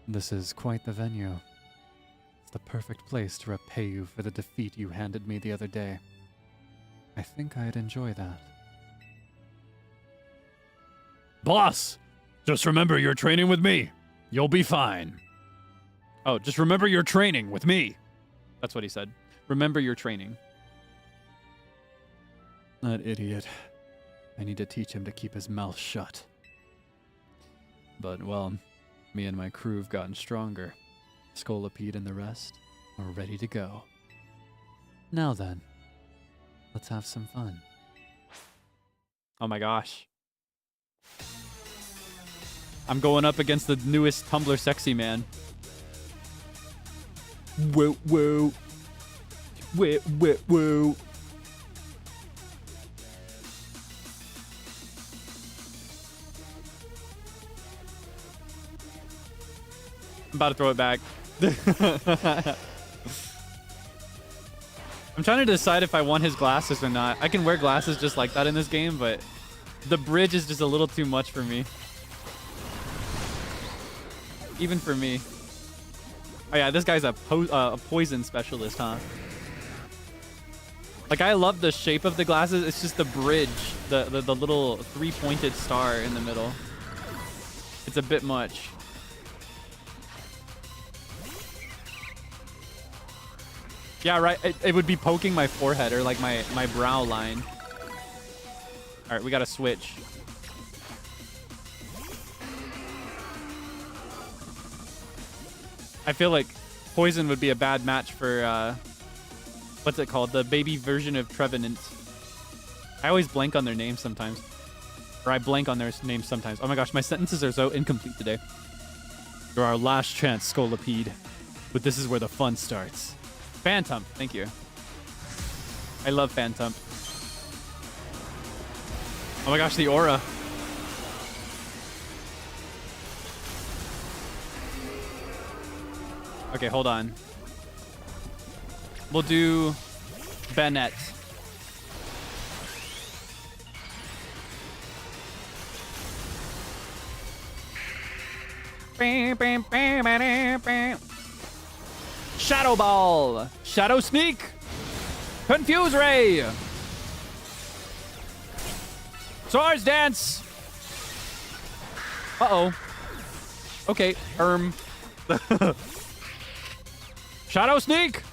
This is quite the venue. It's the perfect place to repay you for the defeat you handed me the other day. I think I'd enjoy that. Boss, just remember you're training with me. You'll be fine. Oh, just remember your training with me. That's what he said. Remember your training. That idiot. I need to teach him to keep his mouth shut. But, well, me and my crew have gotten stronger. Scolipede and the rest are ready to go. Now then, let's have some fun. Oh my gosh. I'm going up against the newest Tumblr sexy man. Whoa, whoa. Whoa, whoa, whoa. I'm about to throw it back. I'm trying to decide if I want his glasses or not. I can wear glasses just like that in this game, but the bridge is just a little too much for me. Even for me. Oh yeah, this guy's a poison specialist, huh? Like, I love the shape of the glasses. It's just the bridge, the little three-pointed star in the middle. It's a bit much. Yeah, right. It would be poking my forehead or like my brow line. All right, we got to switch. I feel like poison would be a bad match for what's it called? The baby version of Trevenant. I always blank on their names sometimes. Or I blank on their names sometimes. Oh my gosh, my sentences are so incomplete today. You're our last chance, Scolipede. But this is where the fun starts. Phantom, thank you. I love Phantom. Oh my gosh, the aura. Okay, hold on. We'll do Bennett. Shadow Ball! Shadow Sneak! Confuse Ray! Swords dance! Uh-oh. Okay, Shadow Sneak!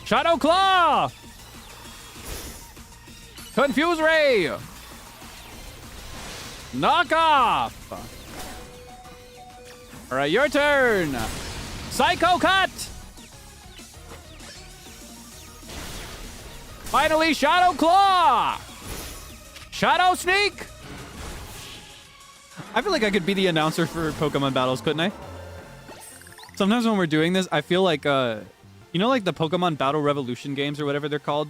Shadow Claw! Confuse Ray! Knock off! Alright, your turn! Psycho Cut! Finally, Shadow Claw! Shadow Sneak! I feel like I could be the announcer for Pokemon battles, couldn't I? Sometimes when we're doing this, I feel like, you know, like the Pokemon Battle Revolution games or whatever they're called?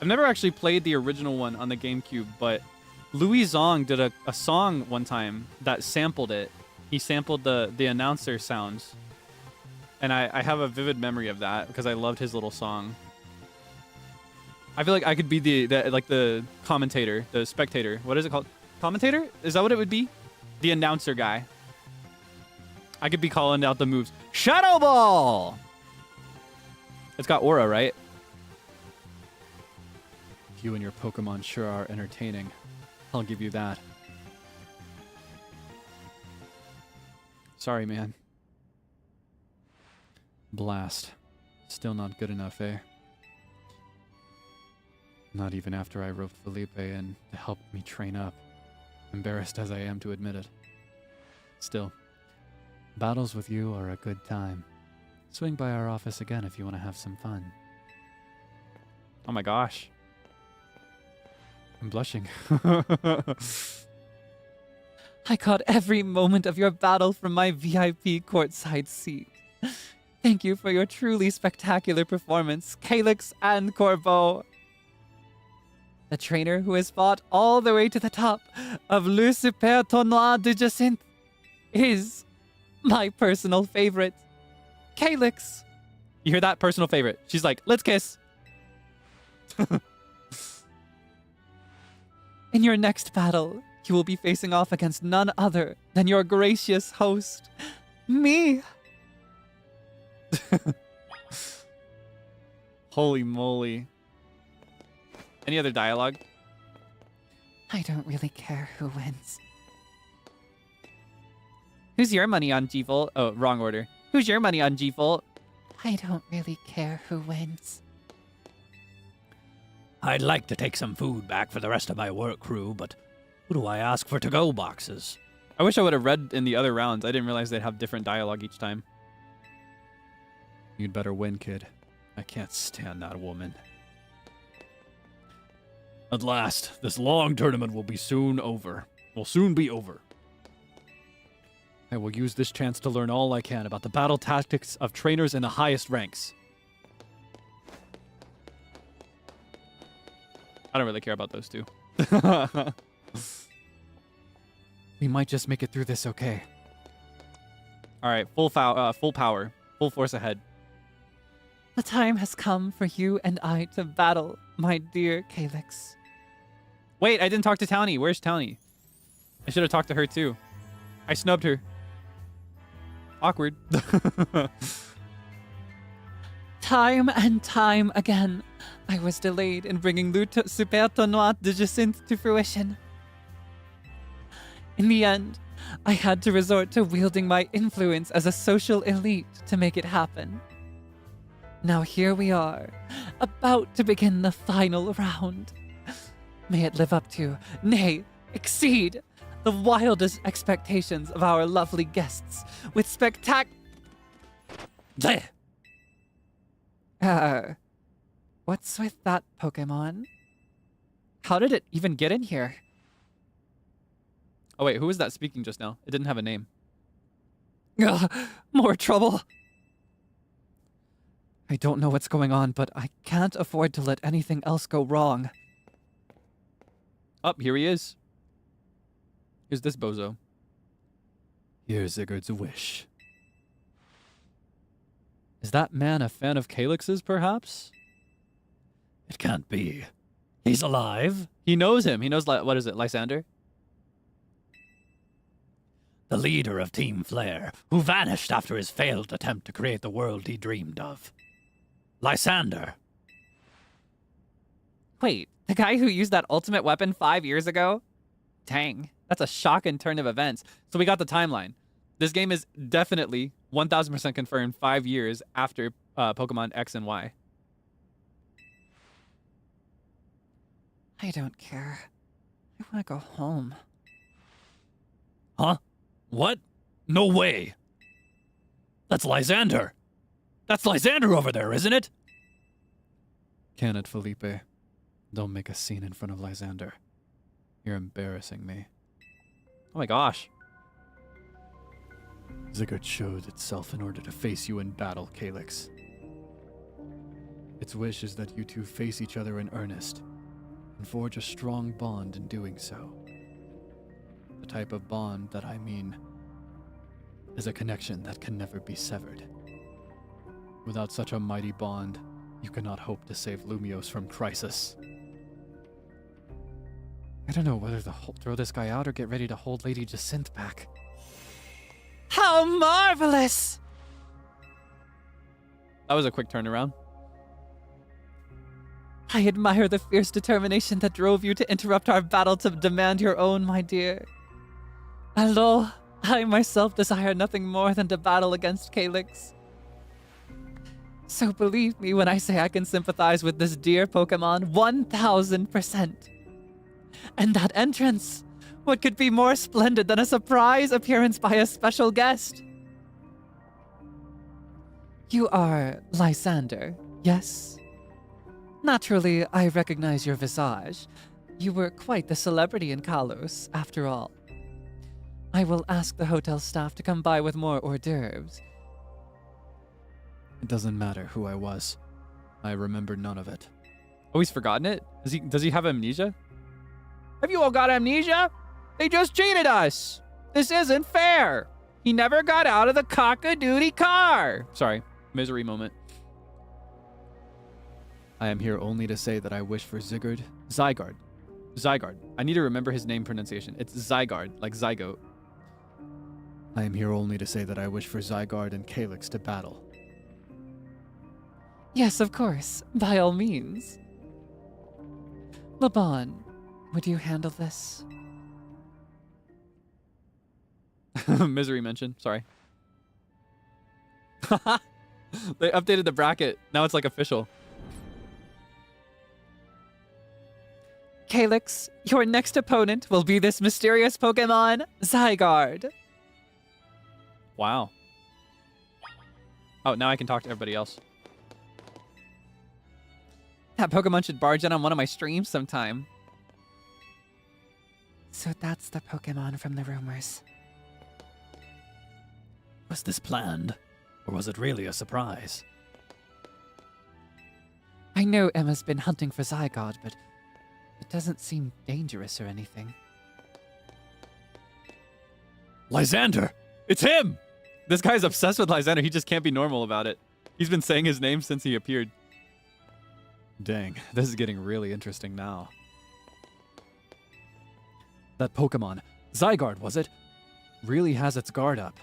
I've never actually played the original one on the GameCube, but Louis Zong did a song one time that sampled it. He sampled the announcer sounds. And I have a vivid memory of that because I loved his little song. I feel like I could be the commentator, the spectator. What is it called? Commentator? Is that what it would be? The announcer guy. I could be calling out the moves. Shadow Ball! It's got aura, right? You and your Pokemon sure are entertaining. I'll give you that. Sorry, man. Blast. Still not good enough, eh? Not even after I roped Felipe in to help me train up. Embarrassed as I am to admit it. Still, battles with you are a good time. Swing by our office again if you want to have some fun. Oh my gosh. I'm blushing. I caught every moment of your battle from my VIP courtside seat. Thank you for your truly spectacular performance, Kaelix and Corbeau. The trainer who has fought all the way to the top of Le Super Tournoi de Jacinthe is my personal favorite, Kaelix. You hear that? Personal favorite. She's like, let's kiss. In your next battle, you will be facing off against none other than your gracious host, me. Holy moly. Any other dialogue? I don't really care who wins. Who's your money on G-Volt? Oh, wrong order. Who's your money on G-Volt? I don't really care who wins. I'd like to take some food back for the rest of my work crew, but who do I ask for to-go boxes? I wish I would have read in the other rounds. I didn't realize they'd have different dialogue each time. You'd better win, kid. I can't stand that woman. At last, this long tournament will soon be over. I will use this chance to learn all I can about the battle tactics of trainers in the highest ranks. I don't really care about those two. We might just make it through this okay. All right, full power, full force ahead. The time has come for you and I to battle, my dear Kaelix. Wait, I didn't talk to Townie. Where's Townie? I should have talked to her too. I snubbed her. Awkward. Time and time again, I was delayed in bringing Le Super Tournoi de Jacinthe to fruition. In the end, I had to resort to wielding my influence as a social elite to make it happen. Now here we are, about to begin the final round. May it live up to, nay, exceed, the wildest expectations of our lovely guests with what's with that Pokemon? How did it even get in here? Oh wait, who was that speaking just now? It didn't have a name. Ugh, more trouble. I don't know what's going on, but I can't afford to let anything else go wrong. Up, here he is. Here's this bozo. Here's Zygarde's wish. Is that man a fan of Kaelix's, perhaps? It can't be. He's alive. He knows him. He knows, what is it, Lysander? The leader of Team Flare, who vanished after his failed attempt to create the world he dreamed of. Lysander. Wait, The guy who used that ultimate weapon 5 years ago? Dang, that's a shocking turn of events. So we got the timeline. This game is definitely 1000% confirmed 5 years after Pokemon X and Y. I don't care. I want to go home. Huh? What? No way. That's Lysander. That's Lysander over there, isn't it? Can it, Felipe? Don't make a scene in front of Lysander. You're embarrassing me. Oh my gosh. Zygarde showed itself in order to face you in battle, Kaelix. Its wish is that you two face each other in earnest, and forge a strong bond in doing so. The type of bond that I mean is a connection that can never be severed. Without such a mighty bond, you cannot hope to save Lumios from crisis. I don't know whether to throw this guy out or get ready to hold Lady Jacinthe back. How marvelous! That was a quick turnaround. I admire the fierce determination that drove you to interrupt our battle to demand your own, my dear. Although I myself desire nothing more than to battle against Kaelix. So believe me when I say I can sympathize with this dear Pokemon 1000%. And that entrance, what could be more splendid than a surprise appearance by a special guest? You are Lysander, yes? Naturally, I recognize your visage. You were quite the celebrity in Kalos, after all. I will ask the hotel staff to come by with more hors d'oeuvres. It doesn't matter who I was. I remember none of it. Oh, he's forgotten it? Does he have amnesia? Have you all got amnesia? They just cheated us. This isn't fair. He never got out of the cock-a-doodie car. Sorry, misery moment. I am here only to say that I wish for Zygarde. Zygarde. I need to remember his name pronunciation. It's Zygarde, like zygote. I am here only to say that I wish for Zygarde and Kaelix to battle. Yes, of course, by all means. Laban, would you handle this? Misery mention. Sorry. They updated the bracket. Now it's like official. Kaelix, your next opponent will be this mysterious Pokemon, Zygarde. Wow. Oh, now I can talk to everybody else. That Pokemon should barge in on one of my streams sometime. So that's the Pokemon from the rumors. Was this planned? Or was it really a surprise? I know Emma's been hunting for Zygarde, but it doesn't seem dangerous or anything. Lysander! It's him! This guy's obsessed with Lysander. He just can't be normal about it. He's been saying his name since he appeared. Dang, this is getting really interesting now. That Pokemon, Zygarde was it, really has its guard up.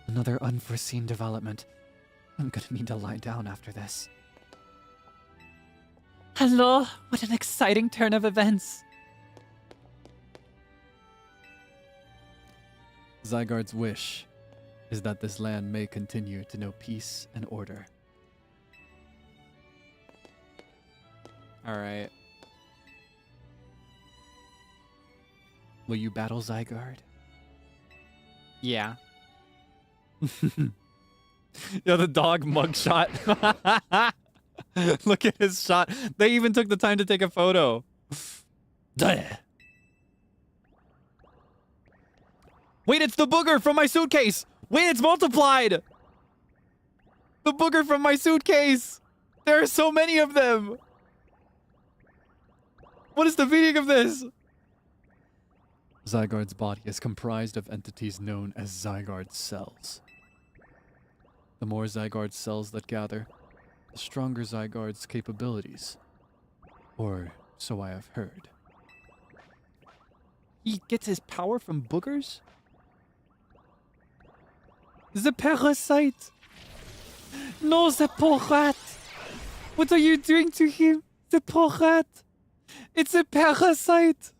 Another unforeseen development. I'm gonna need to lie down after this. Hello, what an exciting turn of events. Zygarde's wish is that this land may continue to know peace and order. All right. Will you battle Zygarde? Yeah. Yo, the dog mugshot. Look at his shot. They even took the time to take a photo. There. Wait, it's the booger from my suitcase. Wait, it's multiplied. The booger from my suitcase. There are so many of them. What is the meaning of this? Zygarde's body is comprised of entities known as Zygarde cells. The more Zygarde cells that gather, the stronger Zygarde's capabilities. Or so I have heard. He gets his power from boogers? The parasite. No, the poor rat. What are you doing to him? The poor rat. It's a parasite.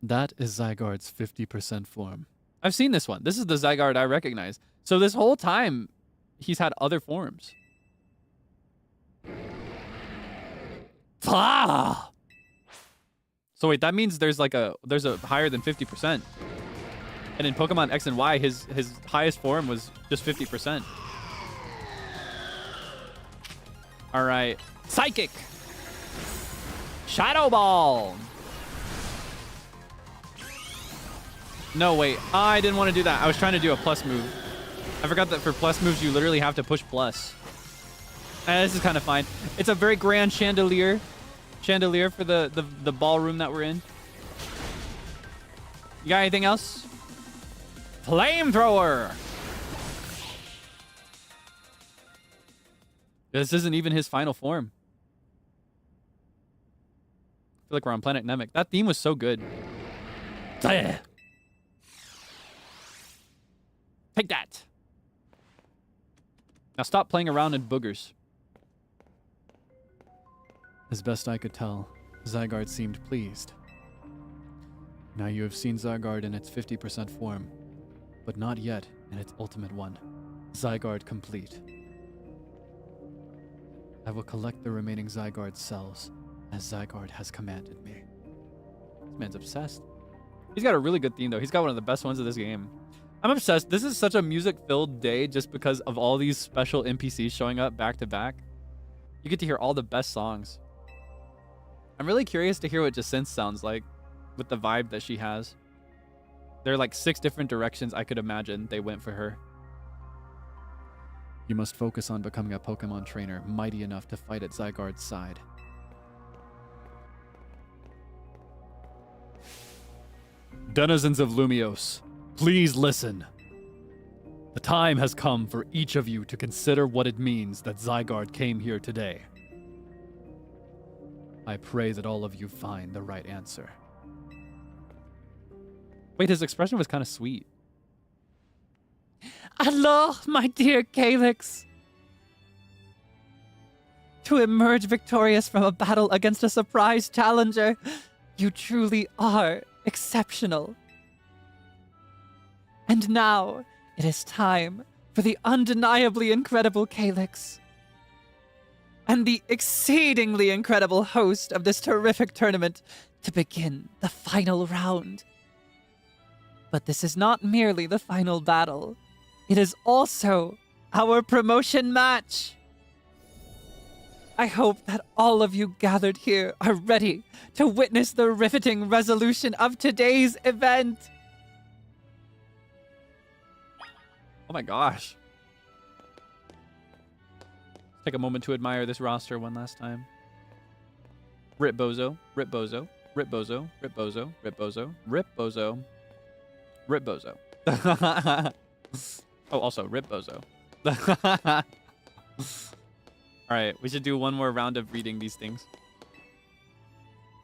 That is Zygarde's 50% form. I've seen this one. This is the Zygarde I recognize. So this whole time, he's had other forms. Ah! So wait, that means there's a higher than 50%. And in Pokemon X and Y, his highest form was just 50%. All right, Psychic, Shadow Ball. No, wait, I didn't want to do that. I was trying to do a plus move. I forgot that for plus moves, you literally have to push plus. This is kind of fine. It's a very grand chandelier for the ballroom that we're in. You got anything else? Flamethrower. This isn't even his final form. I feel like we're on Planet Namek. That theme was so good. Take that. Now stop playing around in boogers. As best I could tell, Zygarde seemed pleased. Now you have seen Zygarde in its 50% form, but not yet in its ultimate one, Zygarde complete. I will collect the remaining Zygarde cells, as Zygarde has commanded me. This man's obsessed. He's got a really good theme, though. He's got one of the best ones of this game. I'm obsessed. This is such a music-filled day just because of all these special NPCs showing up back to back. You get to hear all the best songs. I'm really curious to hear what Jacinthe sounds like with the vibe that she has. There are like 6 different directions I could imagine they went for her. You must focus on becoming a Pokemon trainer mighty enough to fight at Zygarde's side. Denizens of Lumiose, please listen. The time has come for each of you to consider what it means that Zygarde came here today. I pray that all of you find the right answer. Wait, his expression was kind of sweet. Alors, my dear Kaelix. To emerge victorious from a battle against a surprise challenger, you truly are exceptional. And now, it is time for the undeniably incredible Kaelix and the exceedingly incredible host of this terrific tournament to begin the final round. But this is not merely the final battle. It is also our promotion match. I hope that all of you gathered here are ready to witness the riveting resolution of today's event. Oh my gosh. Let's take a moment to admire this roster one last time. Rip Bozo, Rip Bozo, Rip Bozo, Rip Bozo, Rip Bozo, Rip Bozo, Rip Bozo. Oh, also, Rip Bozo. Alright, we should do one more round of reading these things.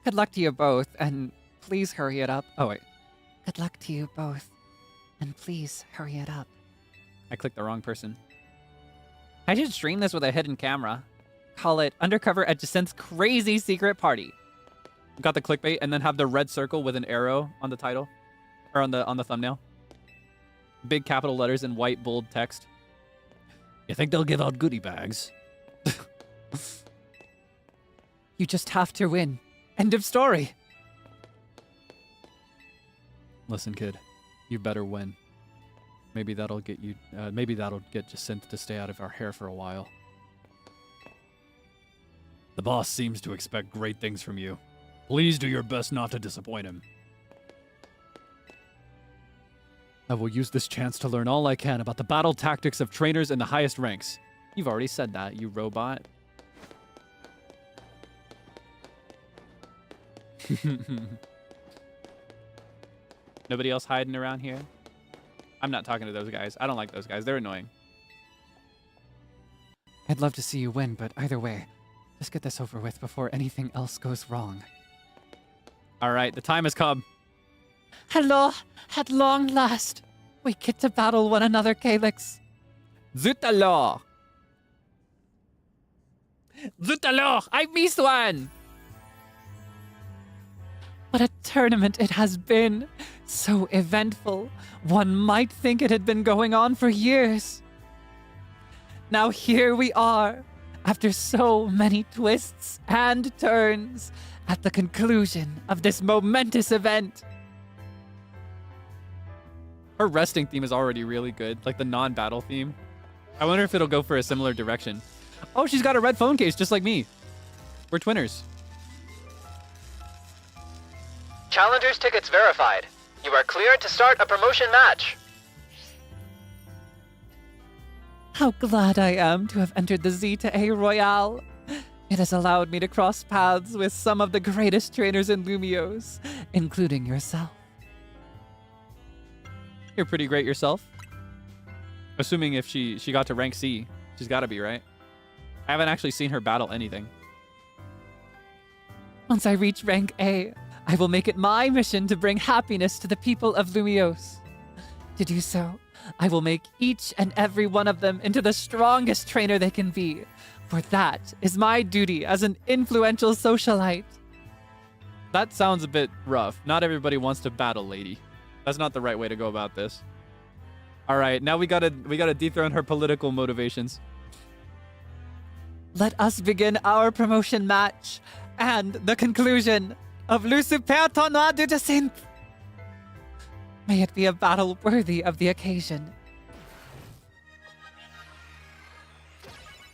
Good luck to you both, and please hurry it up. Oh, wait. Good luck to you both, and please hurry it up. I clicked the wrong person. I should stream this with a hidden camera. Call it Undercover at Jacinthe's Crazy Secret Party. Got the clickbait, and then have the red circle with an arrow on the title. Or on the thumbnail. Big capital letters in white bold text. You think they'll give out goodie bags? You just have to win. End of story. Listen, kid, you better win. Maybe that'll get you. Maybe that'll get Jacinthe to stay out of our hair for a while. The boss seems to expect great things from you. Please do your best not to disappoint him. I will use this chance to learn all I can about the battle tactics of trainers in the highest ranks. You've already said that, you robot. Nobody else hiding around here? I'm not talking to those guys. I don't like those guys. They're annoying. I'd love to see you win, but either way, just get this over with before anything else goes wrong. All right, the time has come. Hello, at long last. We get to battle one another, Kaelix. Zut alors! Zut alors! I missed one! What a tournament it has been. So eventful. One might think it had been going on for years. Now here we are, after so many twists and turns, at the conclusion of this momentous event. Her resting theme is already really good, like the non-battle theme. I wonder if it'll go for a similar direction. Oh, she's got a red phone case, just like me. We're twinners. Challengers tickets verified. You are cleared to start a promotion match. How glad I am to have entered the ZA Royale. It has allowed me to cross paths with some of the greatest trainers in Lumiose, including yourself. You're pretty great yourself. Assuming if she got to rank C, she's got to be, right? I haven't actually seen her battle anything. Once I reach rank A, I will make it my mission to bring happiness to the people of Lumiose. To do so, I will make each and every one of them into the strongest trainer they can be, for that is my duty as an influential socialite. That sounds a bit rough. Not everybody wants to battle, lady. That's not the right way to go about this. All right, now we gotta dethrone her political motivations. Let us begin our promotion match and the conclusion of Le Super Tournoi du Descent. May it be a battle worthy of the occasion.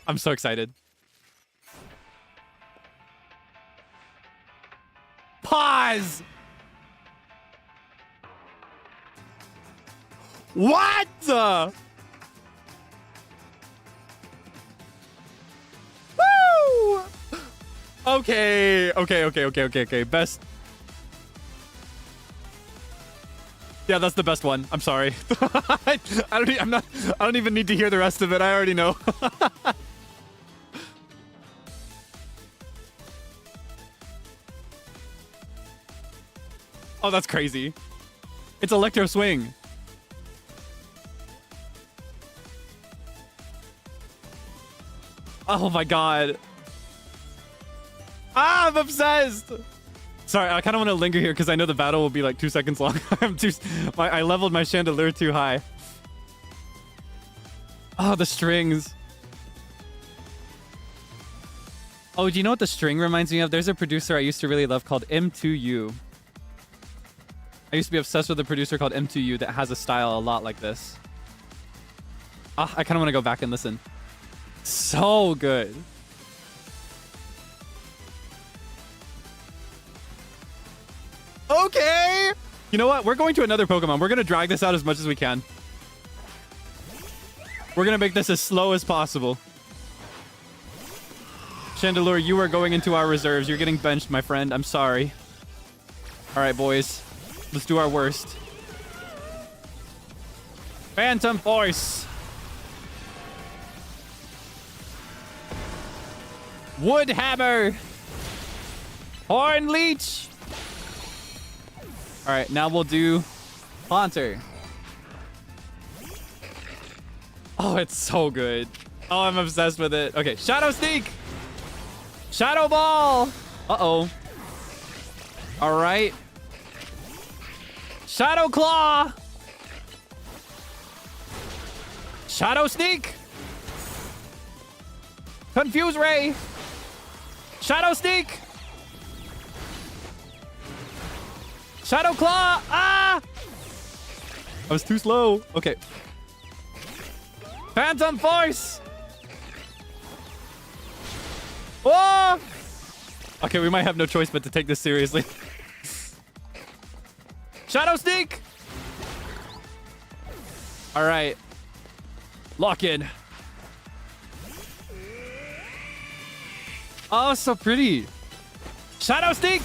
I'm so excited. Pause! What? Woo! Okay. Best. Yeah, that's the best one. I'm sorry. I don't even need to hear the rest of it. I already know. Oh, that's crazy. It's Electro Swing. Oh my god. Ah, I'm obsessed. Sorry, I kind of want to linger here because I know the battle will be like 2 seconds long. I leveled my chandelier too high. Oh, the strings. Oh, do you know what the string reminds me of? There's a producer I used to really love called M2U. I used to be obsessed with a producer called M2U that has a style a lot like this. Ah, I kind of want to go back and listen. So good. Okay. You know what? We're going to another Pokemon. We're going to drag this out as much as we can. We're going to make this as slow as possible. Chandelure, you are going into our reserves. You're getting benched, my friend. I'm sorry. All right, boys. Let's do our worst. Phantom Force. Wood Hammer. Horn Leech. All right, now we'll do Haunter. Oh, it's so good. Oh, I'm obsessed with it. Okay, Shadow Sneak. Shadow Ball. Uh-oh. All right. Shadow Claw. Shadow Sneak. Confuse Ray. Shadow Sneak. Shadow Claw. Ah! I was too slow. Okay. Phantom Force. Whoa! Okay, we might have no choice but to take this seriously. Shadow Sneak. All right. Lock in. Oh, so pretty. Shadow Sneak.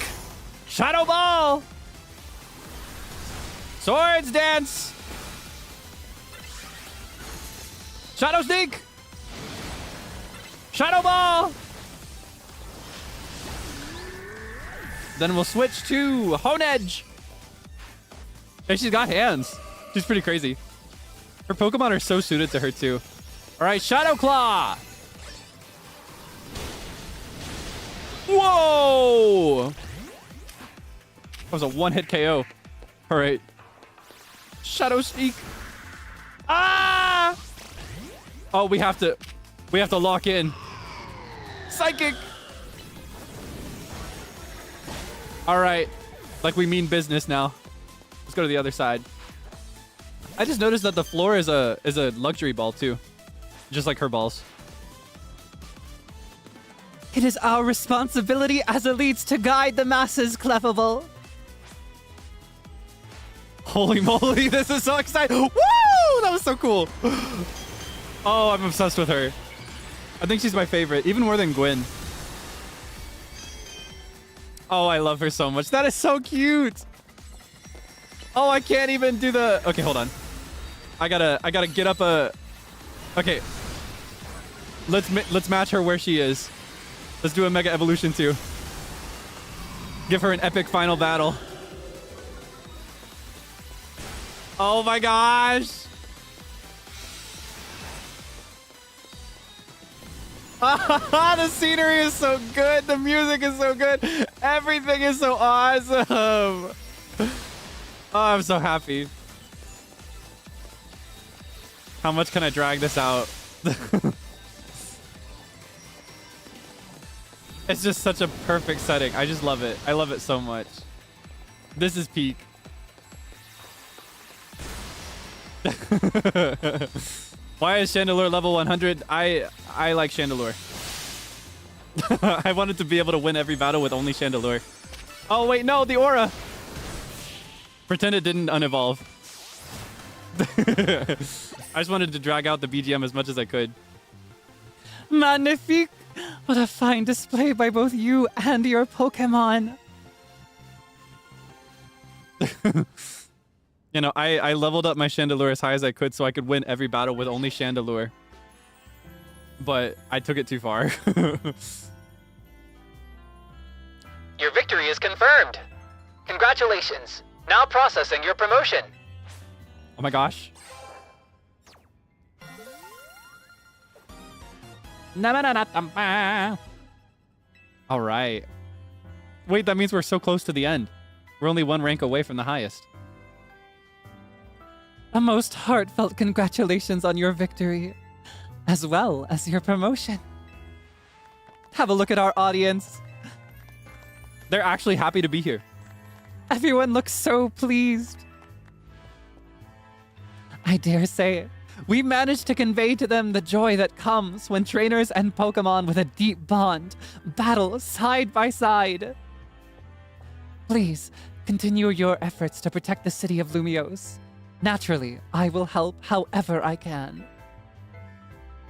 Shadow Ball. Swords Dance. Shadow Sneak. Shadow Ball. Then we'll switch to Hone Edge. Hey, she's got hands. She's pretty crazy. Her Pokemon are so suited to her too. All right, Shadow Claw. Whoa! That was a one-hit KO. All right. Shadow Sneak. Ah! Oh, we have to lock in. Psychic. All right. Like we mean business now. Let's go to the other side. I just noticed that the floor is a luxury ball too. Just like her balls. It is our responsibility as elites to guide the masses, Clefable. Holy moly, this is so exciting. Woo! That was so cool. Oh, I'm obsessed with her. I think she's my favorite, even more than Gwen. Oh, I love her so much. That is so cute. Oh, I can't even do the... Okay, hold on. I gotta get up a... Okay. Let's match her where she is. Let's do a Mega Evolution too. Give her an epic final battle. Oh my gosh. The scenery is so good. The music is so good. Everything is so awesome. Oh, I'm so happy. How much can I drag this out? It's just such a perfect setting. I just love it. I love it so much. This is peak. Why is Chandelure level 100? I like Chandelure. I wanted to be able to win every battle with only Chandelure. Oh wait, no, the aura. Pretend it didn't unevolve. I just wanted to drag out the BGM as much as I could. Magnifique! What a fine display by both you and your Pokemon. You know, I leveled up my Chandelure as high as I could so I could win every battle with only Chandelure. But I took it too far. Your victory is confirmed. Congratulations. Now processing your promotion. Oh my gosh. All right. Wait, that means we're so close to the end. We're only one rank away from the highest. A most heartfelt congratulations on your victory, as well as your promotion. Have a look at our audience. They're actually happy to be here. Everyone looks so pleased. I dare say, we managed to convey to them the joy that comes when trainers and Pokemon with a deep bond battle side by side. Please, continue your efforts to protect the city of Lumiose. Naturally, I will help however I can.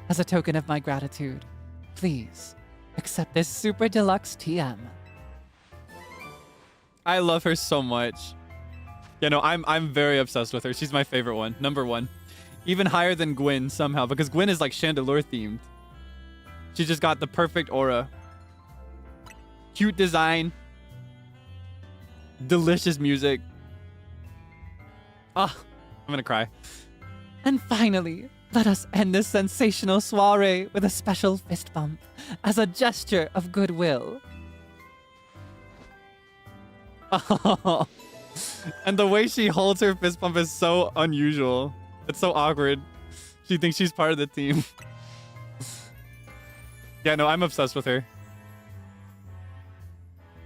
As a token of my gratitude, please accept this super deluxe TM. I love her so much. You know, I'm very obsessed with her. She's my favorite one, number one. Even higher than Gwen somehow, because Gwen is like Chandelure themed. She just got the perfect aura. Cute design. Delicious music. Ah, I'm gonna cry. And finally, let us end this sensational soiree with a special fist bump as a gesture of goodwill. Oh. And the way she holds her fist bump is so unusual. It's so awkward. She thinks she's part of the team. Yeah, no, I'm obsessed with her.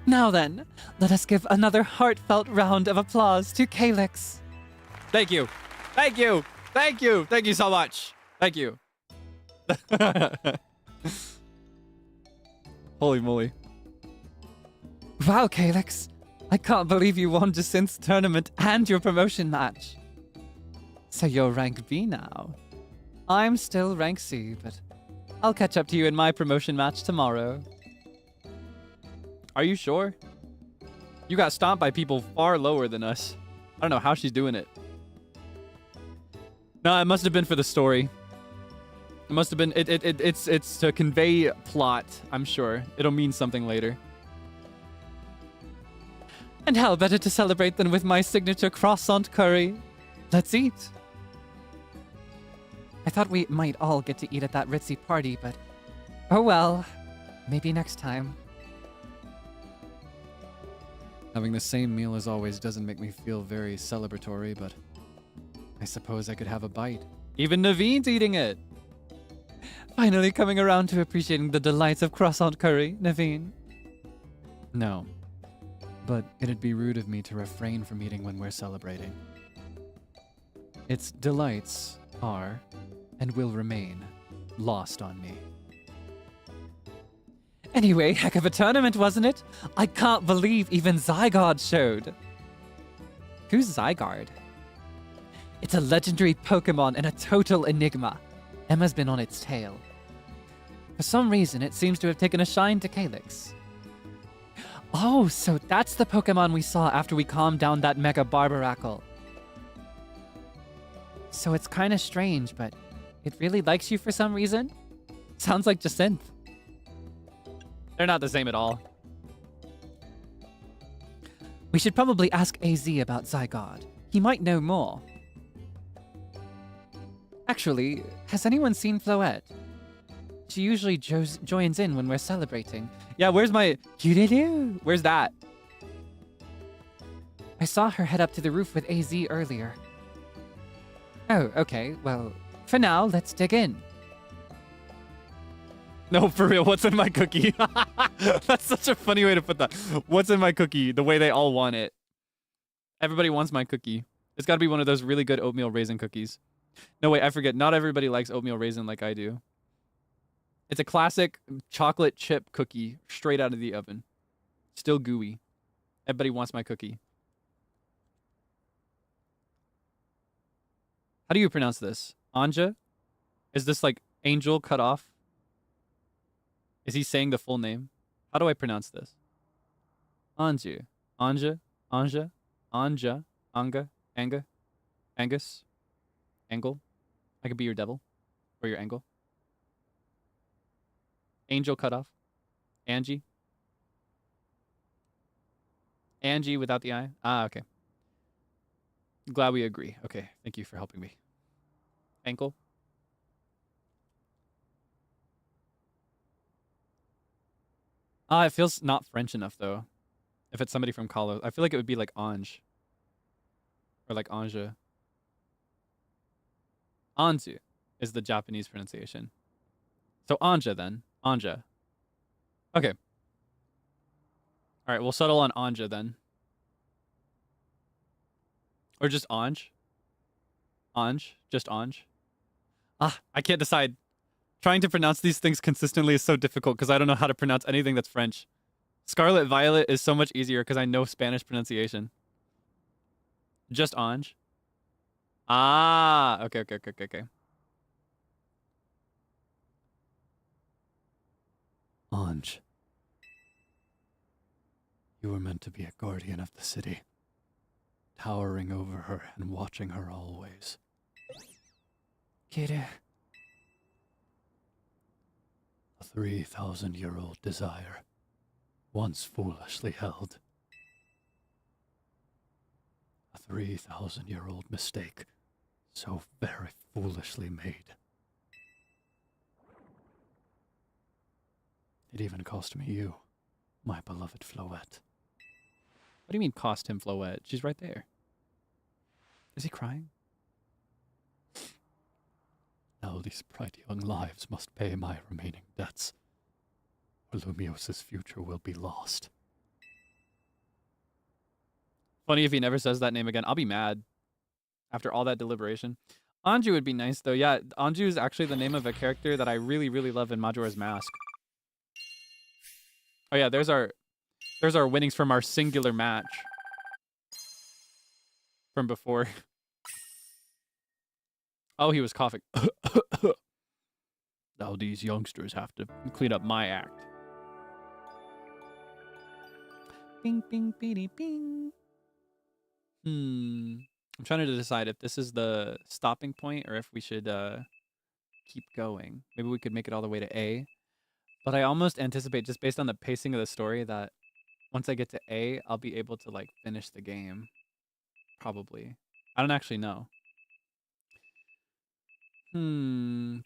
Now then, let us give another heartfelt round of applause to Kaelix. Thank you. Thank you. Thank you. Thank you so much. Thank you. Holy moly. Wow, Kaelix. I can't believe you won Jacint's tournament and your promotion match. So you're rank B now. I'm still rank C, but I'll catch up to you in my promotion match tomorrow. Are you sure? You got stomped by people far lower than us. I don't know how she's doing it. No, it must have been for the story. It must have been... It's to convey plot, I'm sure. It'll mean something later. And how better to celebrate than with my signature croissant curry? Let's eat. I thought we might all get to eat at that ritzy party, but oh well. Maybe next time. Having the same meal as always doesn't make me feel very celebratory, but I suppose I could have a bite. Even Naveen's eating it! Finally coming around to appreciating the delights of croissant curry, Naveen. No. But it'd be rude of me to refrain from eating when we're celebrating. Its delights are, and will remain, lost on me. Anyway, heck of a tournament, wasn't it? I can't believe even Zygarde showed. Who's Zygarde? It's a legendary Pokemon and a total enigma. Emma's been on its tail. For some reason, it seems to have taken a shine to Kaelix. Oh, so that's the Pokemon we saw after we calmed down that Mega Barbaracle. So it's kind of strange, but it really likes you for some reason? Sounds like Jacinth. They're not the same at all. We should probably ask AZ about Zygarde. He might know more. Actually, has anyone seen Floette? She usually joins in when we're celebrating. Yeah, where's my... Where's that? I saw her head up to the roof with AZ earlier. Oh, okay. Well, for now, let's dig in. No, for real, what's in my cookie? That's such a funny way to put that. What's in my cookie? The way they all want it. Everybody wants my cookie. It's got to be one of those really good oatmeal raisin cookies. No, wait, I forget. Not everybody likes oatmeal raisin like I do. It's a classic chocolate chip cookie straight out of the oven. Still gooey. Everybody wants my cookie. How do you pronounce this? Anja? Is this like angel cut off? Is he saying the full name? How do I pronounce this? Anju. Anja? Anja? Anja? Anga? Anga? Angus? Angle? I could be your devil. Or your angle. Angel cut off. Angie? Angie without the I? Ah, okay. Glad we agree. Okay, thank you for helping me. Ankle? Ah, it feels not French enough, though. If it's somebody from Kalo. I feel like it would be like Ange. Or like Anja. Anzu is the Japanese pronunciation. So Anja, then. Anja. Okay. All right, we'll settle on Anja, then. Or just Anj. Anj. Just Anj. Ah, I can't decide. Trying to pronounce these things consistently is so difficult because I don't know how to pronounce anything that's French. Scarlet Violet is so much easier because I know Spanish pronunciation. Just Anj. Ah, okay. Anj. You were meant to be a guardian of the city, towering over her and watching her always. Kid. A 3,000-year-old desire, once foolishly held. A 3,000-year-old mistake, so very foolishly made. It even cost me you, my beloved Floette. What do you mean cost him, Floette? She's right there. Is he crying? Now these bright young lives must pay my remaining debts, or Lumios's future will be lost. Funny if he never says that name again. I'll be mad. After all that deliberation. Anju would be nice, though. Yeah, Anju is actually the name of a character that I really, really love in Majora's Mask. Oh yeah, there's our winnings from our singular match. From before. Oh, he was coughing. Now these youngsters have to Clean up my act. Bing, bing, beady, bing. I'm trying to decide if this is the stopping point or if we should keep going. Maybe we could make it all the way to A. But I almost anticipate, just based on the pacing of the story, that once I get to A, I'll be able to, like, finish the game. Probably. I don't actually know.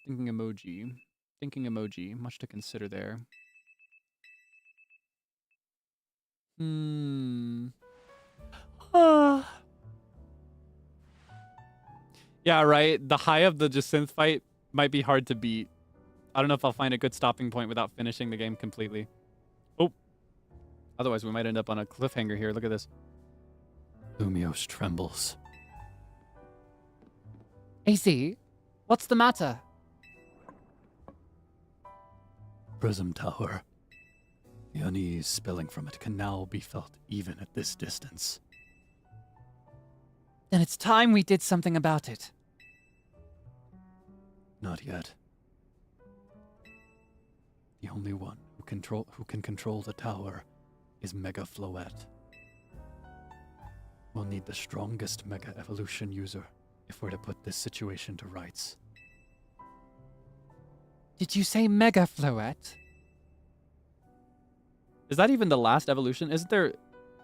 Thinking emoji. Thinking emoji. Much to consider there. Yeah, right. The high of the Jacinth fight might be hard to beat. I don't know if I'll find a good stopping point without finishing the game completely. Oh. Otherwise, we might end up on a cliffhanger here. Look at this. Lumios trembles. AC, what's the matter? Prism Tower. The unease spilling from it can now be felt even at this distance. Then it's time we did something about it. Not yet. The only one who can control the tower is Mega Floette. We'll need the strongest Mega Evolution user if we're to put this situation to rights. Did you say Mega Floette? Is that even the last evolution? Isn't there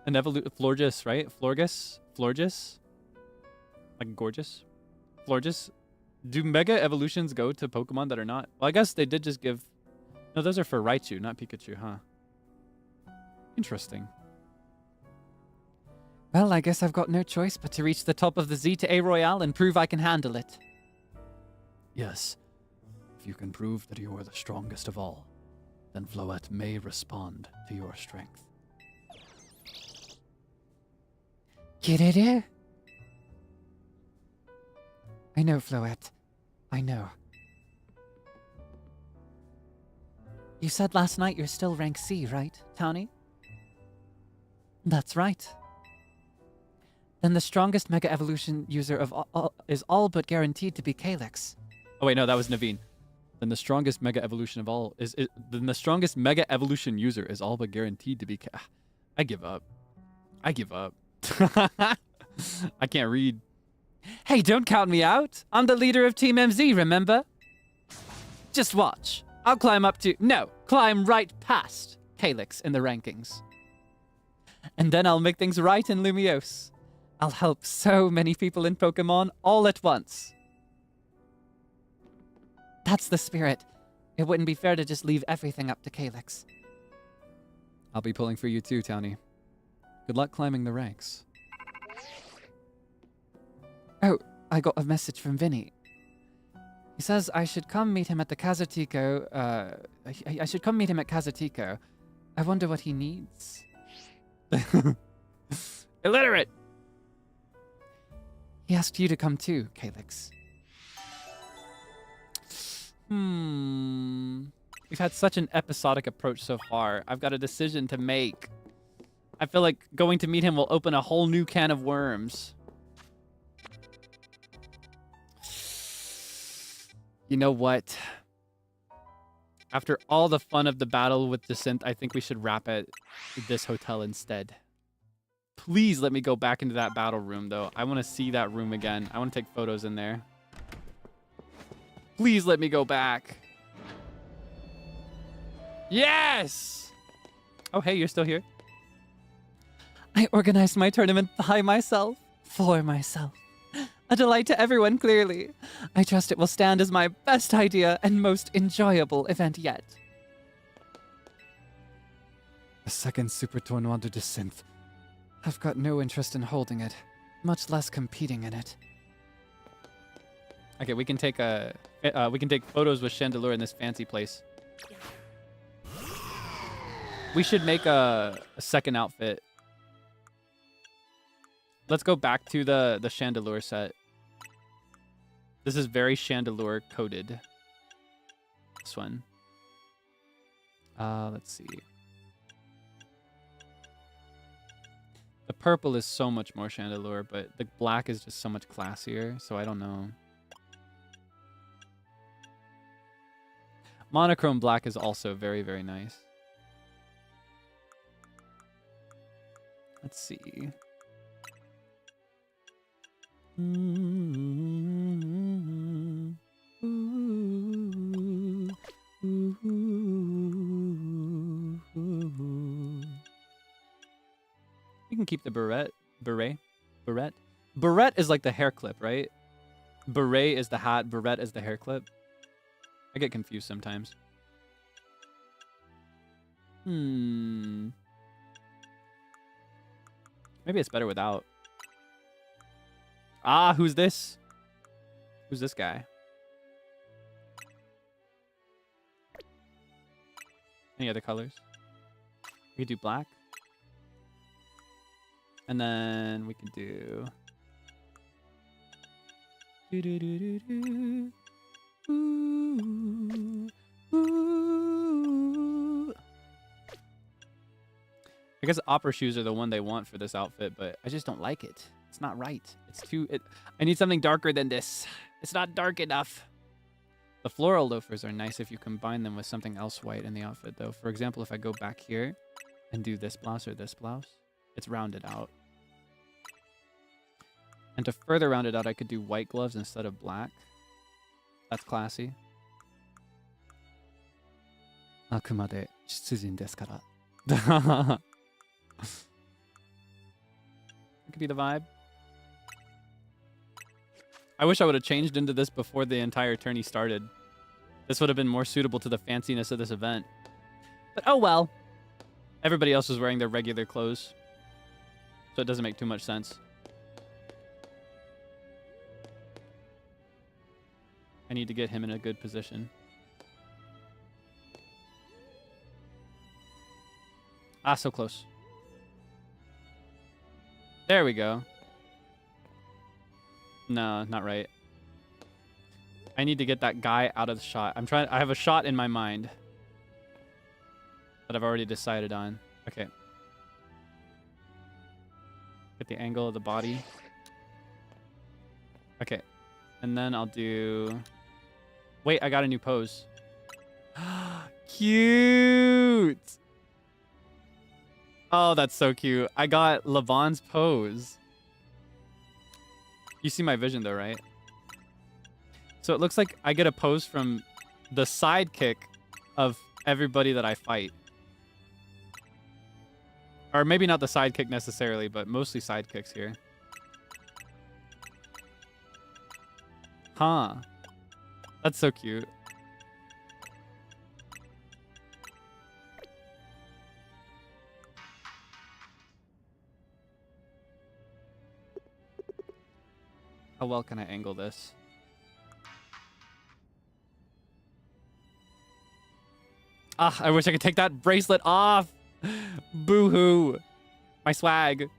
an Florges, right? Florges? Like gorgeous? Florges? Do Mega Evolutions go to Pokemon that are not? Well, I guess they did just give... No, those are for Raichu, not Pikachu, huh? Interesting. Well, I guess I've got no choice but to reach the top of the Z to A Royale and prove I can handle it. Yes, if you can prove that you are the strongest of all, then Floette may respond to your strength. Kirere? I know, Floette. I know. You said last night you're still rank C, right, Townie? That's right. Then the strongest Mega Evolution user of is all but guaranteed to be Kaelix. Oh wait, no, that was Naveen. Then the strongest Mega Evolution of all then the strongest Mega Evolution user is all but guaranteed to be I give up. I give up. I can't read. Hey, don't count me out. I'm the leader of Team MZ, remember? Just watch. I'll climb right past Kaelix in the rankings. And then I'll make things right in Lumiose. I'll help so many people in Pokemon all at once. That's the spirit. It wouldn't be fair to just leave everything up to Kaelix. I'll be pulling for you too, Townie. Good luck climbing the ranks. Oh, I got a message from Vinny. He says I should come meet him at the Kazatico. I should come meet him at Kazatico. I wonder what he needs. Illiterate! He asked you to come too, Kaelix. We've had such an episodic approach so far. I've got a decision to make. I feel like going to meet him will open a whole new can of worms. You know what? After all the fun of the battle with Jacinth, I think we should wrap at this hotel instead. Please let me go back into that battle room, though. I want to see that room again. I want to take photos in there. Please let me go back. Yes! Oh, hey, you're still here. I organized my tournament by myself, for myself. A delight to everyone, clearly. I trust it will stand as my best idea and most enjoyable event yet. A second Super Tournoi de Jacinth. I've got no interest in holding it, much less competing in it. Okay, we can take photos with Chandelure in this fancy place. We should make a second outfit. Let's go back to the Chandelure set. This is very Chandelure coded. This one. Let's see. The purple is so much more Chandelure, but the black is just so much classier, so I don't know. Monochrome black is also very, very nice. Let's see. We can keep the beret. Beret is like the hair clip, right? Beret is the hat. Barrette is the hair clip. I get confused sometimes. Maybe it's better without. Ah, who's this? Who's this guy? Any other colors? We could do black. And then we could do... Ooh, ooh. I guess opera shoes are the one they want for this outfit, but I just don't like it. It's not right. It's too... I need something darker than this. It's not dark enough. The floral loafers are nice if you combine them with something else white in the outfit, though. For example, if I go back here and do this blouse or this blouse, it's rounded out. And to further round it out, I could do white gloves instead of black. That's classy. あくまで出陣ですから. It could be the vibe. I wish I would have changed into this before the entire tourney started. This would have been more suitable to the fanciness of this event. But oh well. Everybody else was wearing their regular clothes, so it doesn't make too much sense. I need to get him in a good position. Ah, so close. There we go. No, not right. I need to get that guy out of the shot. I have a shot in my mind that I've already decided on. Okay. Get the angle of the body. Okay. And then I'll do... Wait, I got a new pose. Cute! Oh, that's so cute. I got Levon's pose. You see my vision though, right? So it looks like I get a pose from the sidekick of everybody that I fight. Or maybe not the sidekick necessarily, but mostly sidekicks here. Huh. That's so cute. How well can I angle this? Ah, I wish I could take that bracelet off. Boo-hoo. My swag.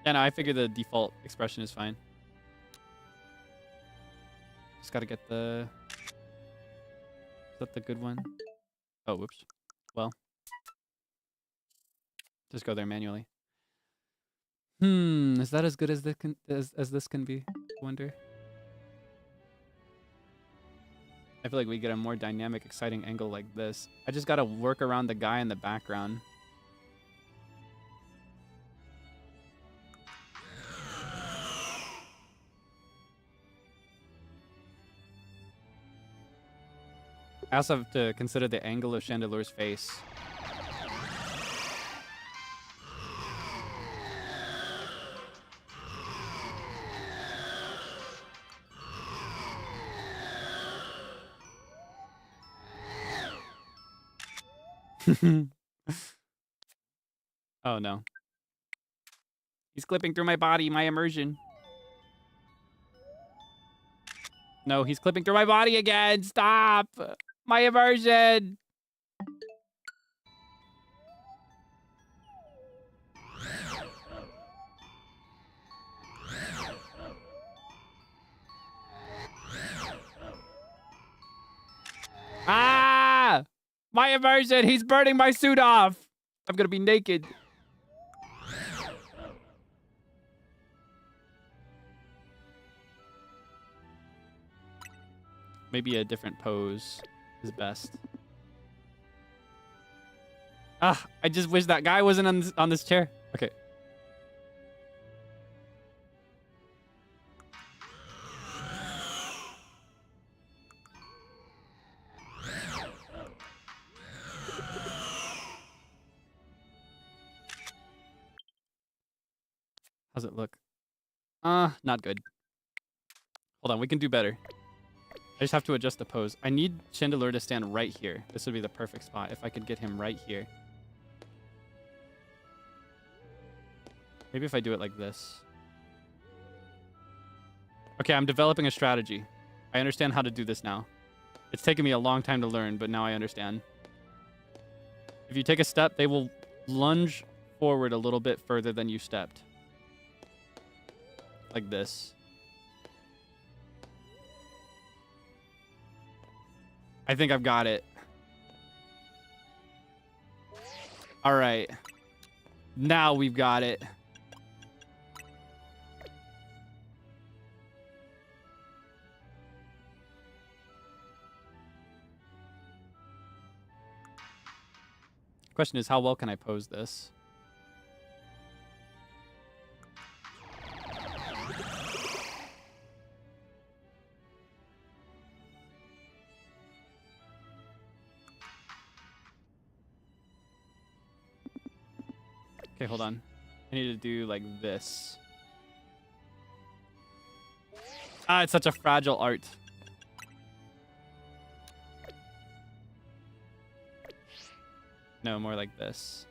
Yeah, no, I figure the default expression is fine. Just gotta get the... Is that the good one? Oh, whoops. Well. Just go there manually. Is that as good as this can be? I wonder. I feel like we get a more dynamic, exciting angle like this. I just gotta work around the guy in the background. I also have to consider the angle of Chandelure's face. Oh no. He's clipping through my body, my immersion. No, he's clipping through my body again. Stop! My immersion! Ah! My immersion! He's burning my suit off! I'm gonna be naked. Maybe a different pose is best. Ah, I just wish that guy wasn't on this chair. Okay. How's it look? Not good. Hold on, we can do better. I just have to adjust the pose. I need Chandelure to stand right here. This would be the perfect spot if I could get him right here. Maybe if I do it like this. Okay, I'm developing a strategy. I understand how to do this now. It's taken me a long time to learn, but now I understand. If you take a step, they will lunge forward a little bit further than you stepped. Like this. I think I've got it. All right. Now we've got it. Question is, how well can I pose this? Okay, hold on. I need to do like this. Ah, it's such a fragile art. No, more like this.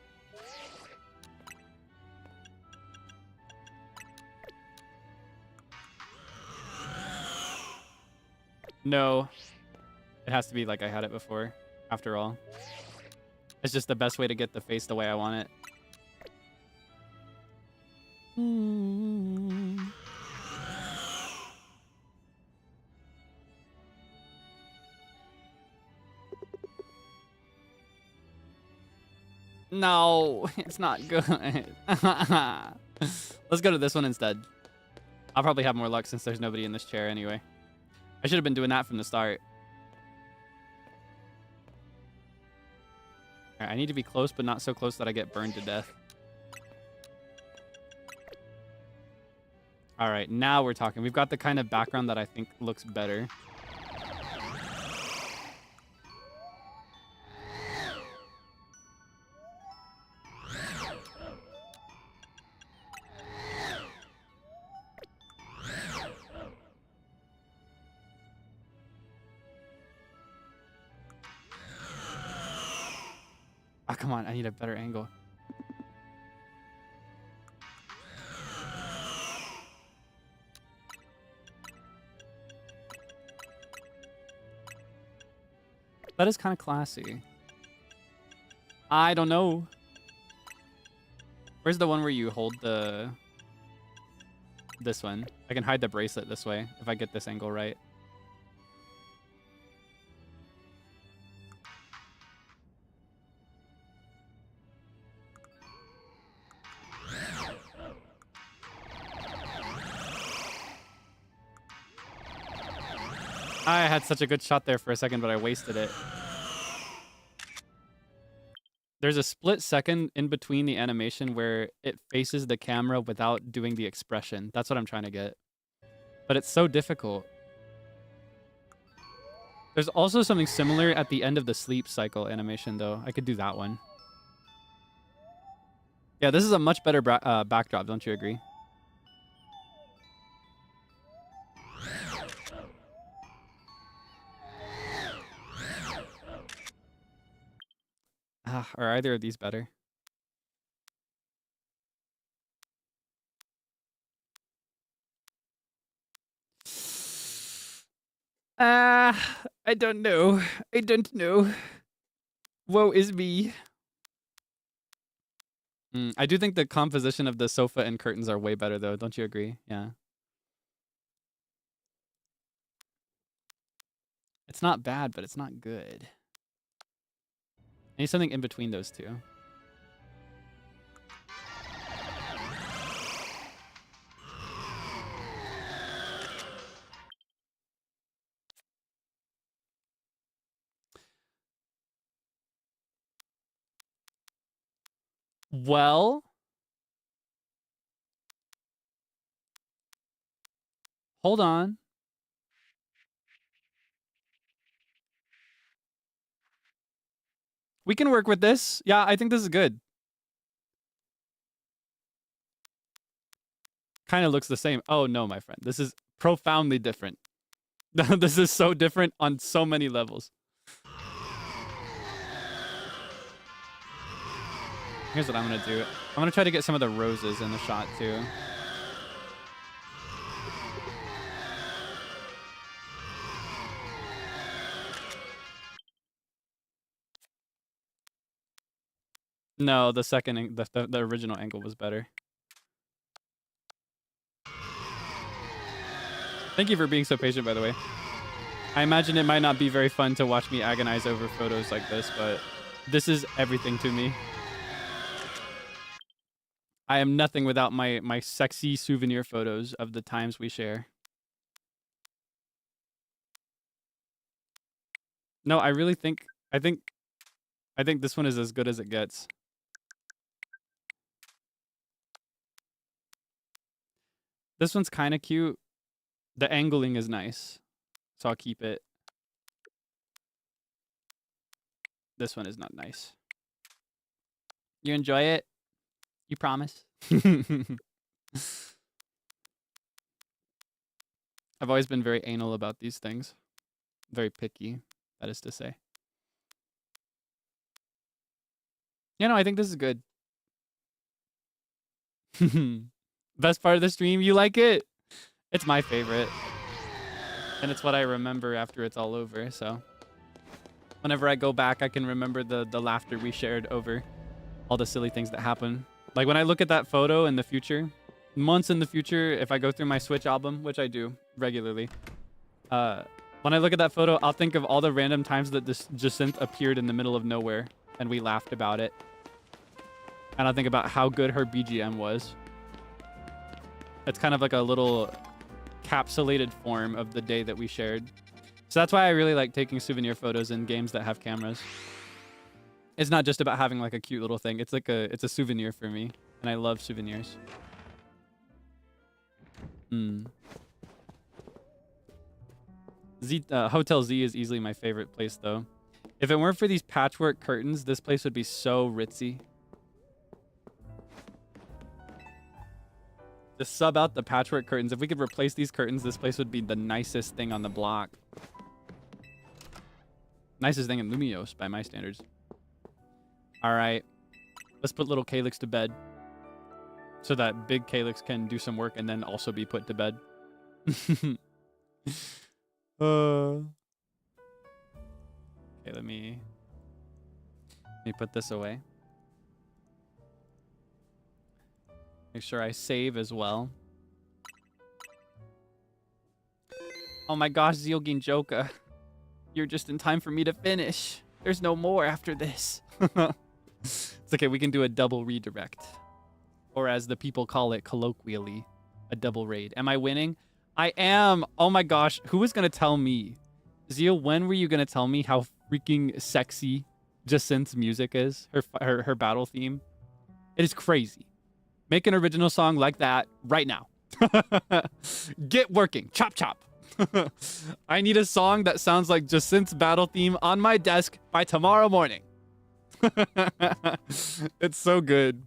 No. It has to be like I had it before, after all. It's just the best way to get the face the way I want it. No, it's not good. Let's go to this one instead. I'll probably have more luck since there's nobody in this chair anyway. I should have been doing that from the start. All right, I need to be close, but not so close that I get burned to death. All right, now we're talking. We've got the kind of background that I think looks better. Ah, come on, I need a better angle. That is kind of classy. I don't know. Where's the one where you hold the... This one. I can hide the bracelet this way if I get this angle right. I had such a good shot there for a second, but I wasted it. There's a split second in between the animation where it faces the camera without doing the expression. That's what I'm trying to get. But it's so difficult. There's also something similar at the end of the sleep cycle animation, though. I could do that one. Yeah, this is a much better backdrop, don't you agree? Are either of these better? I don't know. I don't know. Woe is me. I do think the composition of the sofa and curtains are way better, though. Don't you agree? Yeah. It's not bad, but it's not good. I need something in between those two. Well, hold on. We can work with this. Yeah, I think this is good. kind of looks the same. Oh no, my friend. This is profoundly different. This is so different on so many levels. Here's what I'm gonna do. I'm gonna try to get some of the roses in the shot too. No, the second, the original angle was better. Thank you for being so patient, by the way. I imagine it might not be very fun to watch me agonize over photos like this, but this is everything to me. I am nothing without my sexy souvenir photos of the times we share. No, I really think, I think this one is as good as it gets. This one's kind of cute. The angling is nice, so I'll keep it. This one is not nice. You enjoy it? You promise? I've always been very anal about these things. Very picky, that is to say. You know, I think this is good. Best part of the stream, you like it? It's my favorite. And it's what I remember after it's all over, so. Whenever I go back, I can remember the laughter we shared over all the silly things that happen. Like when I look at that photo in the future, months in the future, if I go through my Switch album, which I do regularly, when I look at that photo, I'll think of all the random times that this Jacinth appeared in the middle of nowhere and we laughed about it. And I'll think about how good her BGM was. It's kind of like a little capsulated form of the day that we shared. So that's why I really like taking souvenir photos in games that have cameras. It's not just about having like a cute little thing. It's like it's a souvenir for me, and I love souvenirs. Hotel Z is easily my favorite place though. If it weren't for these patchwork curtains, this place would be so ritzy. Just sub out the patchwork curtains. If we could replace these curtains, this place would be the nicest thing on the block. Nicest thing in Lumios by my standards. All right. Let's put little Kaelix to bed. So that big Kaelix can do some work and then also be put to bed. Okay, let me put this away. Make sure I save as well. Oh my gosh, Zealgin Joka. You're just in time for me to finish. There's no more after this. It's okay, we can do a double redirect. Or as the people call it colloquially, a double raid. Am I winning? I am! Oh my gosh, who was gonna tell me? Zeal, when were you gonna tell me how freaking sexy Jacinth's music is? Her battle theme? It is crazy. Make an original song like that right now. Get working. Chop chop. I need a song that sounds like Jacinth's battle theme on my desk by tomorrow morning. It's so good.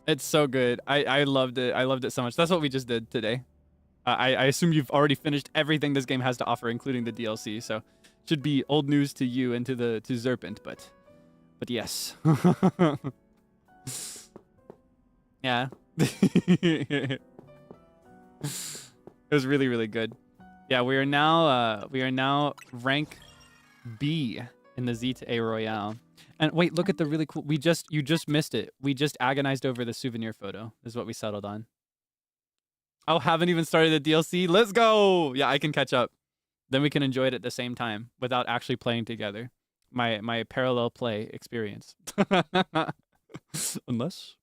It's so good. I loved it. I loved it so much. That's what we just did today. I assume you've already finished everything this game has to offer, including the DLC. So should be old news to you and to Zerpent, but yes. Yeah. It was really, really good. Yeah, we are now rank B in the Z to A Royale. And wait, look at the really cool. You just missed it. We just agonized over the souvenir photo. Is what we settled on. Oh, haven't even started the DLC. Let's go. Yeah, I can catch up. Then we can enjoy it at the same time without actually playing together. My parallel play experience. Unless.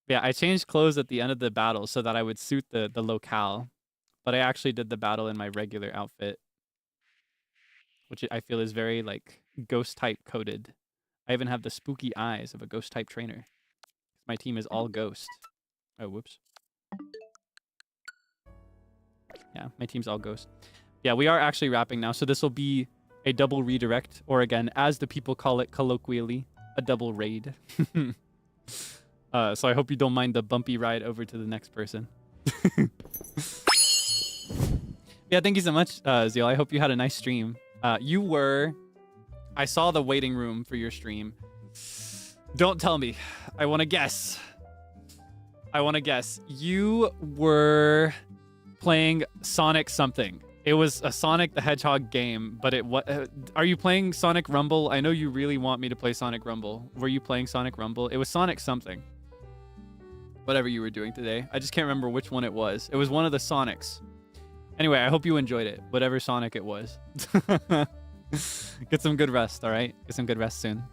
Yeah, I changed clothes at the end of the battle so that I would suit the locale. But I actually did the battle in my regular outfit, which I feel is very like ghost type coded. I even have the spooky eyes of a ghost type trainer. My team is all ghost. Oh, whoops. Yeah, my team's all ghost. Yeah, we are actually wrapping now. So this will be a double redirect, or again, as the people call it colloquially, a double raid. So I hope you don't mind the bumpy ride over to the next person. Yeah, thank you so much, Zeal. I hope you had a nice stream. I saw the waiting room for your stream. Don't tell me. I want to guess. You were playing Sonic something. It was a Sonic the Hedgehog game, but are you playing Sonic Rumble? I know you really want me to play Sonic Rumble. Were you playing Sonic Rumble? It was Sonic something. Whatever you were doing today. I just can't remember which one it was. It was one of the Sonics. Anyway, I hope you enjoyed it. Whatever Sonic it was. Get some good rest, all right? Get some good rest soon.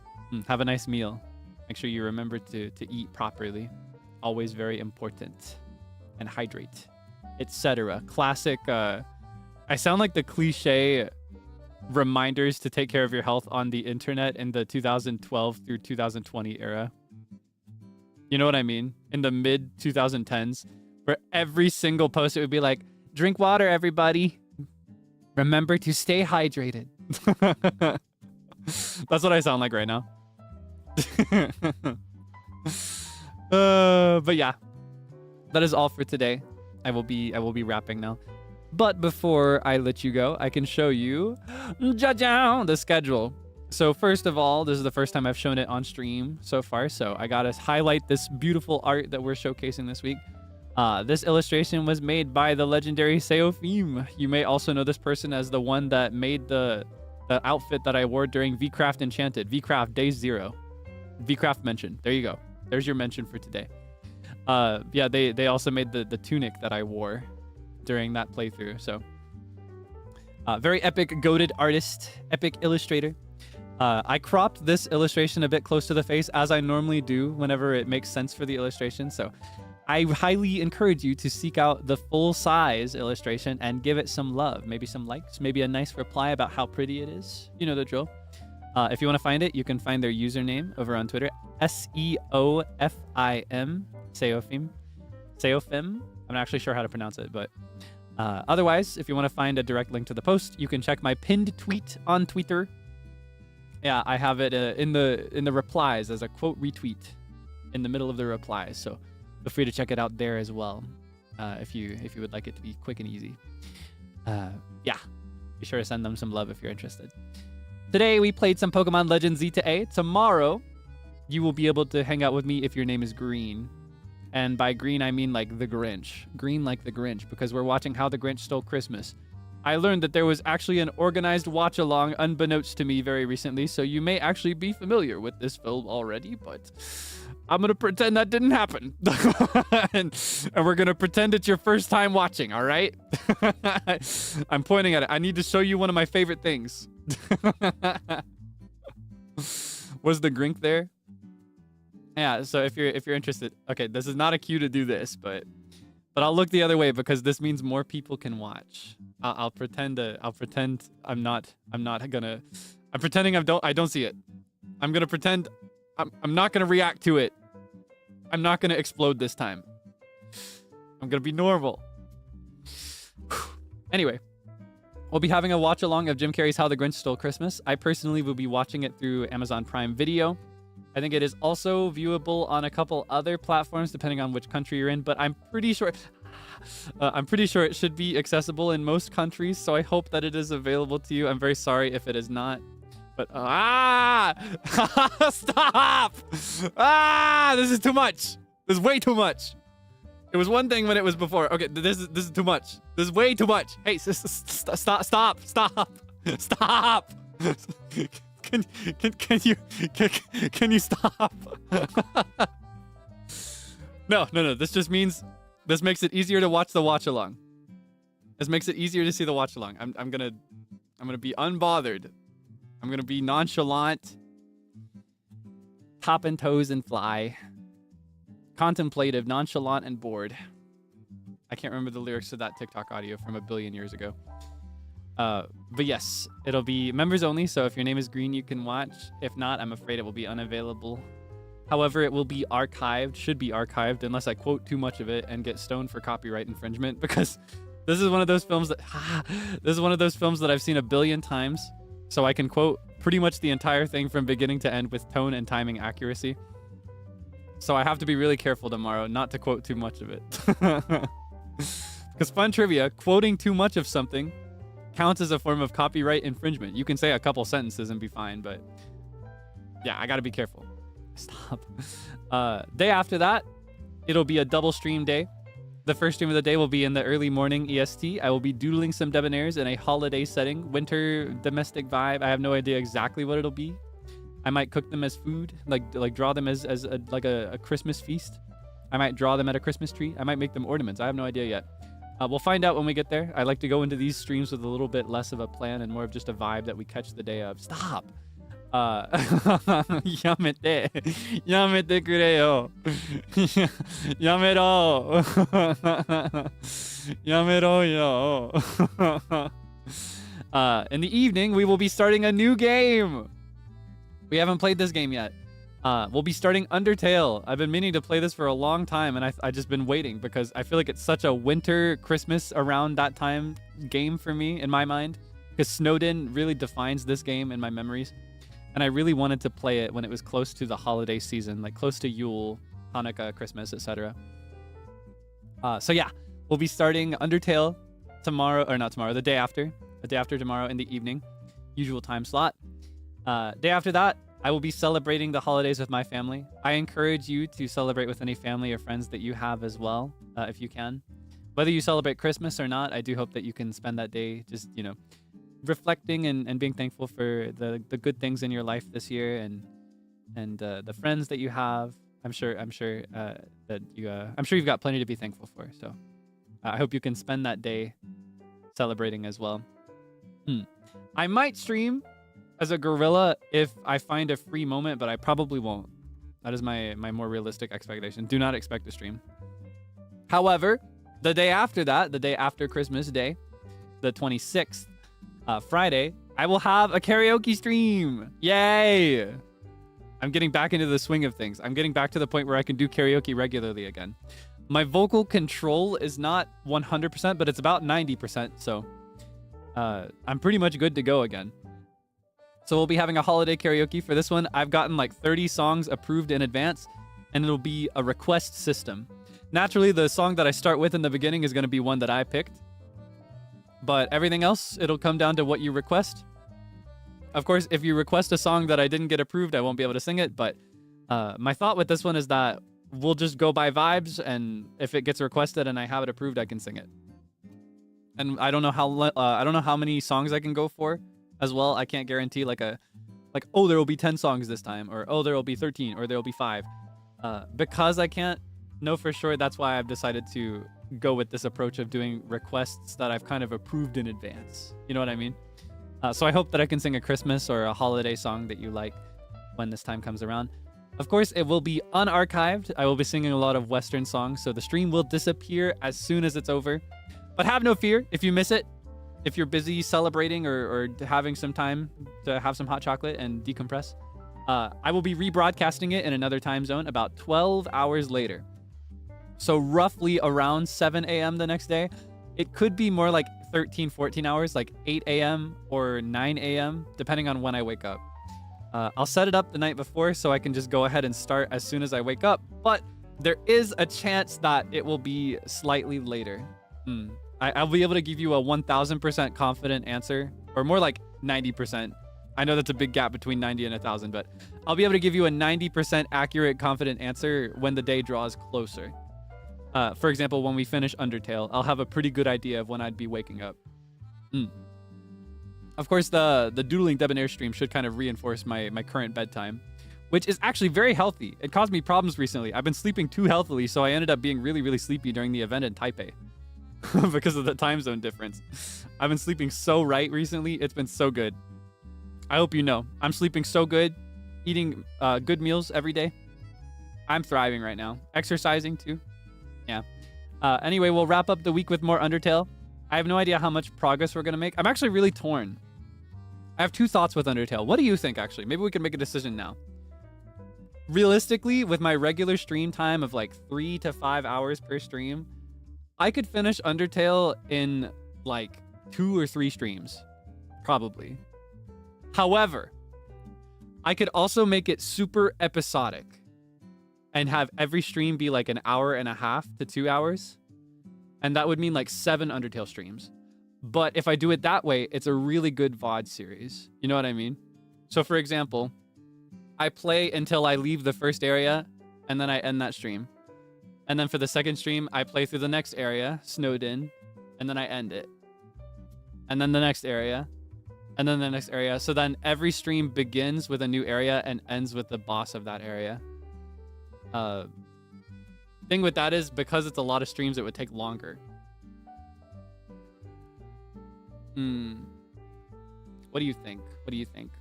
Have a nice meal. Make sure you remember to eat properly. Always very important. And hydrate, etc. Classic. I sound like the cliche reminders to take care of your health on the internet in the 2012 through 2020 era. You know what I mean? In the mid 2010s, where every single post it would be like, drink water, everybody. Remember to stay hydrated. That's what I sound like right now. But yeah, that is all for today. I will be wrapping now. But before I let you go, I can show you the schedule. So first of all, this is the first time I've shown it on stream so far. So I gotta highlight this beautiful art that we're showcasing this week. This illustration was made by the legendary Seofim. You may also know this person as the one that made the outfit that I wore during VCraft Enchanted. VCraft Day 0. VCraft mention. There you go. There's your mention for today. Yeah, they also made the tunic that I wore during that playthrough. So very epic, goated artist, epic illustrator. I cropped this illustration a bit close to the face, as I normally do whenever it makes sense for the illustration. So I highly encourage you to seek out the full-size illustration and give it some love. Maybe some likes, maybe a nice reply about how pretty it is. You know the drill. If you want to find it, you can find their username over on Twitter. SEOFIM. Seofim. I'm not actually sure how to pronounce it, but otherwise, if you want to find a direct link to the post, you can check my pinned tweet on Twitter. Yeah, I have it in the replies as a quote retweet in the middle of the replies. So feel free to check it out there as well, if you would like it to be quick and easy. Yeah, be sure to send them some love if you're interested. Today we played some Pokemon Legends Z-A. Tomorrow you will be able to hang out with me if your name is Green. And by green, I mean like the Grinch. Green like the Grinch, because we're watching How the Grinch Stole Christmas. I learned that there was actually an organized watch-along unbeknownst to me very recently, so you may actually be familiar with this film already, but I'm going to pretend that didn't happen. and we're going to pretend it's your first time watching, all right? I'm pointing at it. I need to show you one of my favorite things. Was the Grink there? Yeah, so if you're interested, okay, this is not a cue to do this, but I'll look the other way because this means more people can watch. I'm pretending I don't see it. I'm gonna pretend I'm not gonna react to it. I'm not gonna explode this time. I'm gonna be normal. Anyway, we'll be having a watch along of Jim Carrey's How the Grinch Stole Christmas. I personally will be watching it through Amazon Prime Video. I think it is also viewable on a couple other platforms depending on which country you're in, but I'm pretty sure it should be accessible in most countries, so I hope that it is available to you. I'm very sorry if it is not, but stop! This is too much. This is way too much. It was one thing when it was before. Okay, this is too much. This is way too much. Hey, stop. Can you stop? No. This makes it easier to watch the watch along. This makes it easier to see the watch along. I'm gonna be unbothered. I'm gonna be nonchalant, top and toes and fly, contemplative, nonchalant and bored. I can't remember the lyrics to that TikTok audio from a billion years ago. But yes, it'll be members only, so if your name is Green, you can watch. If not, I'm afraid it will be unavailable. However, it will be archived, should be archived, unless I quote too much of it and get stoned for copyright infringement, because this is one of those films that I've seen a billion times, so I can quote pretty much the entire thing from beginning to end with tone and timing accuracy. So I have to be really careful tomorrow not to quote too much of it. Because fun trivia, quoting too much of something counts as a form of copyright infringement. You can say a couple sentences and be fine, but yeah, I gotta be careful. Stop. Day after that, it'll be a double stream day. The first stream of the day will be in the early morning EST. I will be doodling some Debonairs in a holiday setting, winter domestic vibe. I have no idea exactly what it'll be. I might cook them as food, like draw them as a Christmas feast. I might draw them at a Christmas tree. I might make them ornaments. I have no idea yet. We'll find out when we get there. I like to go into these streams with a little bit less of a plan and more of just a vibe that we catch the day of. Stop. やめて。やめてくれよ。やめろ。やめろよ。In the evening, we will be starting a new game. We haven't played this game yet. We'll be starting Undertale. I've been meaning to play this for a long time, and I just been waiting because I feel like it's such a winter, Christmas around that time game for me in my mind. Because Snowden really defines this game in my memories. And I really wanted to play it when it was close to the holiday season, like close to Yule, Hanukkah, Christmas, etc. So yeah, we'll be starting Undertale tomorrow, or not tomorrow, the day after tomorrow in the evening, usual time slot. Day after that, I will be celebrating the holidays with my family. I encourage you to celebrate with any family or friends that you have as well, if you can. Whether you celebrate Christmas or not, I do hope that you can spend that day just, you know, reflecting and being thankful for the good things in your life this year and the friends that you have. I'm sure you've got plenty to be thankful for. So I hope you can spend that day celebrating as well. I might stream as a gorilla if I find a free moment, but I probably won't. That is my more realistic expectation. Do not expect to stream. However, the day after that, the day after Christmas Day, the 26th, Friday, I will have a karaoke stream. Yay! I'm getting back into the swing of things. I'm getting back to the point where I can do karaoke regularly again. My vocal control is not 100%, but it's about 90%, so I'm pretty much good to go again. So we'll be having a holiday karaoke for this one. I've gotten like 30 songs approved in advance, and it'll be a request system. Naturally, the song that I start with in the beginning is going to be one that I picked. But everything else, it'll come down to what you request. Of course, if you request a song that I didn't get approved, I won't be able to sing it. But my thought with this one is that we'll just go by vibes, and if it gets requested and I have it approved, I can sing it. And I don't know how many songs I can go for as well. I can't guarantee like oh, there will be 10 songs this time, or oh, there will be 13, or there will be 5. Because I can't know for sure, that's why I've decided to go with this approach of doing requests that I've kind of approved in advance. You know what I mean? So I hope that I can sing a Christmas or a holiday song that you like when this time comes around. Of course, it will be unarchived. I will be singing a lot of Western songs, so the stream will disappear as soon as it's over. But have no fear if you miss it. If you're busy celebrating or having some time to have some hot chocolate and decompress, I will be rebroadcasting it in another time zone about 12 hours later. So roughly around 7 a.m. the next day. It could be more like 13, 14 hours, like 8 a.m. or 9 a.m., depending on when I wake up. I'll set it up the night before so I can just go ahead and start as soon as I wake up. But there is a chance that it will be slightly later. I'll be able to give you a 1000% confident answer, or more like 90%. I know that's a big gap between 90 and 1000, but I'll be able to give you a 90% accurate, confident answer when the day draws closer. For example, when we finish Undertale, I'll have a pretty good idea of when I'd be waking up. Of course, the Doodling Debonair stream should kind of reinforce my current bedtime, which is actually very healthy. It caused me problems recently. I've been sleeping too healthily, so I ended up being really, really sleepy during the event in Taipei because of the time zone difference. I've been sleeping so right recently. It's been so good. I hope you know. I'm sleeping so good, eating good meals every day. I'm thriving right now. Exercising too. Yeah. Anyway, we'll wrap up the week with more Undertale. I have no idea how much progress we're going to make. I'm actually really torn. I have 2 thoughts with Undertale. What do you think, actually? Maybe we can make a decision now. Realistically, with my regular stream time of like 3 to 5 hours per stream, I could finish Undertale in like 2 or 3 streams. Probably. However, I could also make it super episodic and have every stream be like an hour and a half to 2 hours. And that would mean like 7 Undertale streams. But if I do it that way, it's a really good VOD series. You know what I mean? So for example, I play until I leave the first area, and then I end that stream. And then for the second stream, I play through the next area, snowed in, and then I end it. And then the next area, and then the next area. So then every stream begins with a new area and ends with the boss of that area. Thing with that is, because it's a lot of streams, it would take longer. What do you think? What do you think?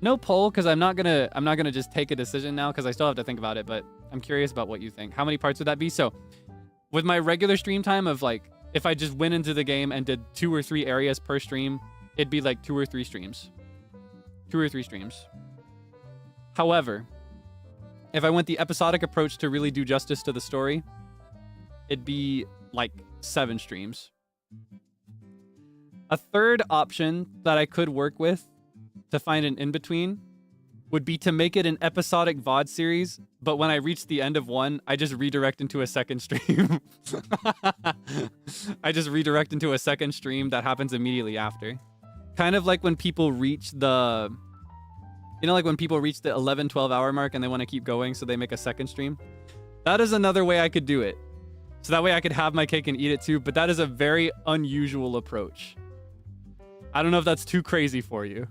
No poll, because I'm not gonna just take a decision now, because I still have to think about it, but I'm curious about what you think. How many parts would that be? So with my regular stream time of like, if I just went into the game and did 2 or 3 areas per stream, it'd be like 2 or 3 streams. 2 or 3 streams. However, if I went the episodic approach to really do justice to the story, it'd be like 7 streams. A third option that I could work with to find an in-between would be to make it an episodic VOD series, but when I reach the end of one, I just redirect into a second stream. I just redirect into a second stream that happens immediately after. Kind of like when people reach the... You know, like when people reach the 11, 12 hour mark and they want to keep going, so they make a second stream? That is another way I could do it. So that way I could have my cake and eat it too, but that is a very unusual approach. I don't know if that's too crazy for you.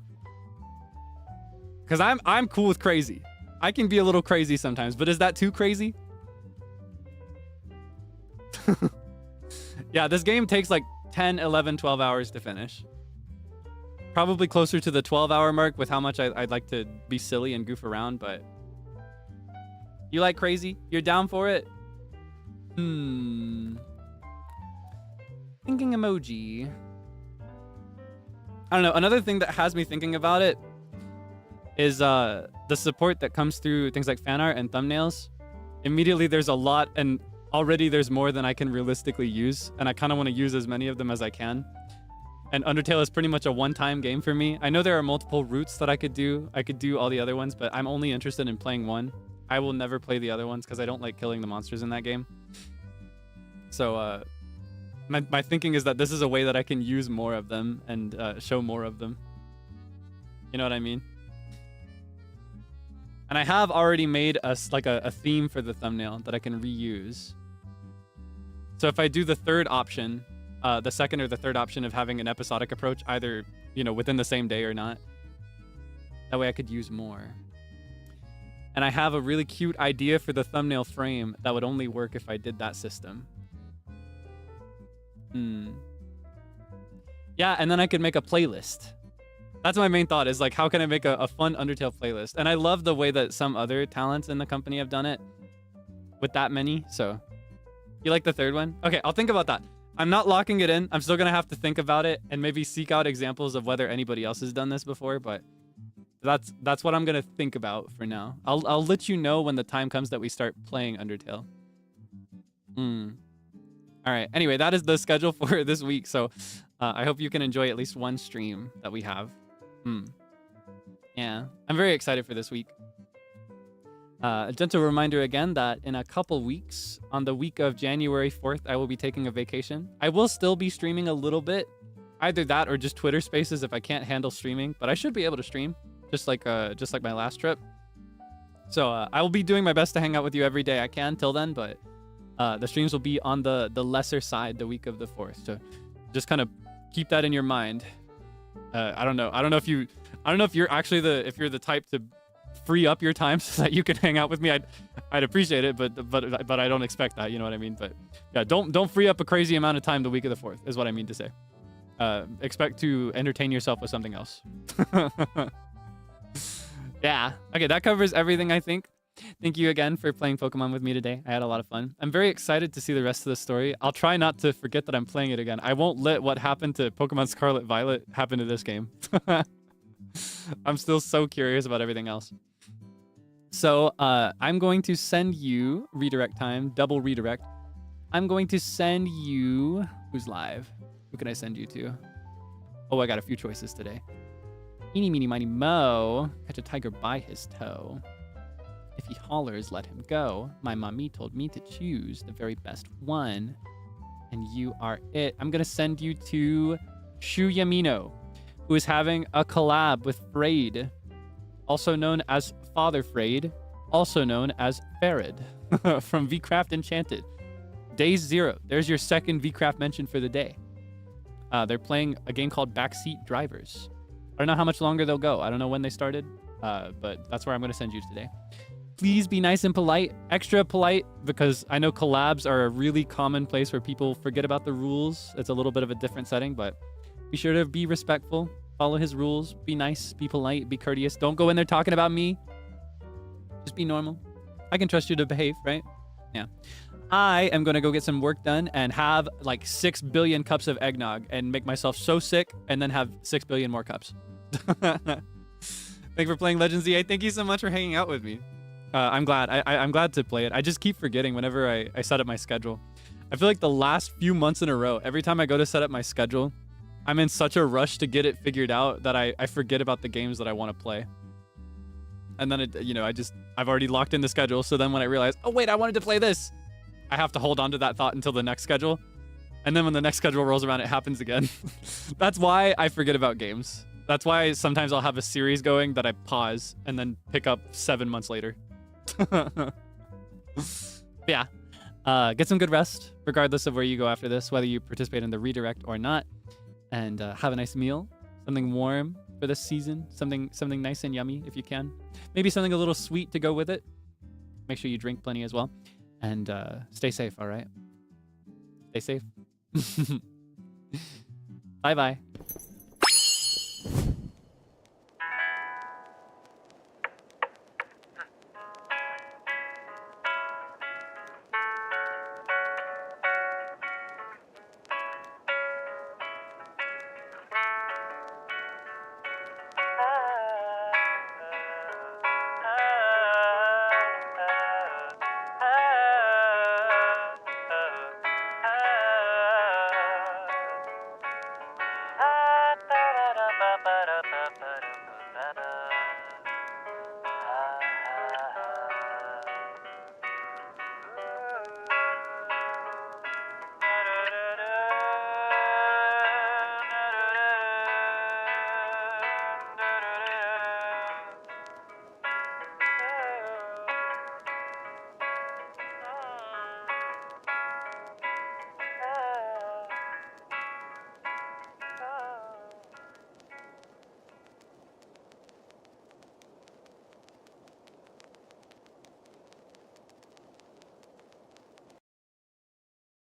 Because I'm cool with crazy. I can be a little crazy sometimes, but is that too crazy? Yeah, this game takes like 10, 11, 12 hours to finish. Probably closer to the 12-hour mark with how much I'd like to be silly and goof around, but... You like crazy? You're down for it? Thinking emoji. I don't know. Another thing that has me thinking about it is the support that comes through things like fan art and thumbnails. Immediately there's a lot, and already there's more than I can realistically use, and I kind of want to use as many of them as I can. And Undertale is pretty much a one-time game for me. I know there are multiple routes that I could do. I could do all the other ones, but I'm only interested in playing one. I will never play the other ones because I don't like killing the monsters in that game. So my thinking is that this is a way that I can use more of them and show more of them. You know what I mean? And I have already made a theme for the thumbnail that I can reuse. So if I do the third option, the second or the third option of having an episodic approach, either, you know, within the same day or not, that way I could use more. And I have a really cute idea for the thumbnail frame that would only work if I did that system. Yeah, and then I could make a playlist. That's my main thought, is like, how can I make a fun Undertale playlist? And I love the way that some other talents in the company have done it with that many. So you like the third one? Okay, I'll think about that. I'm not locking it in. I'm still gonna have to think about it and maybe seek out examples of whether anybody else has done this before, but that's what I'm gonna think about for now. I'll let you know when the time comes that we start playing Undertale. All right, anyway, that is the schedule for this week, so I hope you can enjoy at least one stream that we have. Yeah, I'm very excited for this week. A gentle reminder again that in a couple weeks, on the week of January 4th, I will be taking a vacation. I will still be streaming a little bit, either that or just Twitter Spaces if I can't handle streaming, but I should be able to stream, just like my last trip. So I will be doing my best to hang out with you every day I can till then, but the streams will be on the lesser side the week of the 4th. So just kind of keep that in your mind. I don't know if you're actually if you're the type to free up your time so that you can hang out with me. I'd appreciate it, but I don't expect that, you know what I mean? But yeah, don't free up a crazy amount of time the week of the 4th is what I mean to say. Expect to entertain yourself with something else. Yeah. Okay, that covers everything, I think. Thank you again for playing Pokemon with me today. I had a lot of fun. I'm very excited to see the rest of the story. I'll try not to forget that I'm playing it again. I won't let what happened to Pokemon Scarlet Violet happen to this game. I'm still so curious about everything else. So I'm going to send you redirect time, double redirect. I'm going to send you... Who's live? Who can I send you to? Oh, I got a few choices today. Eeny, meeny, miny, mo. Catch a tiger by his toe. If he hollers, let him go. My mommy told me to choose the very best one. And you are it. I'm going to send you to Shuyamino, who is having a collab with Frayed, also known as Father Frayed, also known as Farid, from VCraft Enchanted. Day 0. There's your second VCraft mention for the day. They're playing a game called Backseat Drivers. I don't know how much longer they'll go. I don't know when they started, but that's where I'm going to send you today. Please be nice and polite, extra polite, because I know collabs are a really common place where people forget about the rules. It's a little bit of a different setting, but be sure to be respectful, follow his rules, be nice, be polite, be courteous. Don't go in there talking about me. Just be normal. I can trust you to behave, right? Yeah. I am going to go get some work done and have like 6 billion cups of eggnog and make myself so sick and then have 6 billion more cups. Thanks for playing Legends EA. Thank you so much for hanging out with me. I'm glad. I'm glad to play it. I just keep forgetting whenever I set up my schedule. I feel like the last few months in a row, every time I go to set up my schedule, I'm in such a rush to get it figured out that I forget about the games that I want to play. And then, I've already locked in the schedule. So then when I realize, oh, wait, I wanted to play this, I have to hold on to that thought until the next schedule. And then when the next schedule rolls around, it happens again. That's why I forget about games. That's why sometimes I'll have a series going that I pause and then pick up 7 months later. Yeah. Get some good rest, regardless of where you go after this, whether you participate in the redirect or not. And have a nice meal, something warm for this season, something nice and yummy if you can. Maybe something a little sweet to go with it. Make sure you drink plenty as well. And stay safe, all right? Stay safe. Bye-bye.